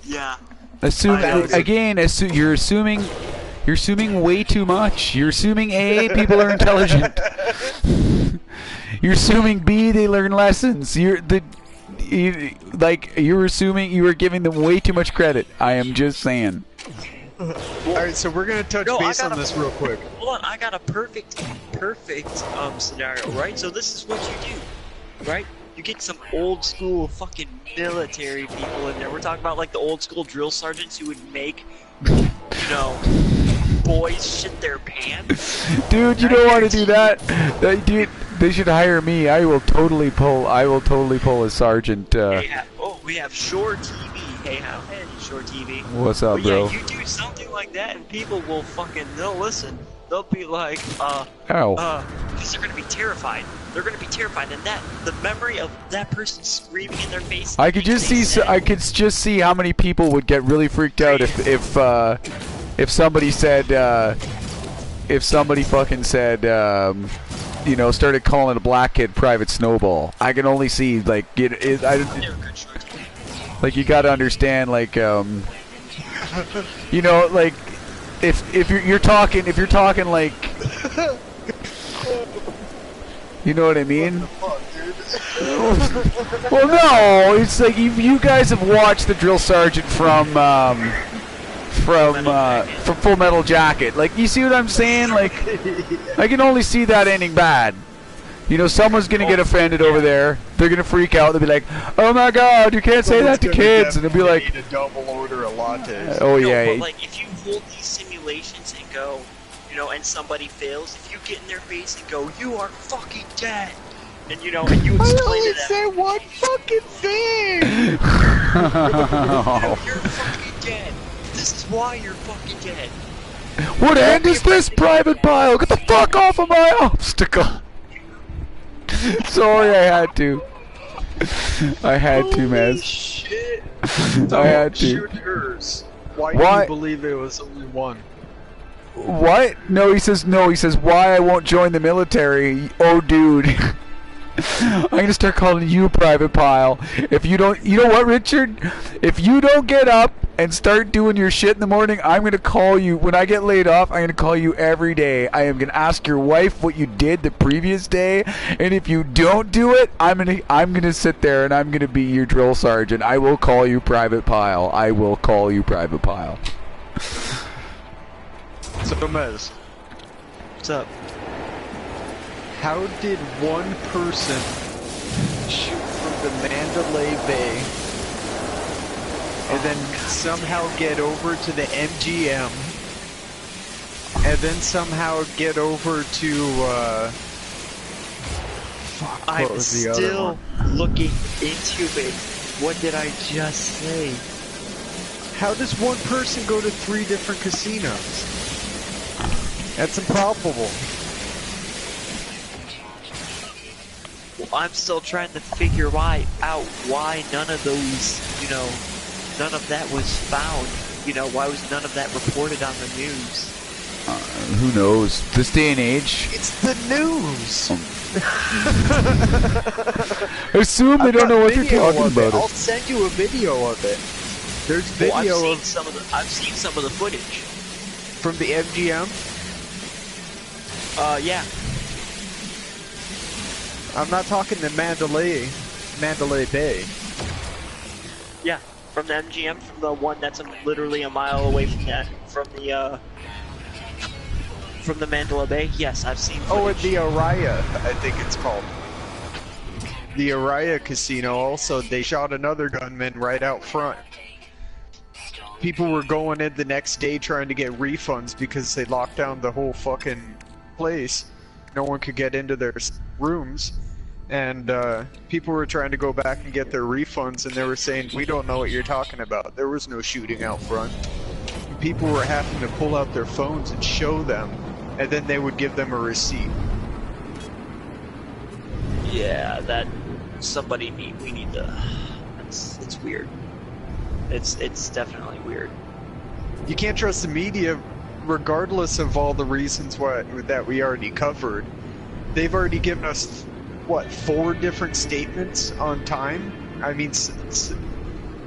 Yeah. You're assuming way too much. You're assuming A, people are intelligent. You're assuming B, they learn lessons. You're assuming you are giving them way too much credit. I am just saying. Alright, so we're gonna touch base on this real quick. Hold on, I got a perfect scenario, right? So this is what you do, right? You get some old school fucking military people in there. We're talking about like the old school drill sergeants who would make, you know, boys shit their pants. Dude, you don't want to do that. Dude, they should hire me. I will totally pull a sergeant. We have Shore TV. Hey, Shore TV. What's up, bro? Yeah, you do something like that, and people will they'll listen. They'll be like, Ow. because they're gonna be terrified. They're gonna be terrified, and the memory of that person screaming in their face. I could just see how many people would get really freaked out if somebody said, if somebody fucking said, you know, started calling a black kid Private Snowball. I can only see like like you gotta understand, like you know, like if you're talking like You know what I mean? What the fuck, dude? Well, no, it's like you guys have watched the drill sergeant from Full Metal Jacket. Like, you see what I'm saying? Like, I can only see that ending bad. You know, someone's gonna get offended over there. They're gonna freak out. They'll be like, "Oh my God, you can't say that to kids!" And they'll be like, "Need a double order of lattes." "Oh No, yeah." but like, if you hold these simulations and go, you know, and somebody fails, if you get in their face and go, "You are fucking dead," and you know, and you I explain only to them, say one fucking thing. you know, "You're fucking dead. This is why you're fucking dead." What end is this, Private Pile? Get the fuck off of my obstacle! Sorry, I had to. I had to, man. Shit. I had to. Shoot hers. Why do Why? you believe it was only one? What? No, he says no. He says, why I won't join the military? Oh, dude. I'm gonna start calling you Private Pile. If you don't, you know what, Richard? If you don't get up and start doing your shit in the morning, I'm gonna call you. When I get laid off, I'm gonna call you every day. I am gonna ask your wife what you did the previous day, and if you don't do it, I'm gonna sit there and I'm gonna be your drill sergeant. I will call you Private Pile. I will call you Private Pile. So, Mez, What's up? how did one person shoot from the Mandalay Bay and then somehow get over to the MGM and then somehow get over to, fuck, what I'm was the other still one? looking into it. What did I just say? How does one person go to 3 different casinos? That's improbable. Well, I'm still trying to figure out why none of those, you know, none of that was found. You know, why was none of that reported on the news? Who knows? This day and age. It's the news. Assume they don't know what you're talking about. I'll send you a video of it. There's video Well, of I've seen some of the footage. from the MGM. Yeah. I'm not talking the Mandalay Bay. Yeah, from the MGM, from the one that's literally a mile away from the Mandalay Bay. Yes, I've seen footage. Oh, at the Araya, I think it's called. The Araya Casino also, they shot another gunman right out front. People were going in the next day trying to get refunds because they locked down the whole fucking place. No one could get into their rooms. And people were trying to go back and get their refunds, and they were saying, "We don't know what you're talking about. There was no shooting out front." And people were having to pull out their phones and show them, and then they would give them a receipt. Yeah, that we need to. It's weird. It's definitely weird. You can't trust the media, regardless of all the reasons that we already covered. They've already given us, what, 4 different statements on time? I mean,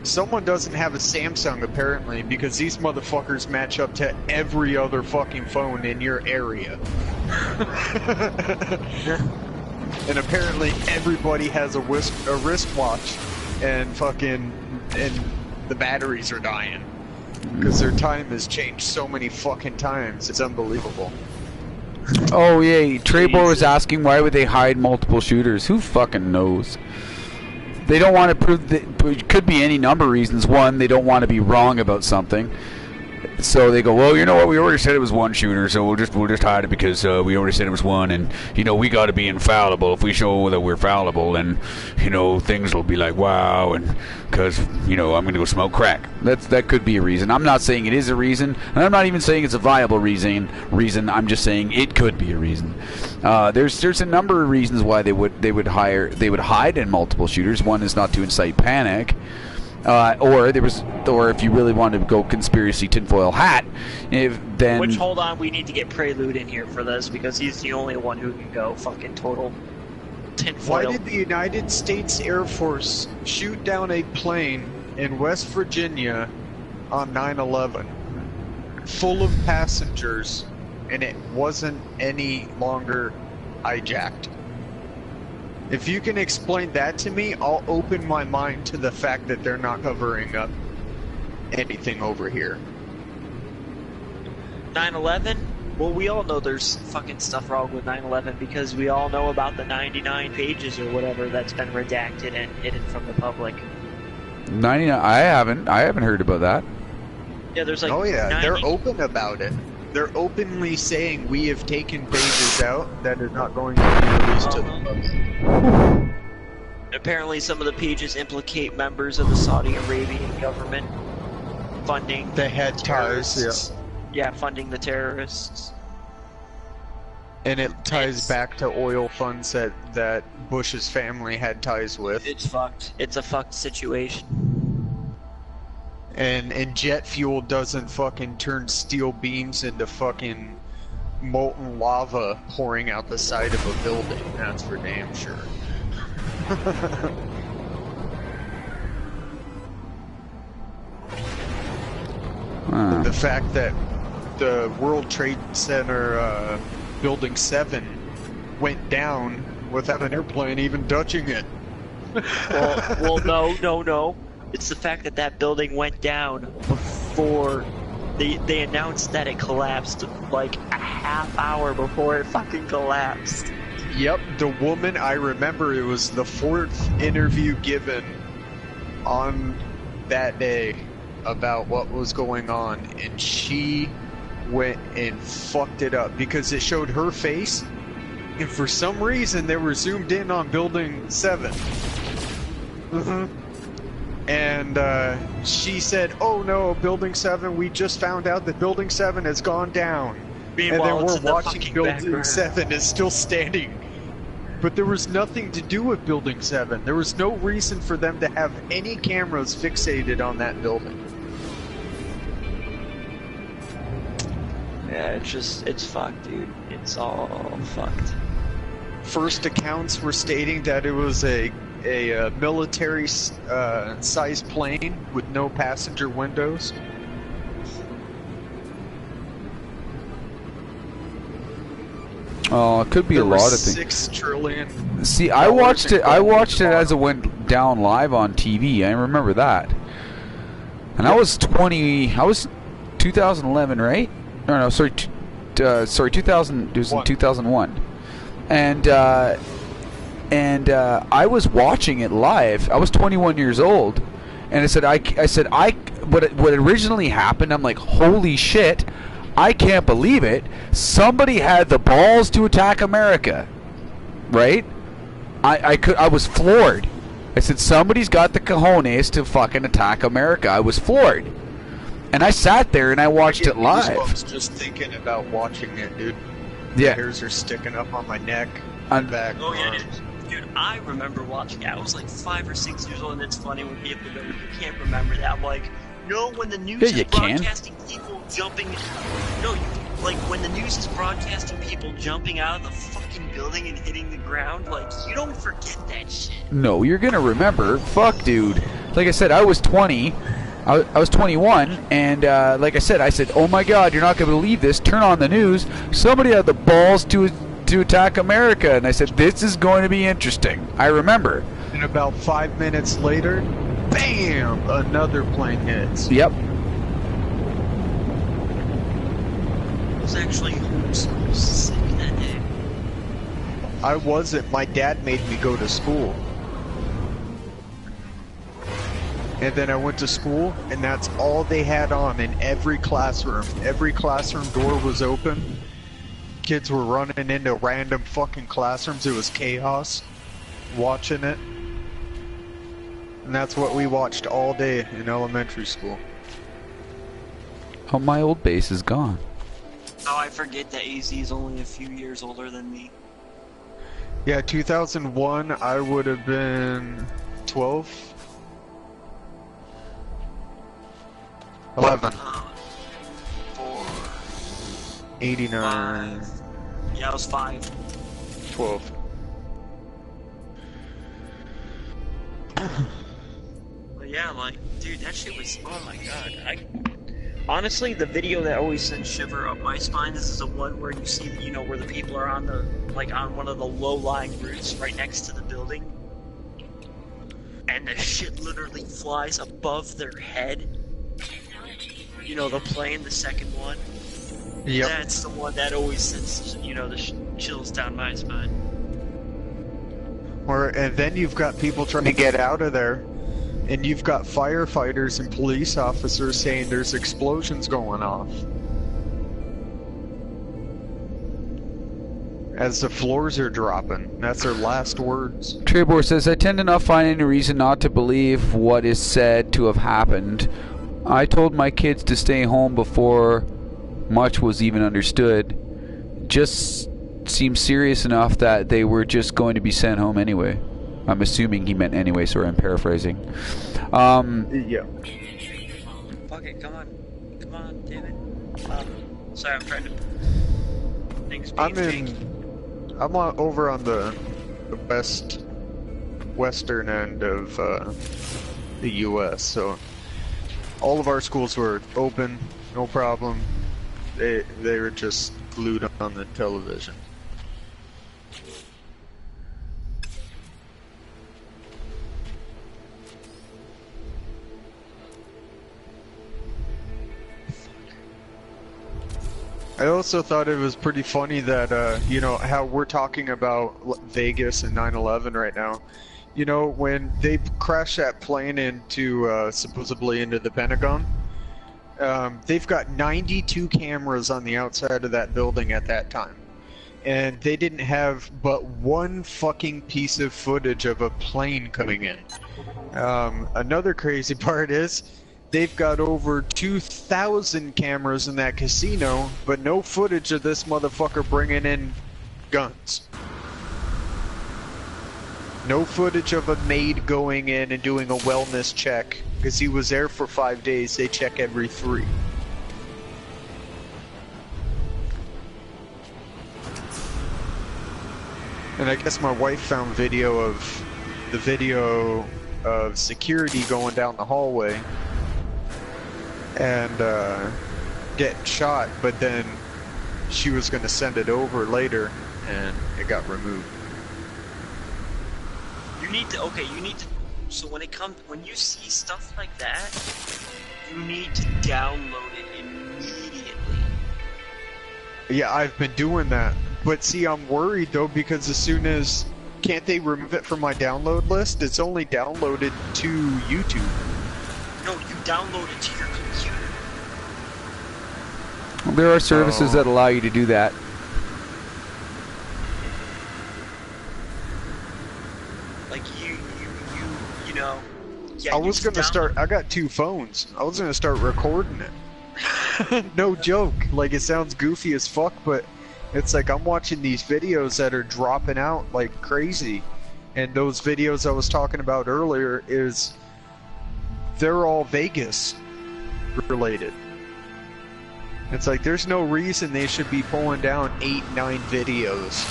someone doesn't have a Samsung, apparently, because these motherfuckers match up to every other fucking phone in your area. And apparently everybody has a wristwatch, and the batteries are dying. Because their time has changed so many fucking times, it's unbelievable. Oh yeah, Trebor was asking why would they hide multiple shooters. Who fucking knows? They don't want to prove that. It could be any number of reasons. One, they don't want to be wrong about something, so they go, well, you know what? We already said it was one shooter, so we'll just hide it because we already said it was one, and you know we got to be infallible. If we show that we're fallible, then you know things will be like wow, and because you know I'm gonna go smoke crack. That could be a reason. I'm not saying it is a reason, and I'm not even saying it's a viable reason. I'm just saying it could be a reason. There's a number of reasons why they would hide in multiple shooters. One is not to incite panic. Or if you really wanted to go conspiracy tinfoil hat, Which, hold on, we need to get Prelude in here for this because he's the only one who can go fucking total tinfoil. Why did the United States Air Force shoot down a plane in West Virginia on 9/11 full of passengers, and it wasn't any longer hijacked? If you can explain that to me, I'll open my mind to the fact that they're not covering up anything over here. 9/11? Well, we all know there's fucking stuff wrong with 9/11 because we all know about the 99 pages or whatever that's been redacted and hidden from the public. 99. I haven't heard about that. Yeah, there's like. Oh yeah, 90... they're open about it. They're openly saying we have taken pages out that are not going to be released to the public. Apparently, some of the pages implicate members of the Saudi Arabian government funding. They had ties, yeah, funding the terrorists. and it ties back to oil funds that Bush's family had ties with. It's fucked. It's a fucked situation. And jet fuel doesn't fucking turn steel beams into fucking molten lava pouring out the side of a building. That's for damn sure. The fact that the World Trade Center Building 7 went down without an airplane even touching it. Well, no. It's the fact that that building went down before they announced that it collapsed, like a half hour before it fucking collapsed. Yep, the woman, I remember it was the 4th interview given on that day about what was going on, and she went and fucked it up because it showed her face, and for some reason they were zoomed in on Building 7. And she said, "Oh no, Building 7, we just found out that Building 7 has gone down." Meanwhile, and it's then in we're the watching fucking Building background. 7 is still standing. But there was nothing to do with Building 7. There was no reason for them to have any cameras fixated on that building. Yeah, it's fucked, dude. It's all fucked. First accounts were stating that it was a military sized plane with no passenger windows. Oh, it could be a lot of things. 6 trillion. See, I watched it as it went down live on TV. I remember that. And I was 20. I was 2011, right? No, sorry, 2000. It was in 2001. And I was watching it live. I was 21 years old, and I said, what originally happened? I'm like, holy shit! I can't believe it. Somebody had the balls to attack America, right? I was floored. I said, somebody's got the cojones to fucking attack America. I was floored. And I sat there and I watched it live. I was just thinking about watching it, dude. Yeah. My hairs are sticking up on my neck, my back. Oh yeah, arms. dude. I remember watching it. I was like 5 or 6 years old, and it's funny when people go, "You can't remember that." I'm like, no, when the news Yeah, is you can. broadcasting people jumping. No, like when the news is broadcasting people jumping out of the fucking building and hitting the ground. Like, you don't forget that shit. No, you're gonna remember. Fuck, dude. Like I said, I was 20. I was 21, and like I said, oh my God, you're not gonna believe this. Turn on the news. Somebody had the balls to attack America, and I said, this is going to be interesting. I remember. And about 5 minutes later, bam! Another plane hits. Yep. I was actually homeschooled sick that day. I wasn't. My dad made me go to school. And then I went to school, and that's all they had on in every classroom. Every classroom door was open. Kids were running into random fucking classrooms. It was chaos. Watching it. And that's what we watched all day in elementary school. Oh, my old base is gone. Oh, I forget that AZ is only a few years older than me. Yeah, 2001, I would have been 12. 11. 4, 89. 5. Yeah, I was 5. 12. But yeah, like, dude, that shit was, oh my God. Honestly, the video that always sends shiver up my spine, this is the one where you see, where the people are on the, like, on one of the low-lying roofs right next to the building. building, and the shit literally flies above their head. You know, the plane, the second one. Yep. That's the one that always sends, you know, the chills down my spine. And then you've got people trying to get out of there, and you've got firefighters and police officers saying there's explosions going off. As the floors are dropping. That's their last words. Trebor says, I tend to not find any reason not to believe what is said to have happened. I told my kids to stay home before much was even understood. Just seemed serious enough that they were just going to be sent home anyway. I'm assuming he meant anyway, so I'm paraphrasing. Yeah. Fuck it, come on. Come on, David. Sorry, I'm trying to... Things I'm over on the western end of the U.S., so all of our schools were open, no problem. They were just glued on the television. I also thought it was pretty funny that, you know, how we're talking about Vegas and 9/11 right now. You know, when they crashed that plane into, supposedly into the Pentagon, they've got 92 cameras on the outside of that building at that time. And they didn't have but one fucking piece of footage of a plane coming in. Another crazy part is, they've got over 2,000 cameras in that casino, but no footage of this motherfucker bringing in guns. No footage of a maid going in and doing a wellness check, because he was there for 5 days. They check every 3. And I guess my wife found video of security going down the hallway and getting shot, but then she was going to send it over later and it got removed. You need to, so when you see stuff like that, you need to download it immediately. Yeah, I've been doing that, but see, I'm worried though, because can't they remove it from my download list? It's only downloaded to YouTube. No, you download it to your computer. Well, there are services that allow you to do that. Like you know. Yeah, I was gonna start. I got 2 phones. I was gonna start recording it. No joke. Like, it sounds goofy as fuck, but it's like I'm watching these videos that are dropping out like crazy, and those videos I was talking about earlier they're all Vegas related. It's like there's no reason they should be pulling down 8, 9 videos.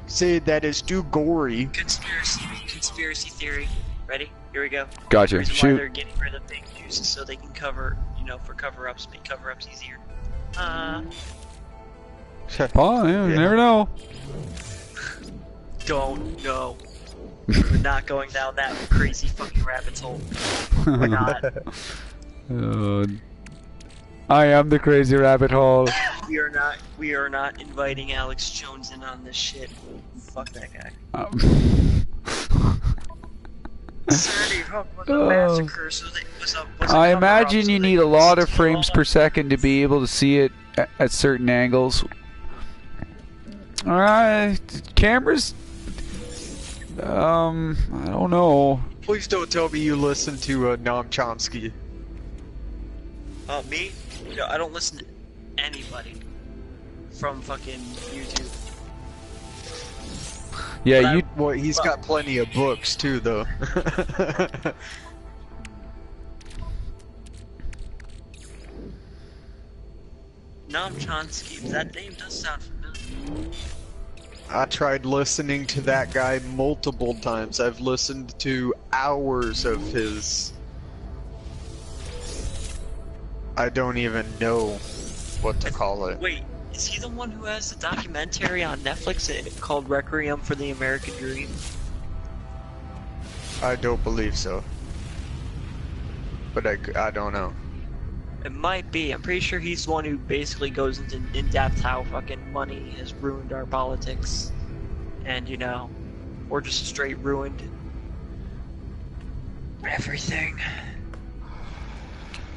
Say that is too gory. Conspiracy theory. Ready? Here we go. Gotcha. The reason why Shoot. they're getting rid of fake news is so they can cover, for cover-ups, make cover-ups easier. Oh, yeah, you never know. Don't know. We're not going down that crazy fucking rabbit hole. We're not. I am the crazy rabbit hole. We are not inviting Alex Jones in on this shit. Fuck that guy. Sandy Hook was a massacre, so it was a I imagine you need a lot of frames per second to be able to see it at certain angles. Cameras? I don't know. Please don't tell me you listen to Noam Chomsky. Me? No, I don't listen to anybody from fucking YouTube. Yeah, Well, he's got plenty of books too, though. Noam Chomsky, that name does sound familiar. I tried listening to that guy multiple times. I've listened to hours of his... I don't even know what to call it. Wait, Is he the one who has the documentary on Netflix called Requiem for the American Dream? I don't believe so. But I don't know. It might be. I'm pretty sure he's the one who basically goes into in depth how fucking money has ruined our politics. And, you know, or just straight ruined everything.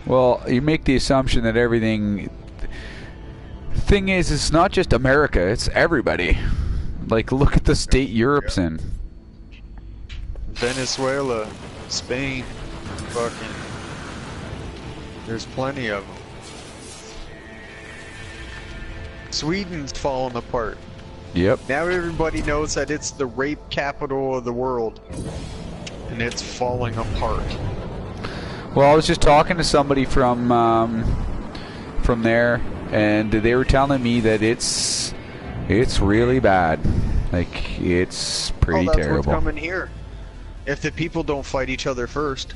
Well, you make the assumption that everything... Thing is, it's not just America, it's everybody. Like, look at the state Europe's in. Venezuela, Spain, fucking... There's plenty of them. Sweden's falling apart. Yep. Now everybody knows that it's the rape capital of the world. And it's falling apart. Well, I was just talking to somebody from there, and they were telling me that it's really bad. Like, it's pretty that's terrible. What's coming here. If the people don't fight each other first.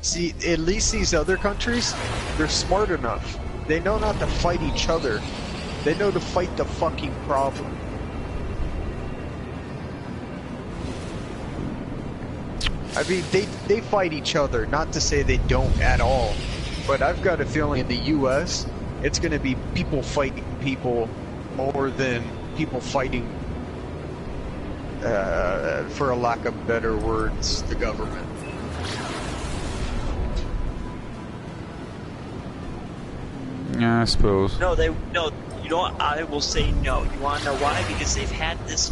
See, at least these other countries, they're smart enough. They know not to fight each other. They know to fight the fucking problem. I mean, they fight each other, not to say they don't at all. But I've got a feeling in the US, it's going to be people fighting people more than people fighting, for a lack of better words, the government. Yeah, I suppose. No, you know what, I will say no. You wanna know why? Because they've had this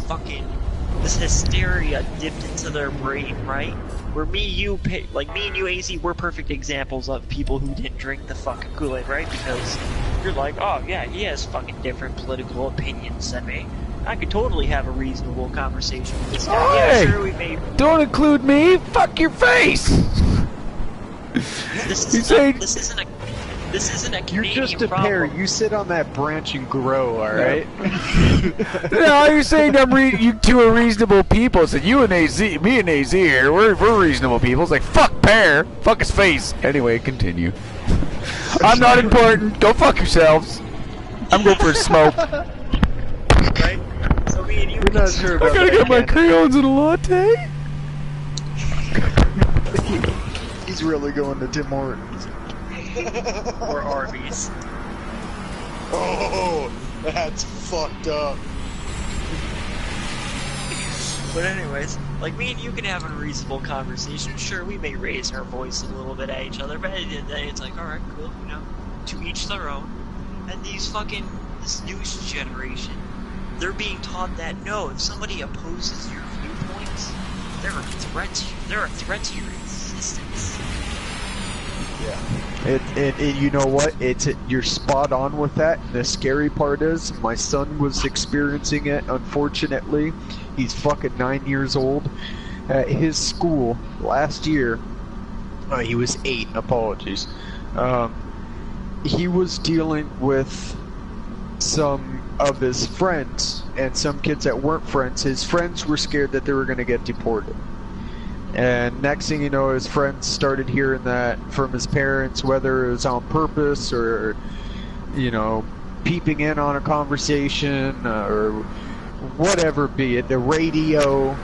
hysteria dipped into their brain, right? Where me and you, AZ, we're perfect examples of people who didn't drink the fucking Kool-Aid, right? Because you're like, oh yeah, he has fucking different political opinions than me. I could totally have a reasonable conversation with this guy. Hey! Yeah, sure, we may... Don't include me! Fuck your face! This isn't a You're Canadian just a problem. pear. You sit on that branch and grow, alright? No, you're saying you two are reasonable people. So you and me and AZ here, we're reasonable people. It's like, fuck Pear, fuck his face. Anyway, continue. I'm not important. Go fuck yourselves. I'm going for a smoke. Right? So me and you... We're not sure I about gotta that get my yet. crayons and a latte. He's really going to Tim Hortons. or Arby's. Oh, that's fucked up. But anyways, like, me and you can have a reasonable conversation. Sure, we may raise our voice a little bit at each other, but at the end of the day, it's like, alright, cool, you know, to each their own. And this news generation, they're being taught that, no, if somebody opposes your viewpoints, they're a threat to your existence. Yeah. You know what? You're spot on with that. The scary part is, my son was experiencing it, unfortunately. He's fucking 9 years old. At his school, last year, he was 8, apologies. He was dealing with some of his friends, and some kids that weren't friends. His friends were scared that they were going to get deported. And next thing you know, his friends started hearing that from his parents, whether it was on purpose or, you know, peeping in on a conversation or whatever be it, the radio.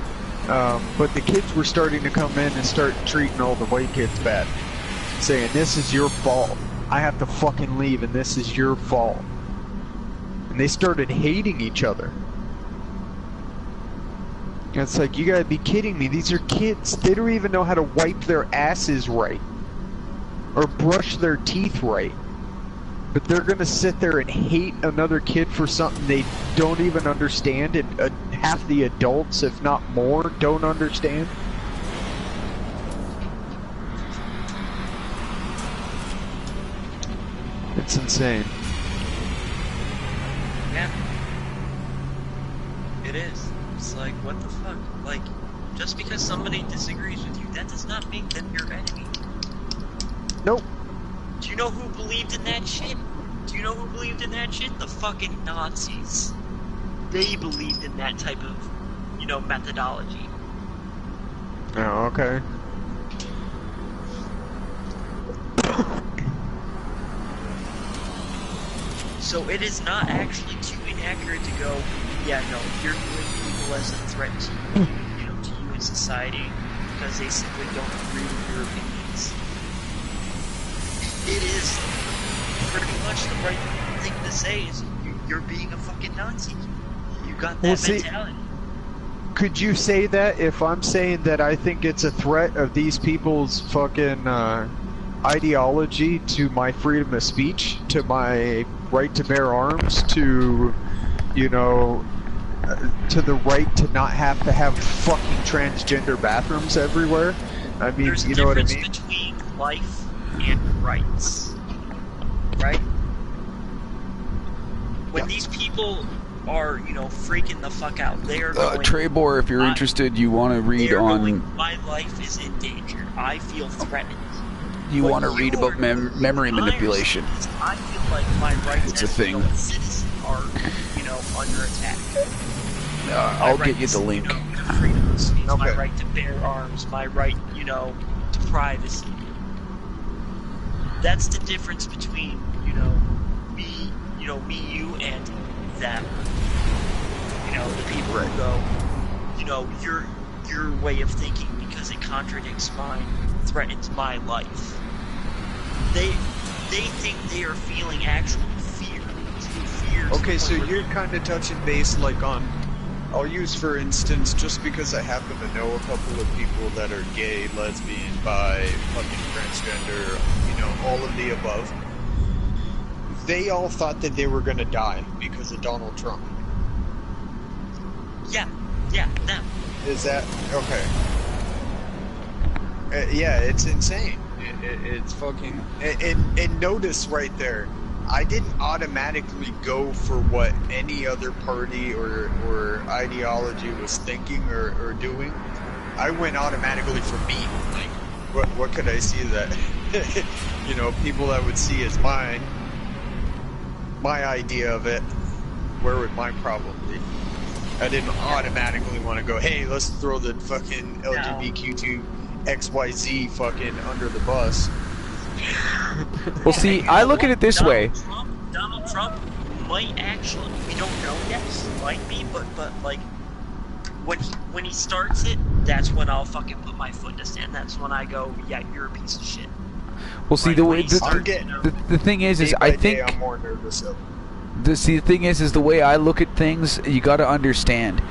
But the kids were starting to come in and start treating all the white kids bad, saying, this is your fault. I have to fucking leave and this is your fault. And they started hating each other. And it's like, you gotta be kidding me. These are kids. They don't even know how to wipe their asses right. Or brush their teeth right. But they're gonna sit there and hate another kid for something they don't even understand. And half the adults, if not more, don't understand. It's insane. Yeah. It is. It's like, what the fuck? Like, just because somebody disagrees with you, that does not make them your enemy. Nope. Do you know who believed in that shit? Do you know who believed in that shit? The fucking Nazis. They believed in that type of, you know, methodology. Oh, okay. So it is not actually too inaccurate to go, yeah, no, you're viewing people as a threat to you, to you in society because they simply don't agree with your opinions. It is pretty much the right thing to say is you're being a fucking Nazi. You got that mentality. Could you say that if I'm saying that I think it's a threat of these people's fucking ideology to my freedom of speech, to my right to bear arms, to, to the right to not have to have fucking transgender bathrooms everywhere? I mean, there's you know what I mean? There's a difference between life and rights, right? When these people are, freaking the fuck out, they are going... Trebor, if you're interested, you want to read on... Going, my life is in danger. I feel threatened. You want to read about memory manipulation. I feel like my rights it's a as thing. A citizen are, under attack. I'll get you the link. Freedom of speech, my right to bear arms, my right, to privacy. That's the difference between, me, you, and them. The people who go, your way of thinking because it contradicts mine threatens my life. They think they are feeling actual fear. Okay, so you're kind of touching base like on, I'll use for instance, just because I happen to know a couple of people that are gay, lesbian, bi, fucking transgender, all of the above. They all thought that they were gonna die because of Donald Trump. Yeah, them. Is that okay? Yeah, it's insane. It's fucking... And notice right there, I didn't automatically go for what any other party or ideology was thinking or doing. I went automatically for me. Like, what could I see that, people that would see as my idea of it, where would my problem be? I didn't automatically want to go, hey, let's throw the fucking LGBTQ XYZ fucking under the bus. Well, see, I look at it this way. Donald Trump might actually, we don't know yet, might be, but like, when he starts it, that's when I'll fucking put my foot to stand. That's when I go, yeah, you're a piece of shit. Well, see, right, the thing is I think... I'm more nervous of it. The thing is the way I look at things, you got to understand.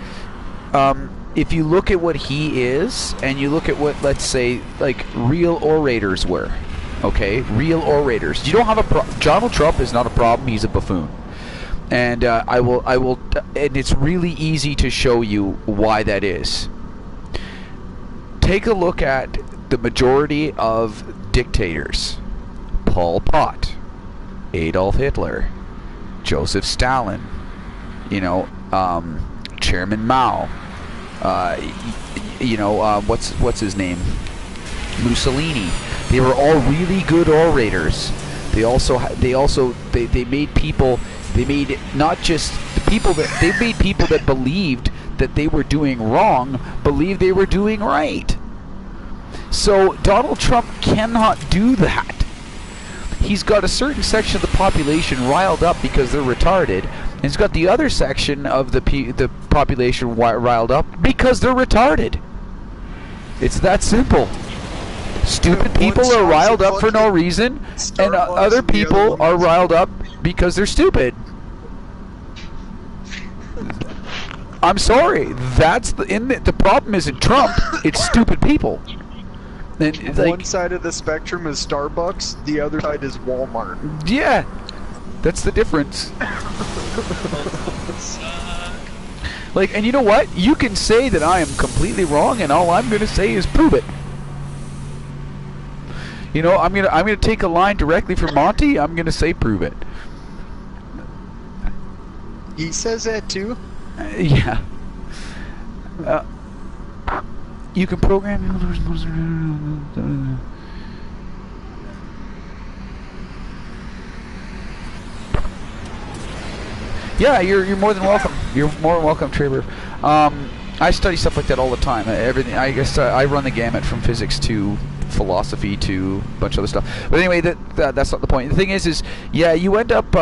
If you look at what he is, and you look at what, let's say, like, real orators were, okay? Real orators. You don't have Donald Trump is not a problem, he's a buffoon. And I will, and it's really easy to show you why that is. Take a look at the majority of dictators. Pol Pot, Adolf Hitler, Joseph Stalin, Chairman Mao, what's his name? Mussolini. They were all really good orators. They made people. They made not just the people that they made people that believed that they were doing wrong believe they were doing right. So Donald Trump cannot do that. He's got a certain section of the population riled up because they're retarded, and he's got the other section of the population riled up because they're retarded. It's that simple. Stupid people are riled up for no reason, and other people are riled up because they're stupid. I'm sorry. That's the problem isn't Trump. It's stupid people. And it's one side of the spectrum is Starbucks, the other side is Walmart. Yeah, that's the difference. Like, and you know what? You can say that I am completely wrong, and all I'm going to say is prove it. I'm gonna take a line directly from Monty. I'm gonna say prove it. He says that too. Yeah. You can program. Yeah, you're more than welcome. You're more than welcome, Trevor. I study stuff like that all the time. Everything. I guess I run the gamut from physics to philosophy to a bunch of other stuff. But anyway, that's not the point. The thing is yeah, you end up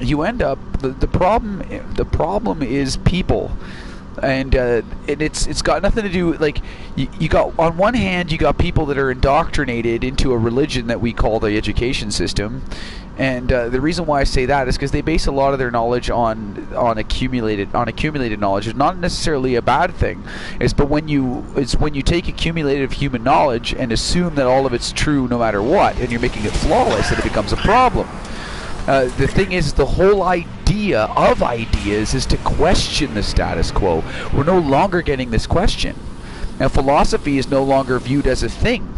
you end up the problem is people. And it's got nothing to do, like, you got, on one hand, you got people that are indoctrinated into a religion that we call the education system, and the reason why I say that is because they base a lot of their knowledge on accumulated knowledge. It's not necessarily a bad thing. It's when you take accumulated human knowledge and assume that all of it's true no matter what, and you're making it flawless, that it becomes a problem. The thing is, the whole idea of ideas is to question the status quo. We're no longer getting this question. Now, philosophy is no longer viewed as a thing.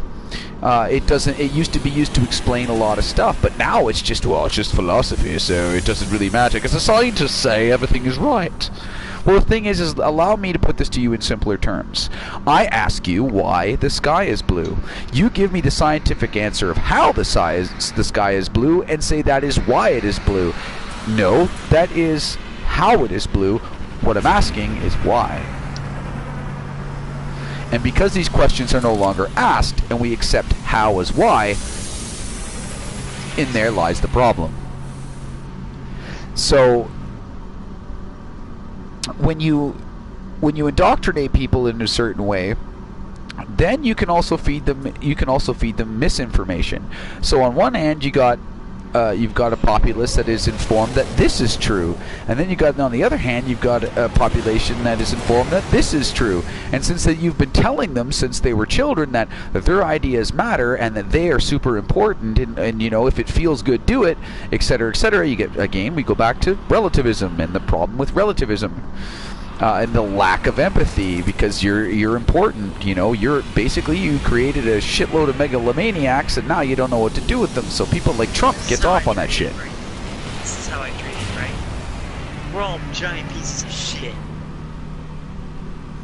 It used to be used to explain a lot of stuff, but now it's just, well, it's just philosophy, so it doesn't really matter, because the scientists say everything is right. Well, the thing is allow me to put this to you in simpler terms. I ask you why the sky is blue. You give me the scientific answer of how the sky is blue and say that is why it is blue. No, that is how it is blue. What I'm asking is why. And because these questions are no longer asked and we accept how as why, in there lies the problem. So when you indoctrinate people in a certain way, then you can also feed them misinformation. So on one hand, you've got a populace that is informed that this is true, and then on the other hand, you've got a population that is informed that this is true. And since that you've been telling them since they were children that their ideas matter and that they are super important, and if it feels good, do it, etc., etc. You get, again, we go back to relativism and the problem with relativism. And the lack of empathy, because you're important. You created a shitload of megalomaniacs, and now you don't know what to do with them. So people like Trump gets off on that shit. Right? This is how I treat it, right? We're all giant pieces of shit,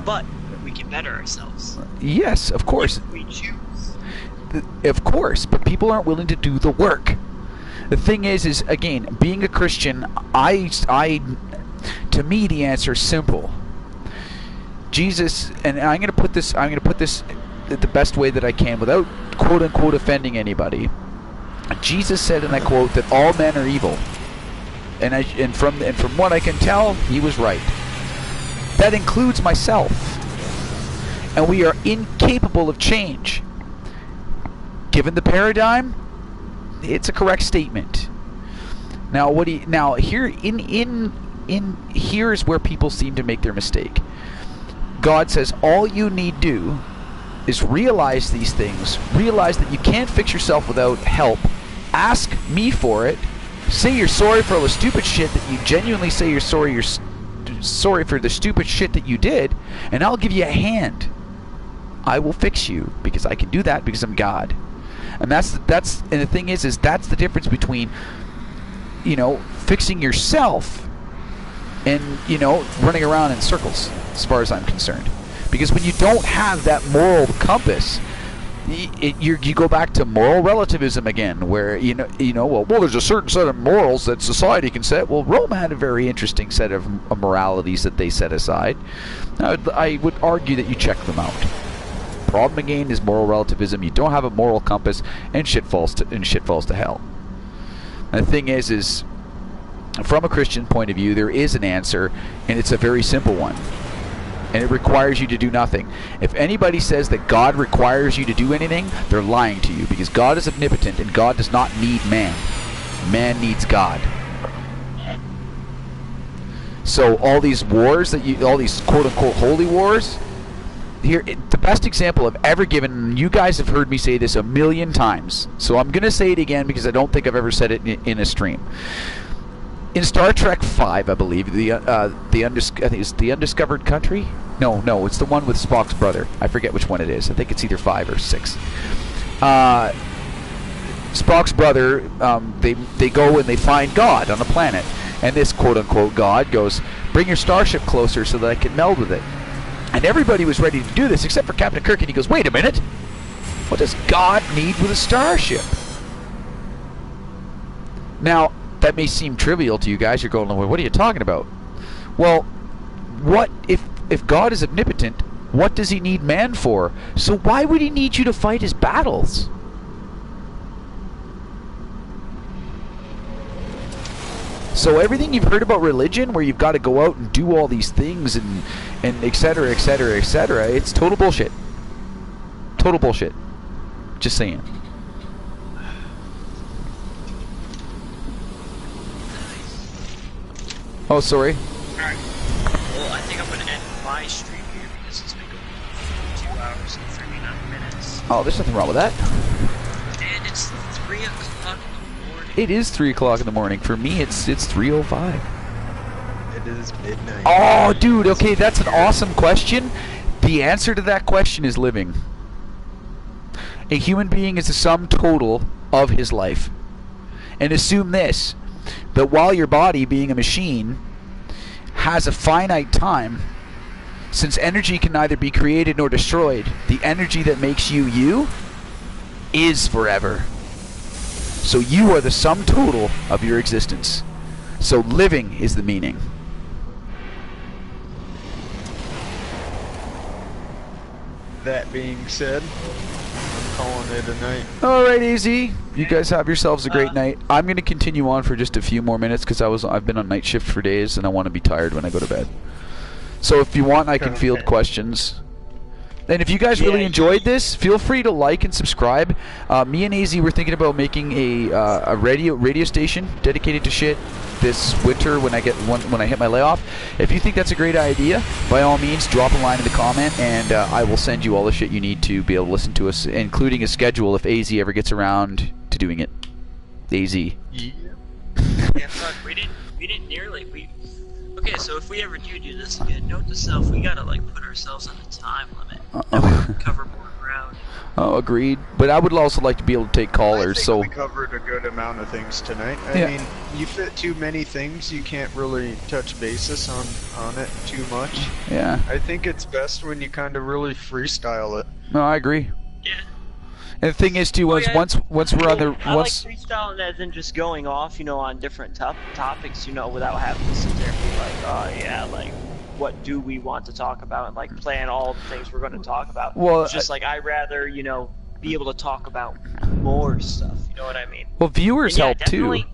but we can better ourselves. Yes, of course. If we choose. Of course, but people aren't willing to do the work. The thing is again, being a Christian, to me, the answer is simple. Jesus, and I'm going to put this the best way that I can without quote unquote offending anybody. Jesus said, and I quote, that all men are evil. And from what I can tell, he was right. That includes myself. And we are incapable of change. Given the paradigm, it's a correct statement. Now here's where people seem to make their mistake. God says all you need do is realize these things, realize that you can't fix yourself without help, ask me for it, say you're sorry for all the stupid shit that you genuinely say you're sorry for the stupid shit that you did, and I'll give you a hand. I will fix you because I can do that because I'm God. And and the thing is that's the difference between fixing yourself and running around in circles, as far as I'm concerned. Because when you don't have that moral compass, you go back to moral relativism again, where well, there's a certain set of morals that society can set. Well, Rome had a very interesting set of moralities that they set aside. I would argue that you check them out. Problem again is moral relativism. You don't have a moral compass, and shit falls to hell. And the thing is from a Christian point of view, there is an answer, and it's a very simple one. And it requires you to do nothing. If anybody says that God requires you to do anything, they're lying to you, because God is omnipotent and God does not need man. Man needs God. So all these wars all these quote-unquote holy wars, here, the best example I've ever given, and you guys have heard me say this a million times, so I'm going to say it again because I don't think I've ever said it in a stream. In Star Trek V, I believe, I think it's the Undiscovered Country? No, it's the one with Spock's brother. I forget which one it is. I think it's either 5 or 6. Spock's brother, they go and they find God on a planet. And this quote-unquote God goes, bring your starship closer so that I can meld with it. And everybody was ready to do this except for Captain Kirk, and he goes, wait a minute. What does God need with a starship? Now, that may seem trivial to you guys. You're going, well, what are you talking about? Well, what if God is omnipotent, what does he need man for? So why would he need you to fight his battles? So everything you've heard about religion, where you've got to go out and do all these things and et cetera, et cetera, et cetera, it's total bullshit. Total bullshit. Just saying. Oh, sorry. Alright. Well, I think I'm going to end my stream here because it's been going 2 hours and 39 minutes. Oh, there's nothing wrong with that. And it's 3 o'clock in the morning. It is 3 o'clock in the morning. For me, it's 3:05. It is midnight. Oh, dude, okay, that's an awesome question. The answer to that question is living. A human being is the sum total of his life. And assume this, that while your body, being a machine, has a finite time, since energy can neither be created nor destroyed, the energy that makes you you is forever. So you are the sum total of your existence. So living is the meaning. That being said, I'm calling it a night. Alright, AZ. You guys have yourselves a great night. I'm going to continue on for just a few more minutes because I've been on night shift for days and I want to be tired when I go to bed. So if you want, I can field questions. And if you guys really enjoyed this, feel free to like and subscribe. Me and AZ were thinking about making a radio station dedicated to shit this winter when I hit my layoff. If you think that's a great idea, by all means, drop a line in the comment, and I will send you all the shit you need to be able to listen to us, including a schedule if AZ ever gets around to doing it. AZ. Yeah, fuck, we didn't nearly. Okay, so if we ever do this again, note to self, we gotta like put ourselves on a time limit. That we can cover more ground. Oh, agreed. But I would also like to be able to take callers. I think so we covered a good amount of things tonight. I mean, you fit too many things, you can't really touch basis on it too much. Yeah. I think it's best when you kind of really freestyle it. No, I agree. Yeah. And the thing is, too, once we're on the I like freestyling as in just going off, on different topics, without having to sit there and be like, oh yeah, like what do we want to talk about, and like plan all the things we're going to talk about. Well, it's just like I'd rather, be able to talk about more stuff. You know what I mean? Well, viewers help too.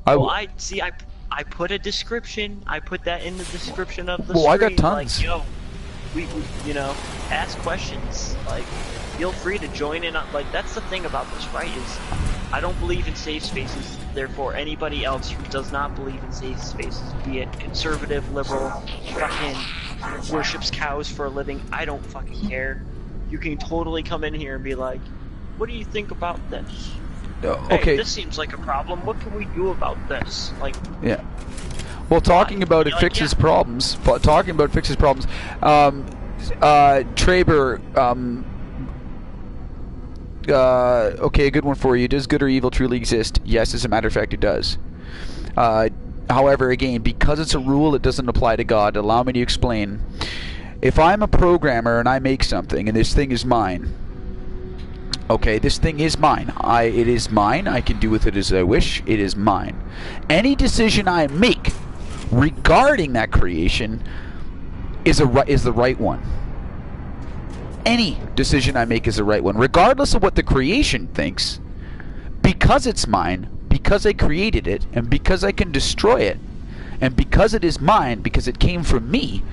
I put a description. I put that in the description of the stream. Well, I got tons. Like, we ask questions. Like, feel free to join in. Like, that's the thing about this, right? Is I don't believe in safe spaces. Therefore, anybody else who does not believe in safe spaces, be it conservative, liberal, fucking worships cows for a living, I don't fucking care. You can totally come in here and be like, "What do you think about this? Okay. Hey, this seems like a problem. What can we do about this?" Like, yeah. Well, talking about it fixes problems. Talking about fixes problems. Traber. Okay, a good one for you. Does good or evil truly exist? Yes, as a matter of fact, it does. However, again, because it's a rule, it doesn't apply to God. Allow me to explain. If I'm a programmer and I make something and this thing is mine, okay, this thing is mine. It is mine. I can do with it as I wish. It is mine. Any decision I make regarding that creation is the right one. Any decision I make is the right one, regardless of what the creation thinks. Because it's mine, because I created it, and because I can destroy it, and because it is mine, because it came from me,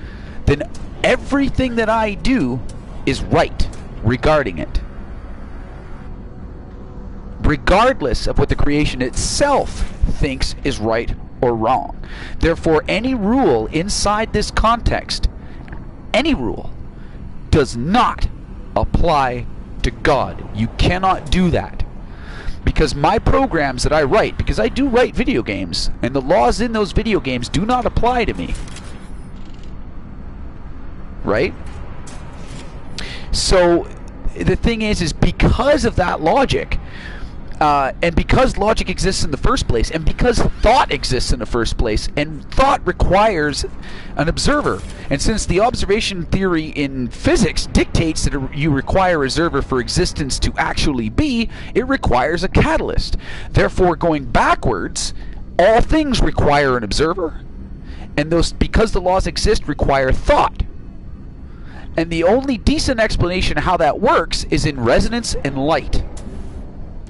then everything that I do is right regarding it. Regardless of what the creation itself thinks is right or wrong. Therefore, any rule inside this context, any rule, does not apply to God. You cannot do that. Because my programs that I write, because I do write video games, and the laws in those video games do not apply to me. Right? So, the thing is because of that logic, and because logic exists in the first place, and because thought exists in the first place, and thought requires an observer, and since the observation theory in physics dictates that you require a observer for existence to actually be, it requires a catalyst. Therefore, going backwards, all things require an observer, and those, because the laws exist, require thought. And the only decent explanation of how that works is in resonance and light.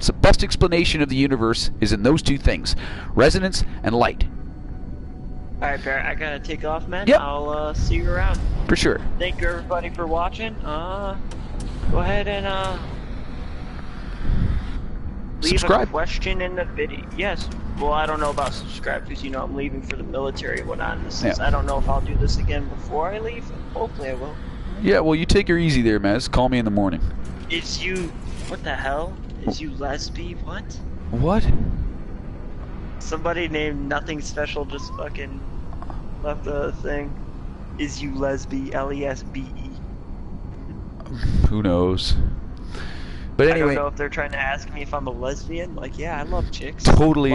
So the best explanation of the universe is in those two things, resonance and light. Alright, Barrett, I gotta take off, man. Yep. I'll see you around. For sure. Thank you, everybody, for watching. Go ahead and leave Subscribe. a question in the video. Yes. Well, I don't know about subscribe because, you know, I'm leaving for the military and whatnot. I don't know if I'll do this again before I leave. Hopefully I will. Yeah, well, you take her easy there, Mez. Call me in the morning. Is you... What the hell? Is you lesbi? What? What? Somebody named Nothing Special just fucking left a thing. Is you lesbi? L-E-S-B-E. Who knows? But anyway, I don't know if they're trying to ask me if I'm a lesbian. Like, yeah, I love chicks. totally,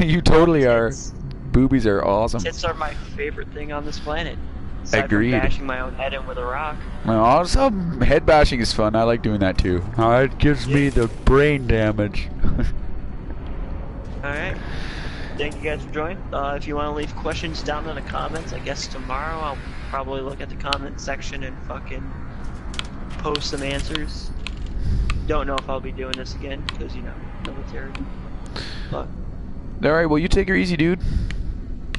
you totally are. Tits. Boobies are awesome. Tits are my favorite thing on this planet. Aside Agreed. from bashing my own head in with a rock. Well, also, head bashing is fun. I like doing that too. It gives me the brain damage. Alright. Thank you guys for joining. If you want to leave questions down in the comments, I guess tomorrow I'll probably look at the comment section and fucking post some answers. Don't know if I'll be doing this again, because, you know, military. But, Alright, well, you take her easy, dude.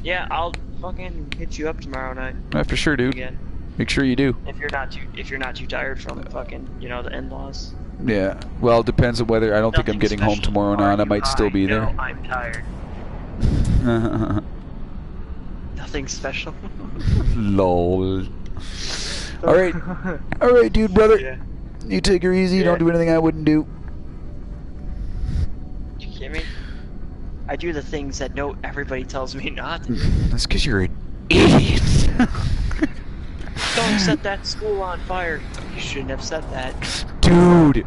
yeah, I'll fucking hit you up tomorrow night. For sure, dude. Again. Make sure you do. If you're not too tired from fucking, you know, the in-laws. Yeah. Well, it depends on whether... I don't think I'm Nothing getting home special. tomorrow Are night. I you might still high? be No, there. I'm tired. Nothing special. Lol. Alright. Alright, dude, brother. Yeah. You take her easy. Yeah. Don't do anything I wouldn't do. You hear me? I do the things that everybody tells me not to do. That's because you're an idiot. Don't set that school on fire. You shouldn't have said that. Dude.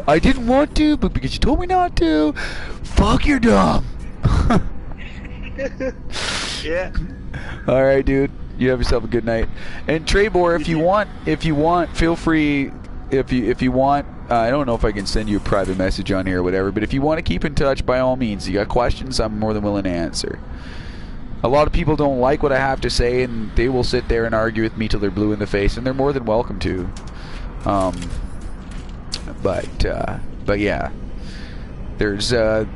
I didn't want to, but because you told me not to. Fuck, you're dumb. Yeah. Alright, dude. You have yourself a good night. And Trebor, if you want, feel free. If you want, I don't know if I can send you a private message on here or whatever, but if you want to keep in touch, by all means. You got questions, I'm more than willing to answer. A lot of people don't like what I have to say, and they will sit there and argue with me till they're blue in the face, and they're more than welcome to. But yeah, there's a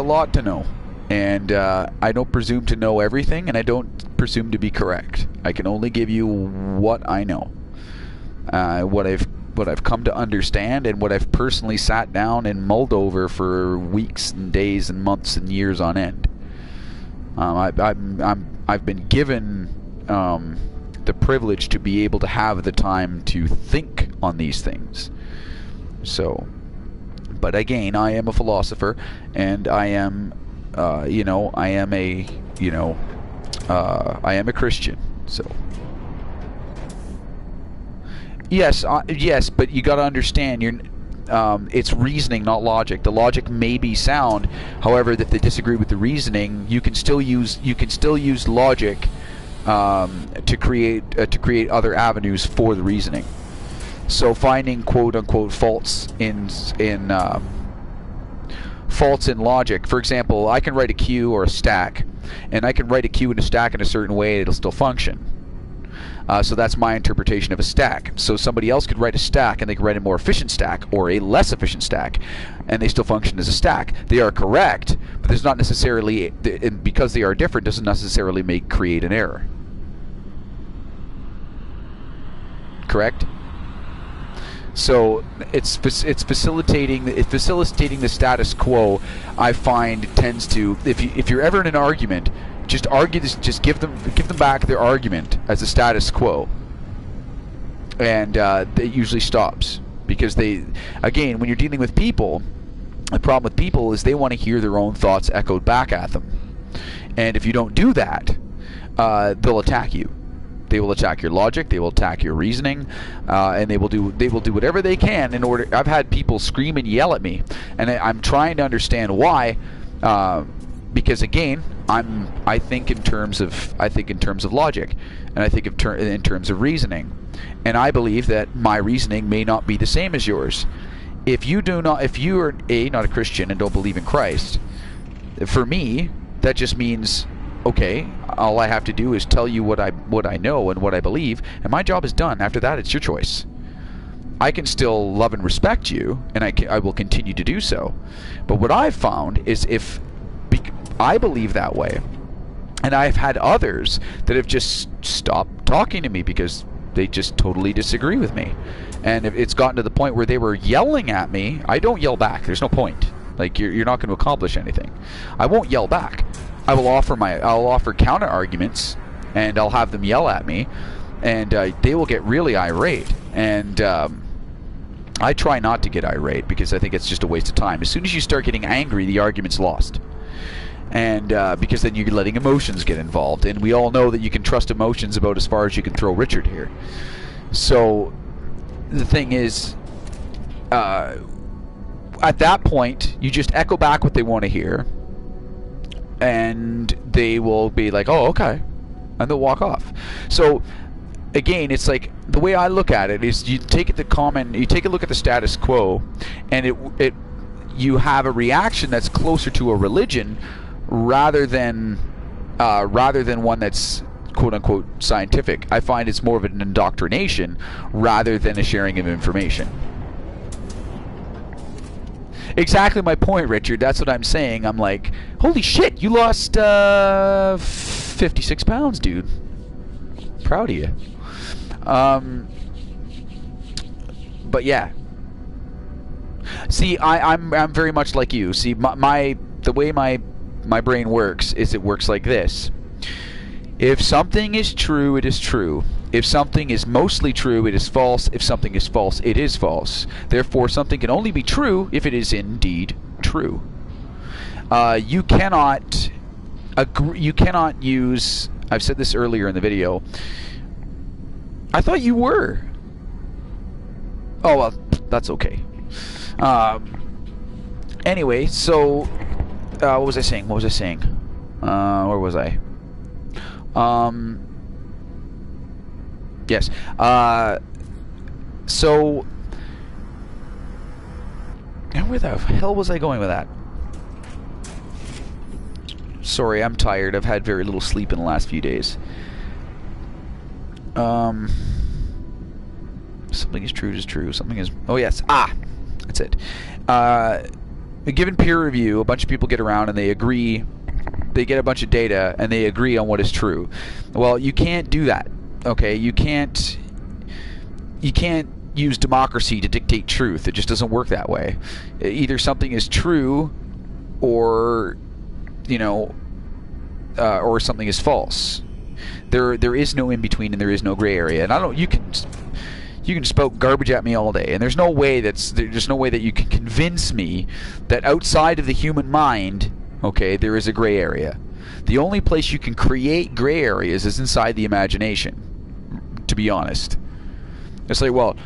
lot to know, and I don't presume to know everything, and I don't presume to be correct. I can only give you what I know, what I've come to understand, and what I've personally sat down and mulled over for weeks and days and months and years on end. I've been given the privilege to be able to have the time to think on these things. So, but again, I am a philosopher, and I am, I am a Christian. So, yes, but you got to understand, it's reasoning, not logic. The logic may be sound, however, that they disagree with the reasoning. You can still use logic to create other avenues for the reasoning. So finding quote unquote faults in logic. For example, I can write a queue or a stack, and I can write a queue and a stack in a certain way, and it'll still function. So that's my interpretation of a stack. So somebody else could write a stack, and they could write a more efficient stack or a less efficient stack, and they still function as a stack. They are correct, but there's not necessarily, and because they are different, doesn't necessarily create an error. Correct? So it's facilitating the status quo. I find tends to, if you're ever in an argument, just argue this. Just give them back their argument as a status quo, and it usually stops, because again, when you're dealing with people, the problem with people is they want to hear their own thoughts echoed back at them, and if you don't do that, they'll attack you. They will attack your logic. They will attack your reasoning, and they will do whatever they can in order. I've had people scream and yell at me, and I'm trying to understand why. Because again, I think in terms of logic, and I think in terms of reasoning, and I believe that my reasoning may not be the same as yours. If you are not a Christian and don't believe in Christ, for me, that just means, okay, all I have to do is tell you what I know and what I believe, and my job is done. After that, it's your choice. I can still love and respect you, and I will continue to do so. But what I've found is, if I believe that way, And I've had others that have just stopped talking to me because they just totally disagree with me. And it's gotten to the point where they were yelling at me. I don't yell back. There's no point. Like, you're not going to accomplish anything. I won't yell back. I'll offer counter arguments, and I'll have them yell at me, and they will get really irate. And I try not to get irate because I think it's just a waste of time. As soon as you start getting angry, the argument's lost. And because then you're letting emotions get involved, and we all know that you can trust emotions about as far as you can throw Richard here. So the thing is, at that point, you just echo back what they want to hear, and they will be like, "Oh, okay," and they'll walk off. So again, it's like, the way I look at it is, you take a look at the status quo, and you have a reaction that's closer to a religion rather than one that's quote unquote scientific. I find it's more of an indoctrination rather than a sharing of information. Exactly my point, Richard. That's what I'm saying. I'm like, holy shit, you lost 56 pounds, dude. Proud of you. But yeah. See, I'm very much like you. See, the way my brain works is, it works like this. If something is true, it is true. If something is mostly true, it is false. If something is false, it is false. Therefore, something can only be true if it is indeed true. You cannot use... I've said this earlier in the video. I thought you were. Oh, well, that's okay. Anyway, so... what was I saying? Where was I? Yes. So... And where the hell was I going with that? Sorry, I'm tired. I've had very little sleep in the last few days. Something is true is true. Something is... Oh, yes. That's it. Given peer review, a bunch of people get around and they agree. They get a bunch of data and they agree on what is true. Well, you can't do that. Okay? You can't use democracy to dictate truth. It just doesn't work that way. Either something is true, or, you know, or something is false. There is no in between, and there is no gray area. And you can spout garbage at me all day, and there's no way that you can convince me that outside of the human mind, okay, there is a gray area. The only place you can create gray areas is inside the imagination, to be honest. It's like, well,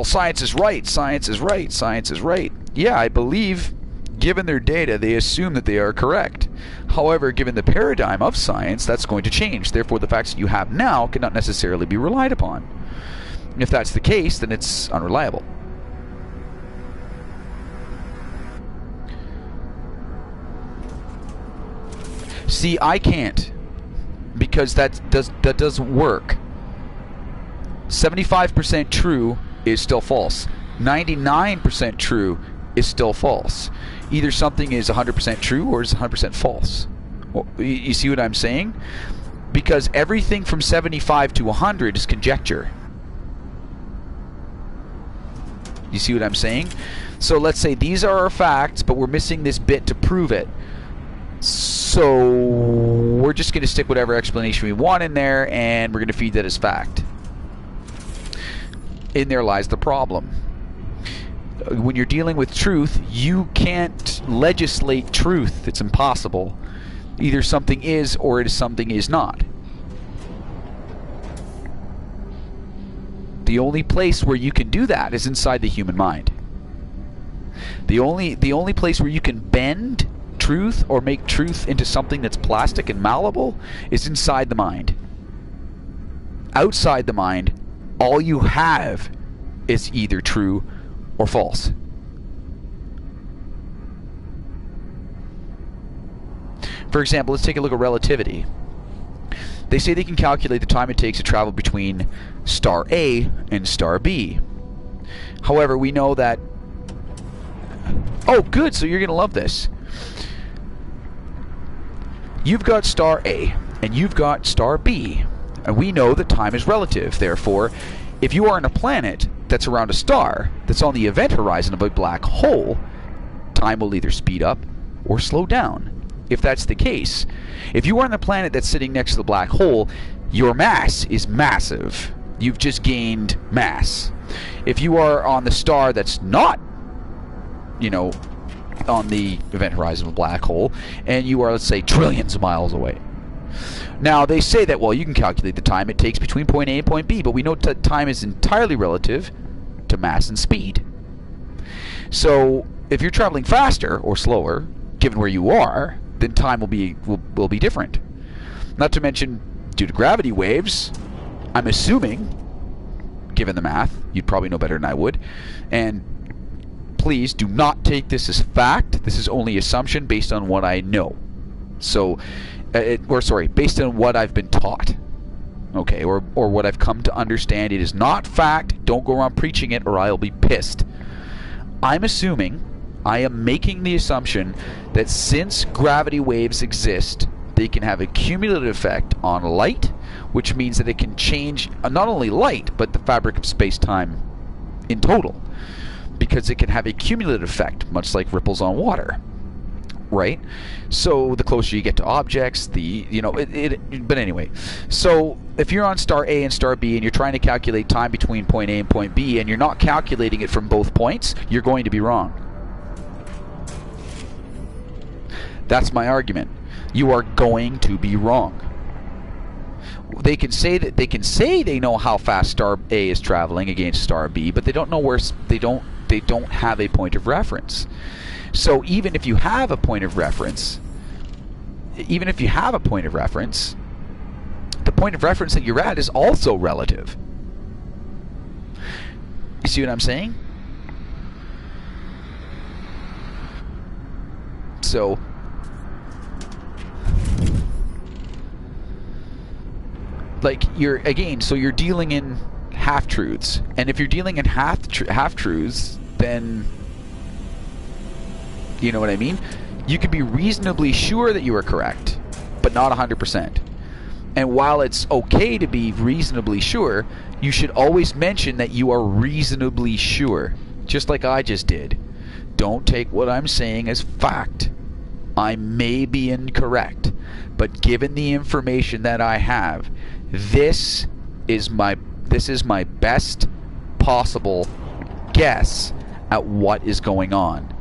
science is right, science is right, science is right. Yeah, I believe, given their data, they assume that they are correct. However, given the paradigm of science, that's going to change. Therefore, the facts that you have now cannot necessarily be relied upon. If that's the case, then it's unreliable. See, I can't, because that doesn't work. 75% true is still false. 99% true is still false. Either something is 100% true or is 100% false. Well, you see what I'm saying? Because everything from 75 to 100 is conjecture. You see what I'm saying? So let's say these are our facts, but we're missing this bit to prove it. So we're just going to stick whatever explanation we want in there, and we're going to feed that as fact. In there lies the problem. When you're dealing with truth, you can't legislate truth. It's impossible. Either something is or something is not. The only place where you can do that is inside the human mind. The only place where you can bend truth or make truth into something that's plastic and malleable is inside the mind. Outside the mind, all you have is either true or false. For example, let's take a look at relativity. They say they can calculate the time it takes to travel between star A and star B. However, we know that... Oh, good, so you're going to love this. you've got star A and you've got star B, and we know that time is relative. Therefore, if you are on a planet that's around a star that's on the event horizon of a black hole, time will either speed up or slow down. If that's the case, if you are on the planet that's sitting next to the black hole, your mass is massive. You've just gained mass. If you are on the star that's not, you know, on the event horizon of a black hole, and you are, let's say, trillions of miles away. Now, they say that, well, you can calculate the time it takes between point A and point B, but we know that time is entirely relative to mass and speed. So, if you're traveling faster or slower, given where you are, then time will be different. Not to mention, due to gravity waves, I'm assuming, given the math, you'd probably know better than I would, and please do not take this as fact. This is only assumption based on what I know. So, based on what I've been taught. Okay, or what I've come to understand. It is not fact. Don't go around preaching it or I'll be pissed. I'm assuming, I am making the assumption that since gravity waves exist, they can have a cumulative effect on light, which means that it can change not only light, but the fabric of space-time in total. Because it can have a cumulative effect, much like ripples on water. Right? So the closer you get to objects, but anyway. So if you're on star A and star B and you're trying to calculate time between point A and point B and you're not calculating it from both points, you're going to be wrong. That's my argument. You are going to be wrong. They can say they know how fast star A is traveling against star B, but they don't know where they don't have a point of reference. So even if you have a point of reference, the point of reference that you're at is also relative. You see what I'm saying? So you're dealing in half-truths. And if you're dealing in half-truths, then you know what I mean? You can be reasonably sure that you are correct, but not 100%. And while it's okay to be reasonably sure, you should always mention that you are reasonably sure, just like I just did. Don't take what I'm saying as fact. I may be incorrect, but given the information that I have, this is my best possible guess at what is going on.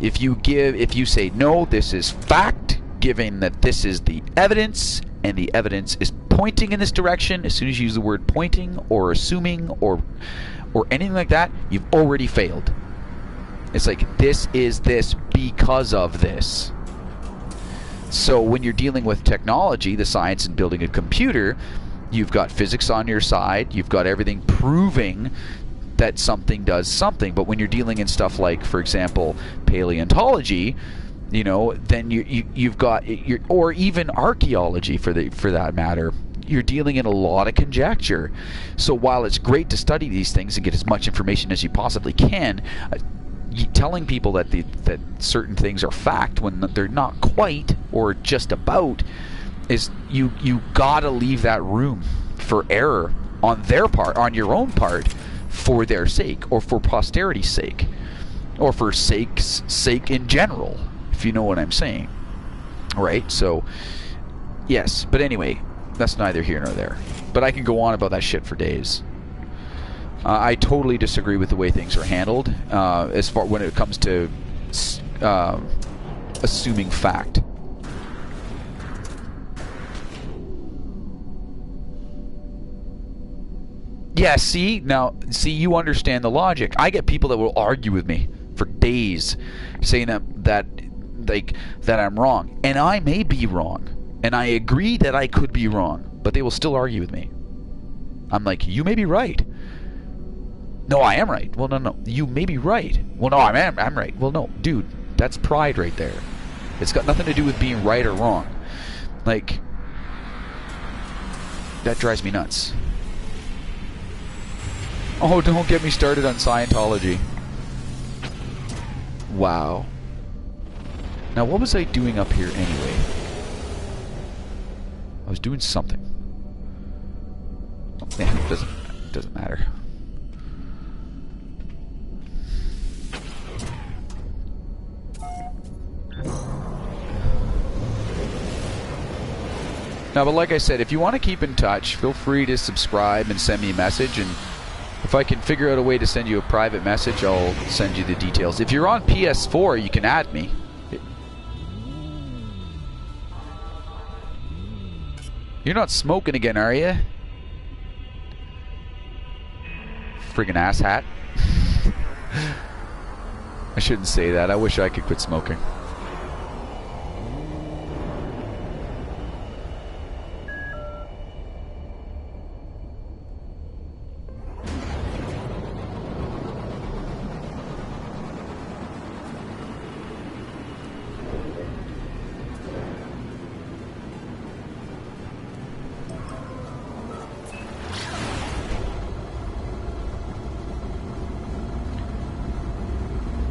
If you say no, this is fact, given that this is the evidence, and the evidence is pointing in this direction, as soon as you use the word pointing or assuming or anything like that, you've already failed. It's like, this is this because of this. So when you're dealing with technology, the science in building a computer, you've got physics on your side, you've got everything proving that something does something. But when you're dealing in stuff like, for example, paleontology, then you've got or even archaeology for that matter, you're dealing in a lot of conjecture. So while it's great to study these things and get as much information as you possibly can, telling people that certain things are fact when they're not quite or just about, is you gotta leave that room for error on their part, on your own part, for their sake, or for posterity's sake, or for sake's sake in general, if you know what I'm saying. Right? So, yes. But anyway, that's neither here nor there. But I can go on about that shit for days. I totally disagree with the way things are handled, as far when it comes to assuming fact. Yeah, see, you understand the logic. I get people that will argue with me for days, saying that I'm wrong, and I may be wrong, and I agree that I could be wrong, but they will still argue with me. I'm like, you may be right. No, I am right. Well, no, you may be right. Well, no, I'm right. Well, no, dude, that's pride right there. It's got nothing to do with being right or wrong. Like, that drives me nuts. Oh, don't get me started on Scientology. Wow. Now, what was I doing up here anyway? I was doing something. Oh, man, it doesn't matter. No, but like I said, if you want to keep in touch, feel free to subscribe and send me a message, and if I can figure out a way to send you a private message, I'll send you the details. If you're on PS4, you can add me. You're not smoking again, are you? Friggin' asshat. I shouldn't say that. I wish I could quit smoking.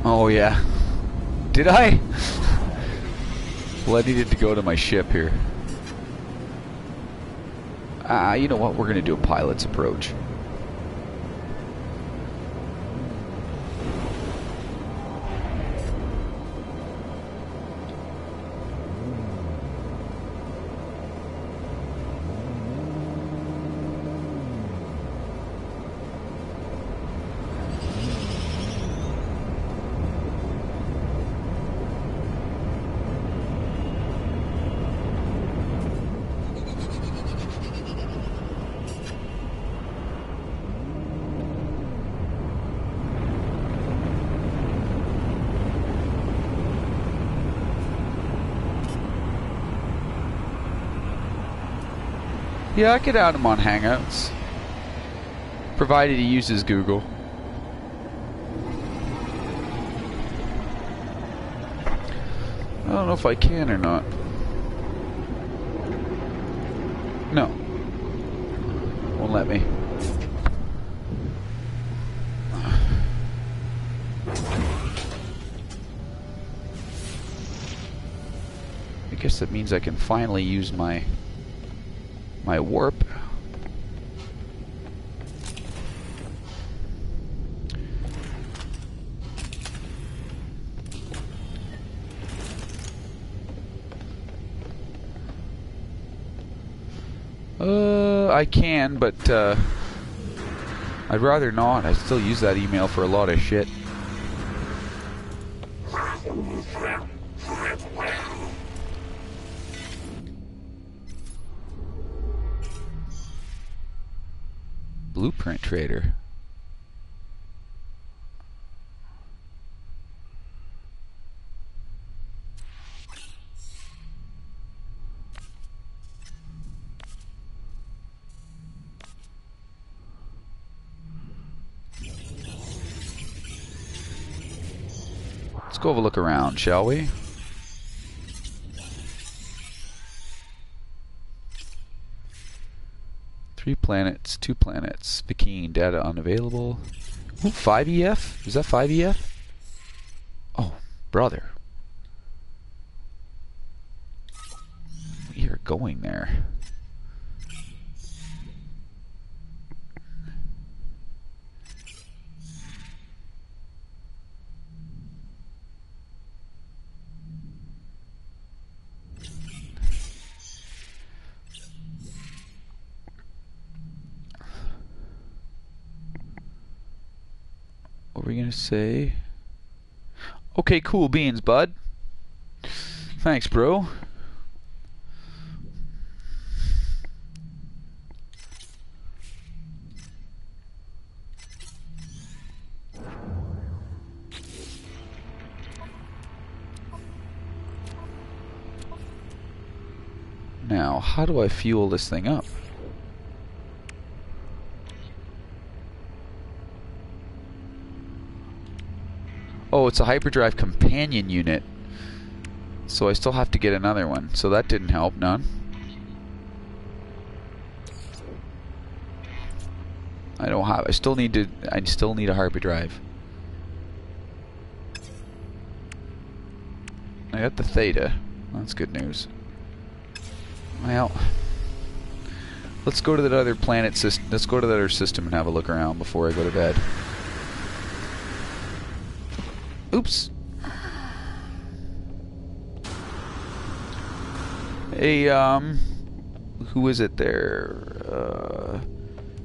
Oh yeah. Did I? Well, I needed to go to my ship here. You know what? We're gonna do a pilot's approach. Yeah, I could add him on Hangouts, provided he uses Google. I don't know if I can or not. No. Won't let me. I guess that means I can finally use my warp. I can, but I'd rather not. I still use that email for a lot of shit. Blueprint trader. Let's go have a look around, shall we? Three planets, 2 planets. Bikini data unavailable. Ooh, 5 EF? Is that 5 EF? Oh, brother. We are going there. What were we gonna say? Okay, cool beans, bud. Thanks, bro. Now, how do I fuel this thing up? Oh, it's a hyperdrive companion unit. So I still have to get another one. So that didn't help none. I still need a hyperdrive. I got the Theta. That's good news. Well, Let's go to that other planet system. Let's go to that other system and have a look around before I go to bed. Oops. Hey, who is it there?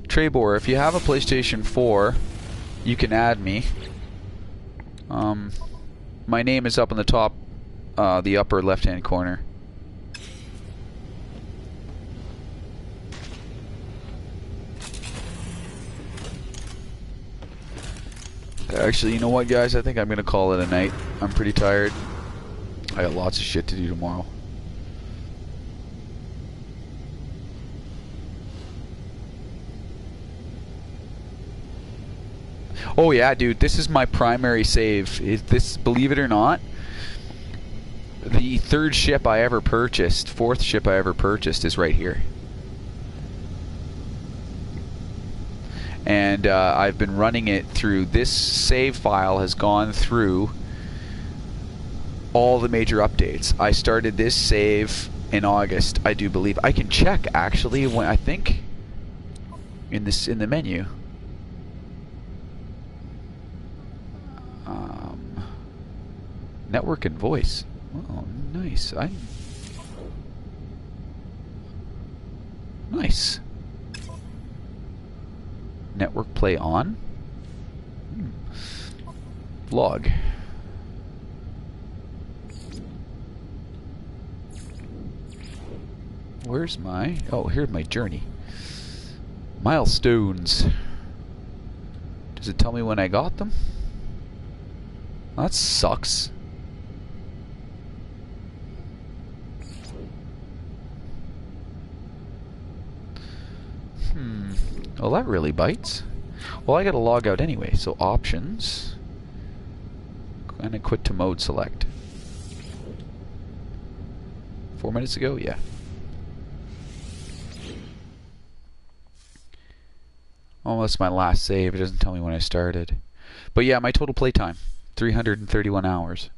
Trebor, if you have a PlayStation 4, you can add me. My name is up in the top, the upper left-hand corner. Actually, you know what, guys? I think I'm gonna call it a night. I'm pretty tired. I got lots of shit to do tomorrow. Oh yeah, dude, this is my primary save. This, believe it or not, the third ship I ever purchased, fourth ship I ever purchased is right here. And I've been running it through, this save file has gone through all the major updates. I started this save in August, I do believe. I can check actually when, I think in the menu. Network and voice. Oh, nice. Nice. Network play on. Log. Where's my... Oh, here's my journey. Milestones. Does it tell me when I got them? That sucks. Well, that really bites. Well, I gotta log out anyway, so options. And I quit to mode select. 4 minutes ago? Yeah. Oh, that's my last save. It doesn't tell me when I started. But yeah, my total playtime, 331 hours.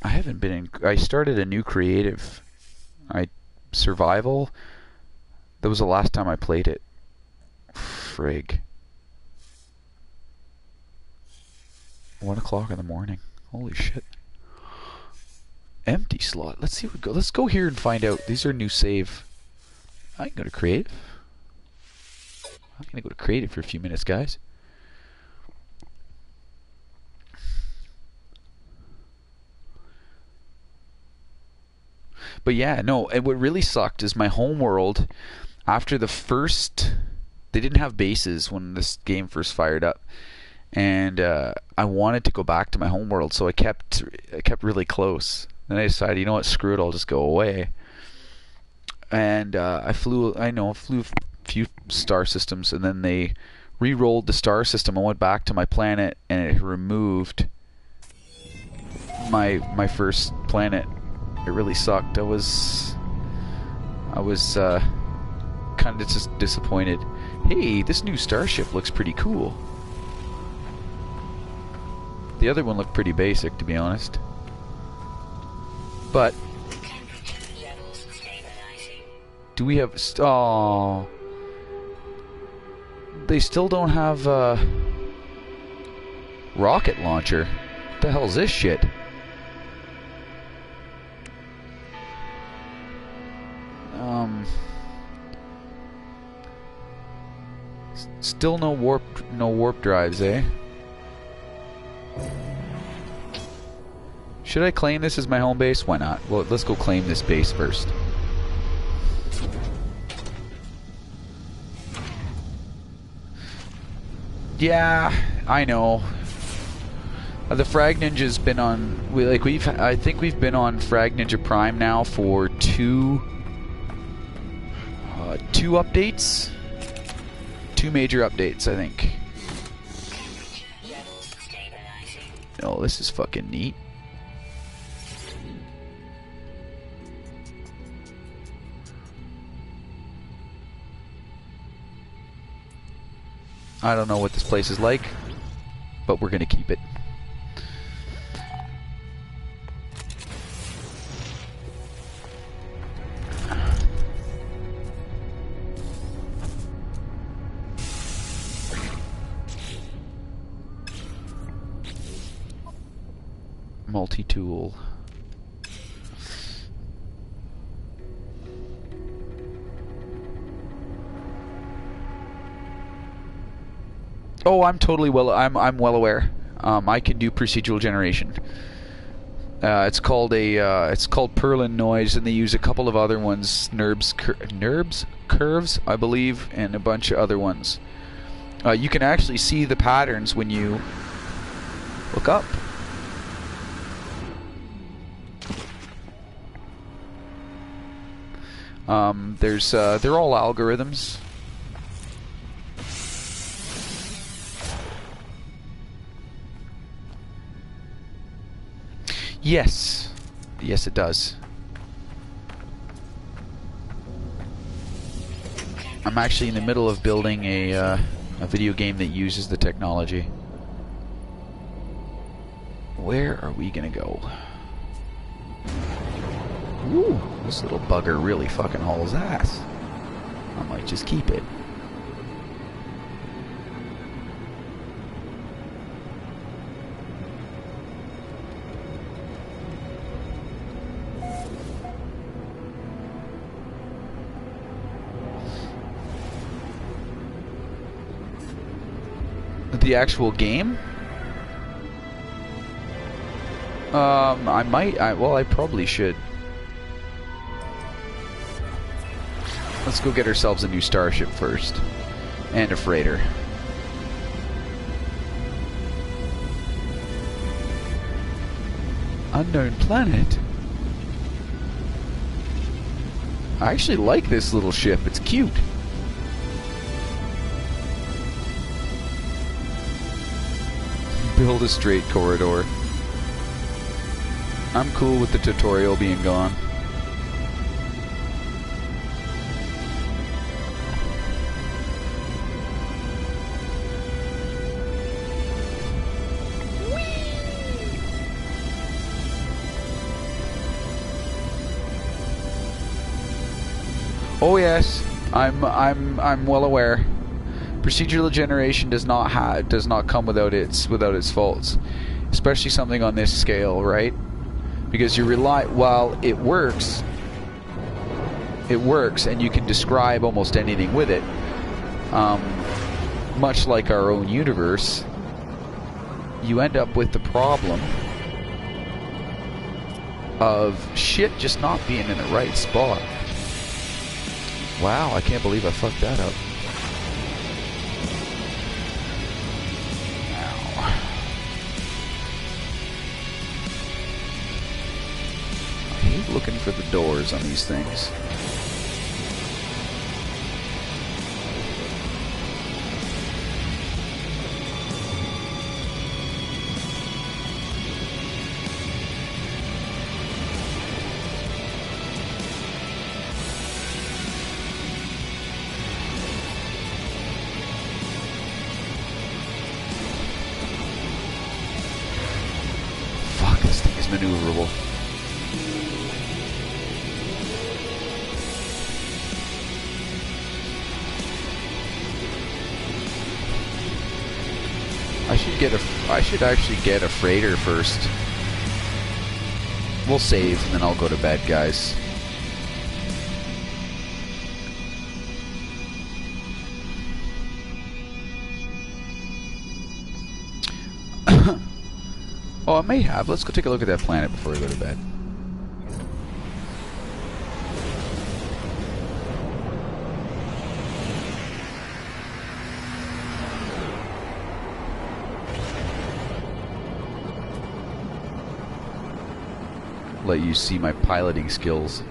I haven't been in... I started a new creative. Survival. That was the last time I played it. Frig. 1 o'clock in the morning. Holy shit. Empty slot. Let's see what go. Let's go here and find out. These are new save. I can go to creative. I'm gonna go to creative for a few minutes, guys. But yeah, no, and what really sucked is my home world, after the first... They didn't have bases when this game first fired up. And I wanted to go back to my home world, so I kept really close. Then I decided, you know what, screw it, I'll just go away. And I flew a few star systems, and then they re-rolled the star system. I went back to my planet, and it removed my first planet. It really sucked. I was kind of just disappointed. Hey, this new starship looks pretty cool. The other one looked pretty basic, to be honest. But do we have... Oh, they still don't have a rocket launcher. What the hell is this shit? Still no warp drives, eh? Should I claim this as my home base? Why not? Well, let's go claim this base first. Yeah, I know. The Frag Ninja's been on. I think we've been on Frag Ninja Prime now for two updates. 2 major updates, I think. Oh, this is fucking neat. I don't know what this place is like, but we're gonna keep it. Multi-tool. Oh, I'm totally I'm well aware. I can do procedural generation. It's called Perlin noise, and they use a couple of other ones, NURBS, curves, I believe, and a bunch of other ones. You can actually see the patterns when you look up. They're all algorithms. Yes. Yes, it does. I'm actually in the middle of building a video game that uses the technology. Where are we gonna go? Ooh, this little bugger really fucking hauls ass. I might just keep it. The actual game? I probably should. Let's go get ourselves a new starship first. And a freighter. Unknown planet? I actually like this little ship, it's cute. Build a straight corridor. I'm cool with the tutorial being gone. Oh yes, I'm well aware. Procedural generation does not come without its faults, especially something on this scale, right? Because you rely, while it works, and you can describe almost anything with it. Much like our own universe, you end up with the problem of shit just not being in the right spot. Wow, I can't believe I fucked that up. Looking for the doors on these things. Fuck, this thing is maneuverable. I should actually get a freighter first. We'll save and then I'll go to bed, guys. Oh, I may have. Let's go take a look at that planet before we go to bed. Let you see my piloting skills.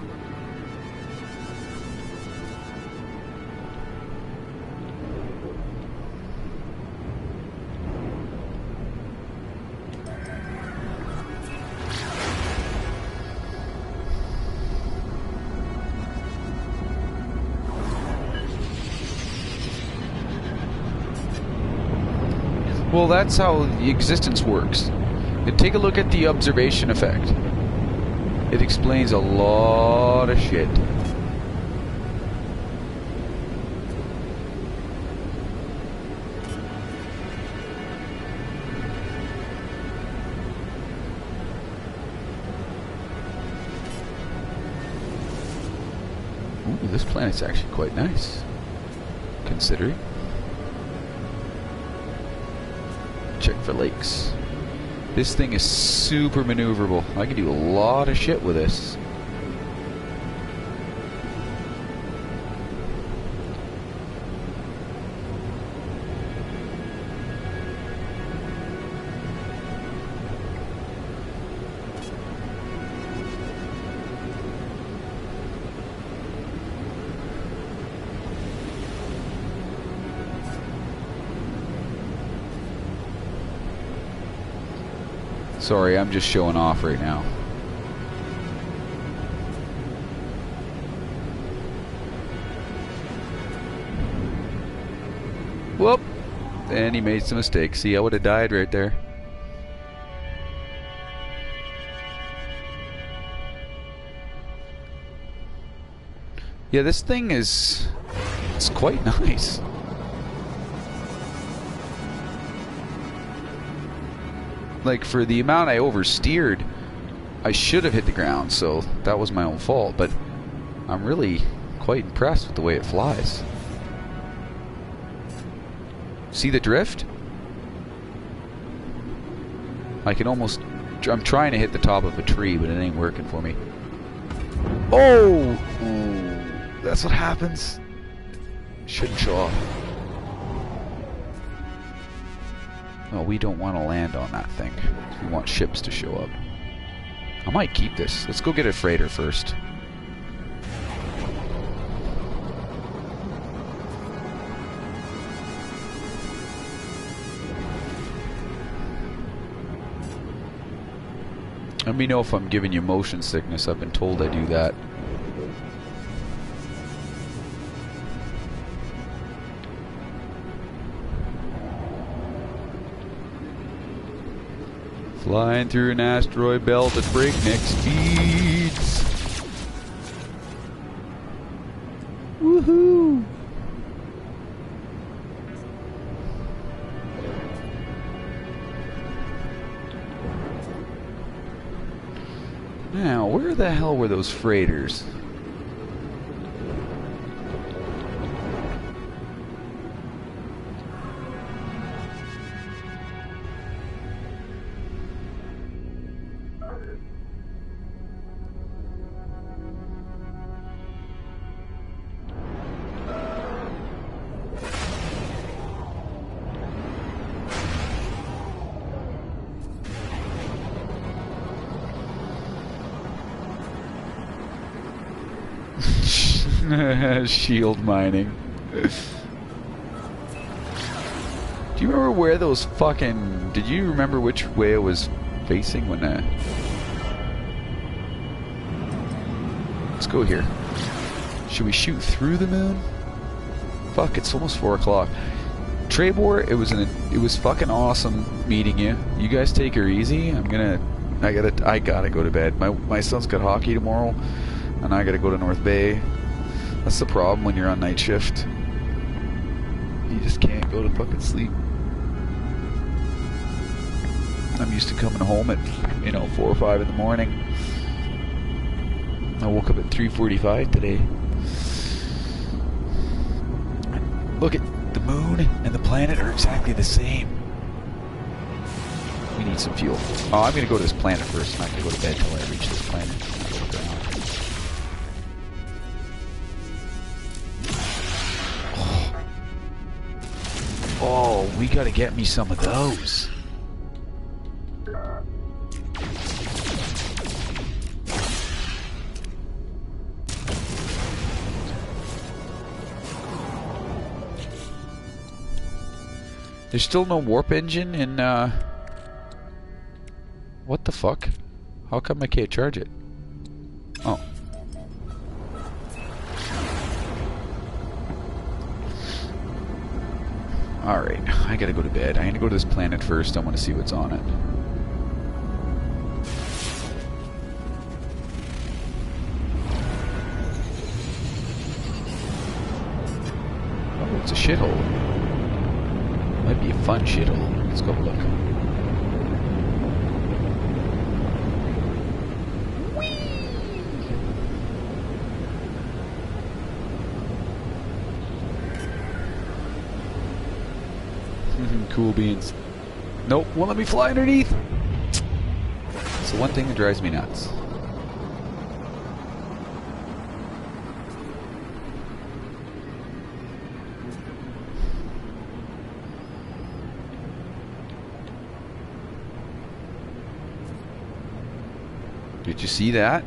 Well, that's how the existence works. And take a look at the observation effect. It explains a lot of shit. This planet's actually quite nice, considering. Check for lakes. This thing is super maneuverable. I can do a lot of shit with this. Sorry, I'm just showing off right now. Whoop! And he made some mistakes. See, I would have died right there. Yeah, this thing is... it's quite nice. Like, for the amount I oversteered, I should have hit the ground, so that was my own fault, but I'm really quite impressed with the way it flies. See the drift? I can almost... I'm trying to hit the top of a tree, but it ain't working for me. Oh! Ooh, that's what happens. Shouldn't show off. No, we don't want to land on that thing. We want ships to show up. I might keep this. Let's go get a freighter first. Let me know if I'm giving you motion sickness. I've been told I do that. Flying through an asteroid belt at breakneck speeds. Woohoo! Now, where the hell were those freighters? Shield mining. Do you remember where those fucking... Did you remember which way it was facing when... Let's go here. Should we shoot through the moon? Fuck, it's almost 4 o'clock. Trebor, it was fucking awesome meeting you. You guys take her easy. I gotta go to bed. My son's got hockey tomorrow, and I gotta go to North Bay. That's the problem when you're on night shift. You just can't go to fucking sleep. I'm used to coming home at, 4 or 5 in the morning. I woke up at 3:45 today. Look at the moon and the planet are exactly the same. We need some fuel. Oh, I'm gonna go to this planet first. I'm not gonna go to bed till I reach this planet. Oh, we gotta get me some of those. There's still no warp engine in, what the fuck? How come I can't charge it? Oh. Alright, I gotta go to bed. I'm gonna go to this planet first. I want to see what's on it. Oh, it's a shithole. Might be a fun shithole. Let's go have a look. Cool beans. Nope, won't let me fly underneath. It's the one thing that drives me nuts. Did you see that?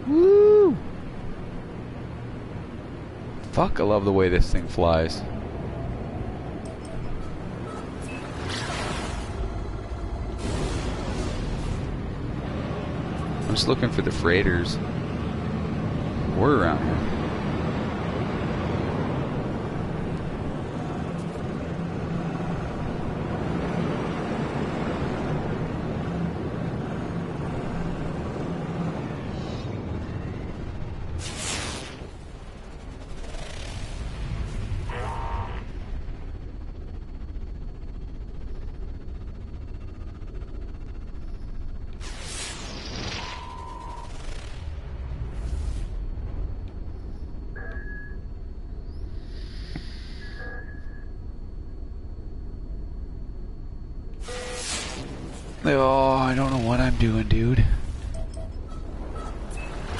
Woo! Fuck, I love the way this thing flies. I'm just looking for the freighters. We're around here. Oh, I don't know what I'm doing, dude.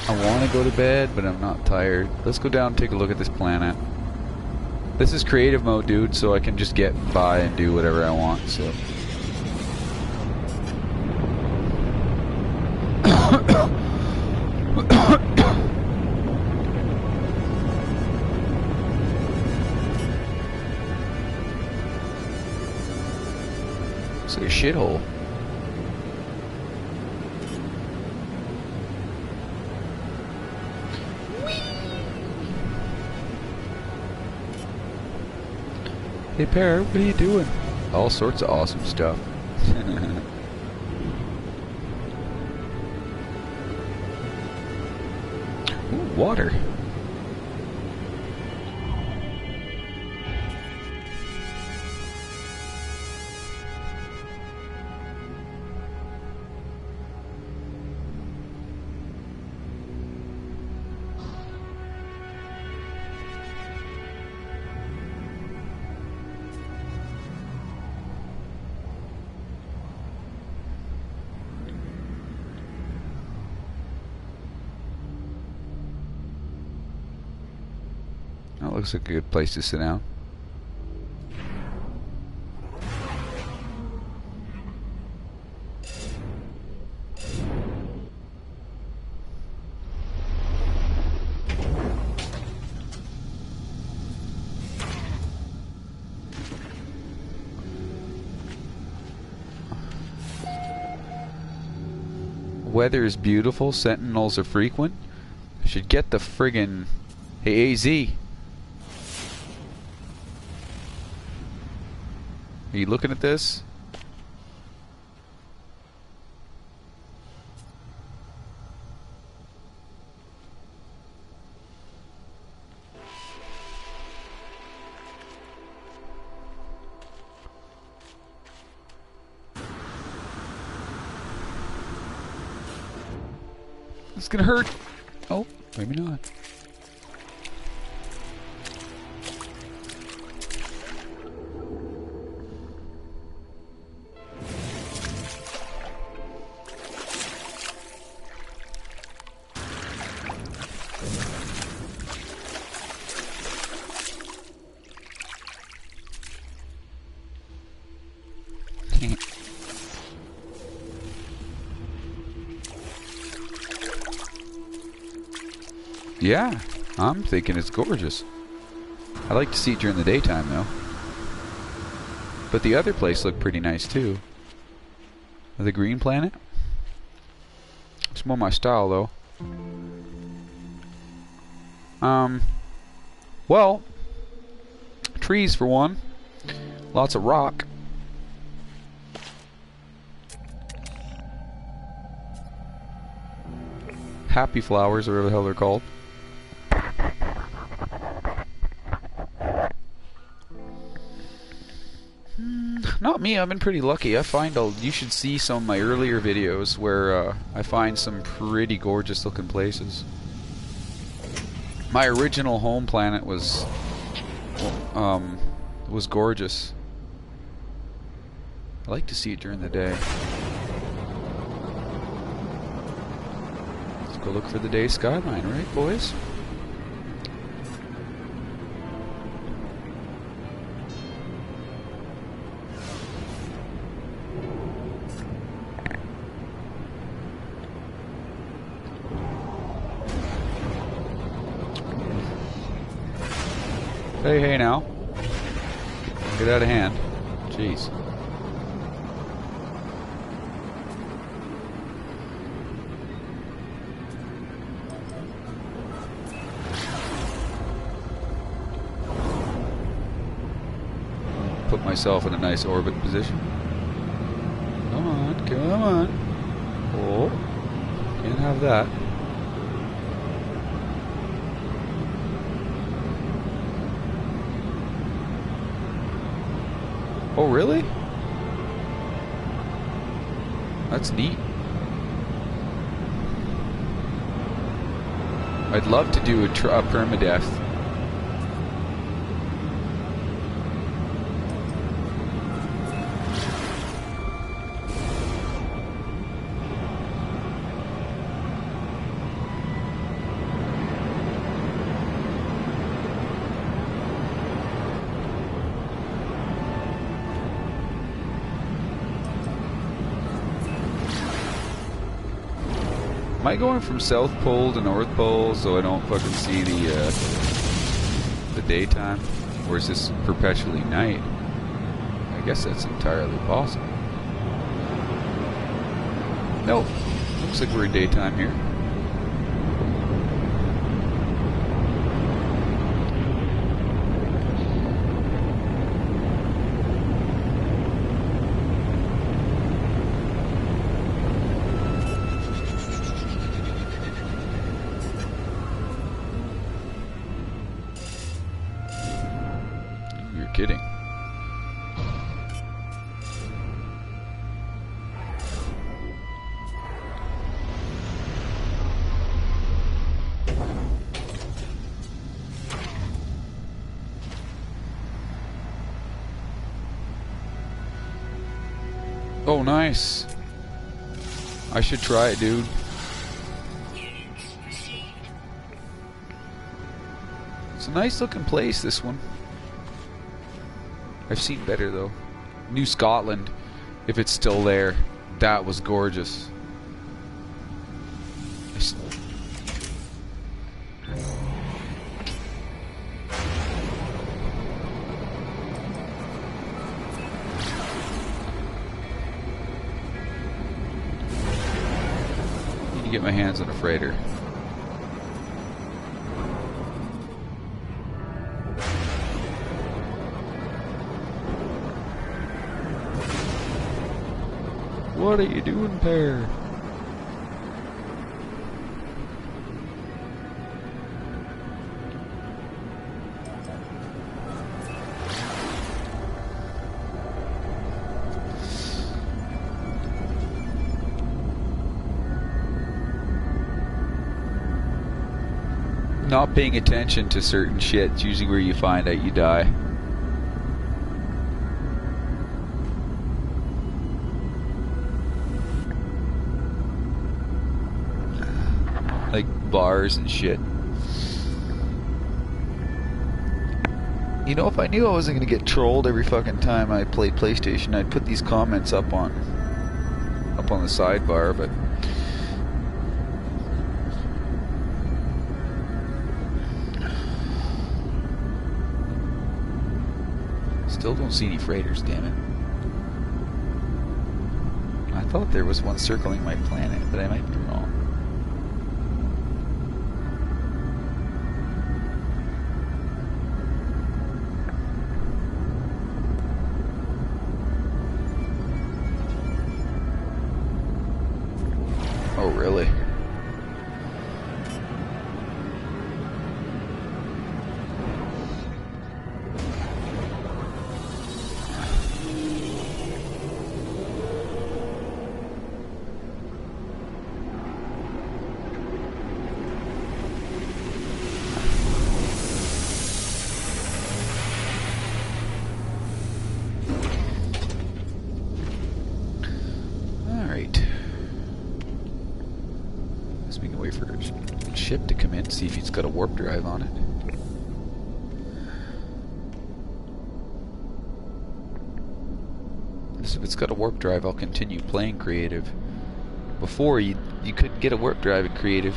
I want to go to bed, but I'm not tired. Let's go down and take a look at this planet. This is creative mode, dude, so I can just get by and do whatever I want, so... Looks like a shithole. Hey, Pear, what are you doing? All sorts of awesome stuff. Ooh, water. That looks like a good place to sit down. Weather is beautiful, sentinels are frequent. I should get the friggin'... Hey, AZ. Are you looking at this? It's gonna hurt. Oh, maybe not. Yeah, I'm thinking it's gorgeous. I like to see it during the daytime though. But the other place looked pretty nice too. The green planet. It's more my style though. Well, trees for one. Lots of rock. Happy flowers, or whatever the hell they're called. Not me, I've been pretty lucky. I find you should see some of my earlier videos where I find some pretty gorgeous looking places. My original home planet was gorgeous. I like to see it during the day. Let's go look for the day skyline, right, boys? Hey, hey now. Get out of hand. Jeez. Put myself in a nice orbit position. Come on, come on. Oh, can't have that. Oh, really? That's neat. I'd love to do a permadeath. Am I going from South Pole to North Pole so I don't fucking see the daytime? Or is this perpetually night? I guess that's entirely possible. Nope. Looks like we're in daytime here. Kidding. Oh, nice. I should try it, dude. It's a nice looking place, this one. I've seen better though. New Scotland, if it's still there, that was gorgeous. Need to get my hands on a freighter. What are you doing, Pear? Not paying attention to certain shit's usually where you find out you die. Like bars and shit. You know, if I knew I wasn't gonna get trolled every fucking time I played PlayStation, I'd put these comments up on the sidebar, but still don't see any freighters, damn it. I thought there was one circling my planet, but I might be wrong. in, see if it's got a warp drive on it. So if it's got a warp drive, I'll continue playing creative. Before, you couldn't get a warp drive in creative.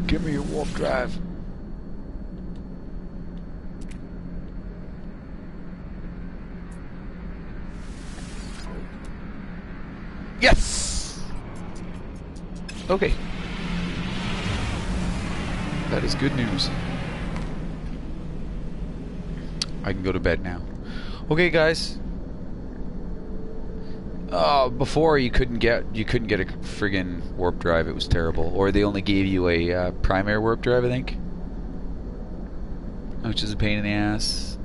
Give me your warp drive. Yes! Okay. That is good news. I can go to bed now. Okay, guys. Before you couldn't get a friggin' warp drive. It was terrible. Or they only gave you a primary warp drive, I think, which is a pain in the ass.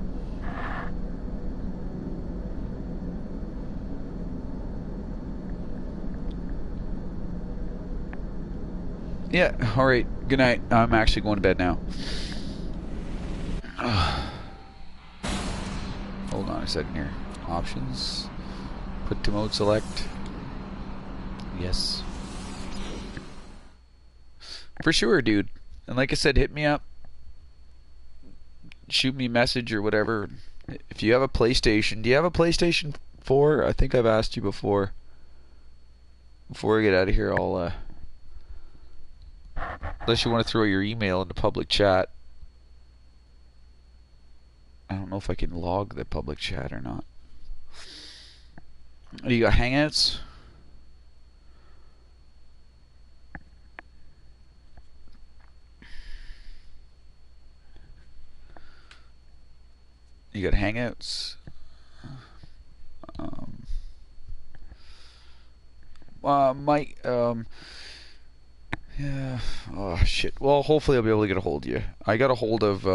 Yeah. All right. Good night. I'm actually going to bed now. Hold on a second here. Options. Put to mode select. Yes. For sure, dude. And like I said, hit me up. Shoot me a message or whatever. If you have a PlayStation, do you have a PlayStation 4? I think I've asked you before. Before I get out of here, I'll unless you want to throw your email into public chat. I don't know if I can log the public chat or not. You got Hangouts? You got Hangouts? Mike, yeah, oh shit. Well, hopefully I'll be able to get a hold of you. I got a hold of,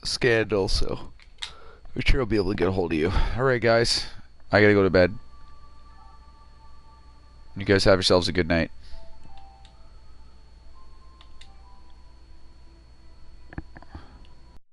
Scandal, so I'm sure I'll be able to get a hold of you. Alright, guys. I gotta go to bed. You guys have yourselves a good night.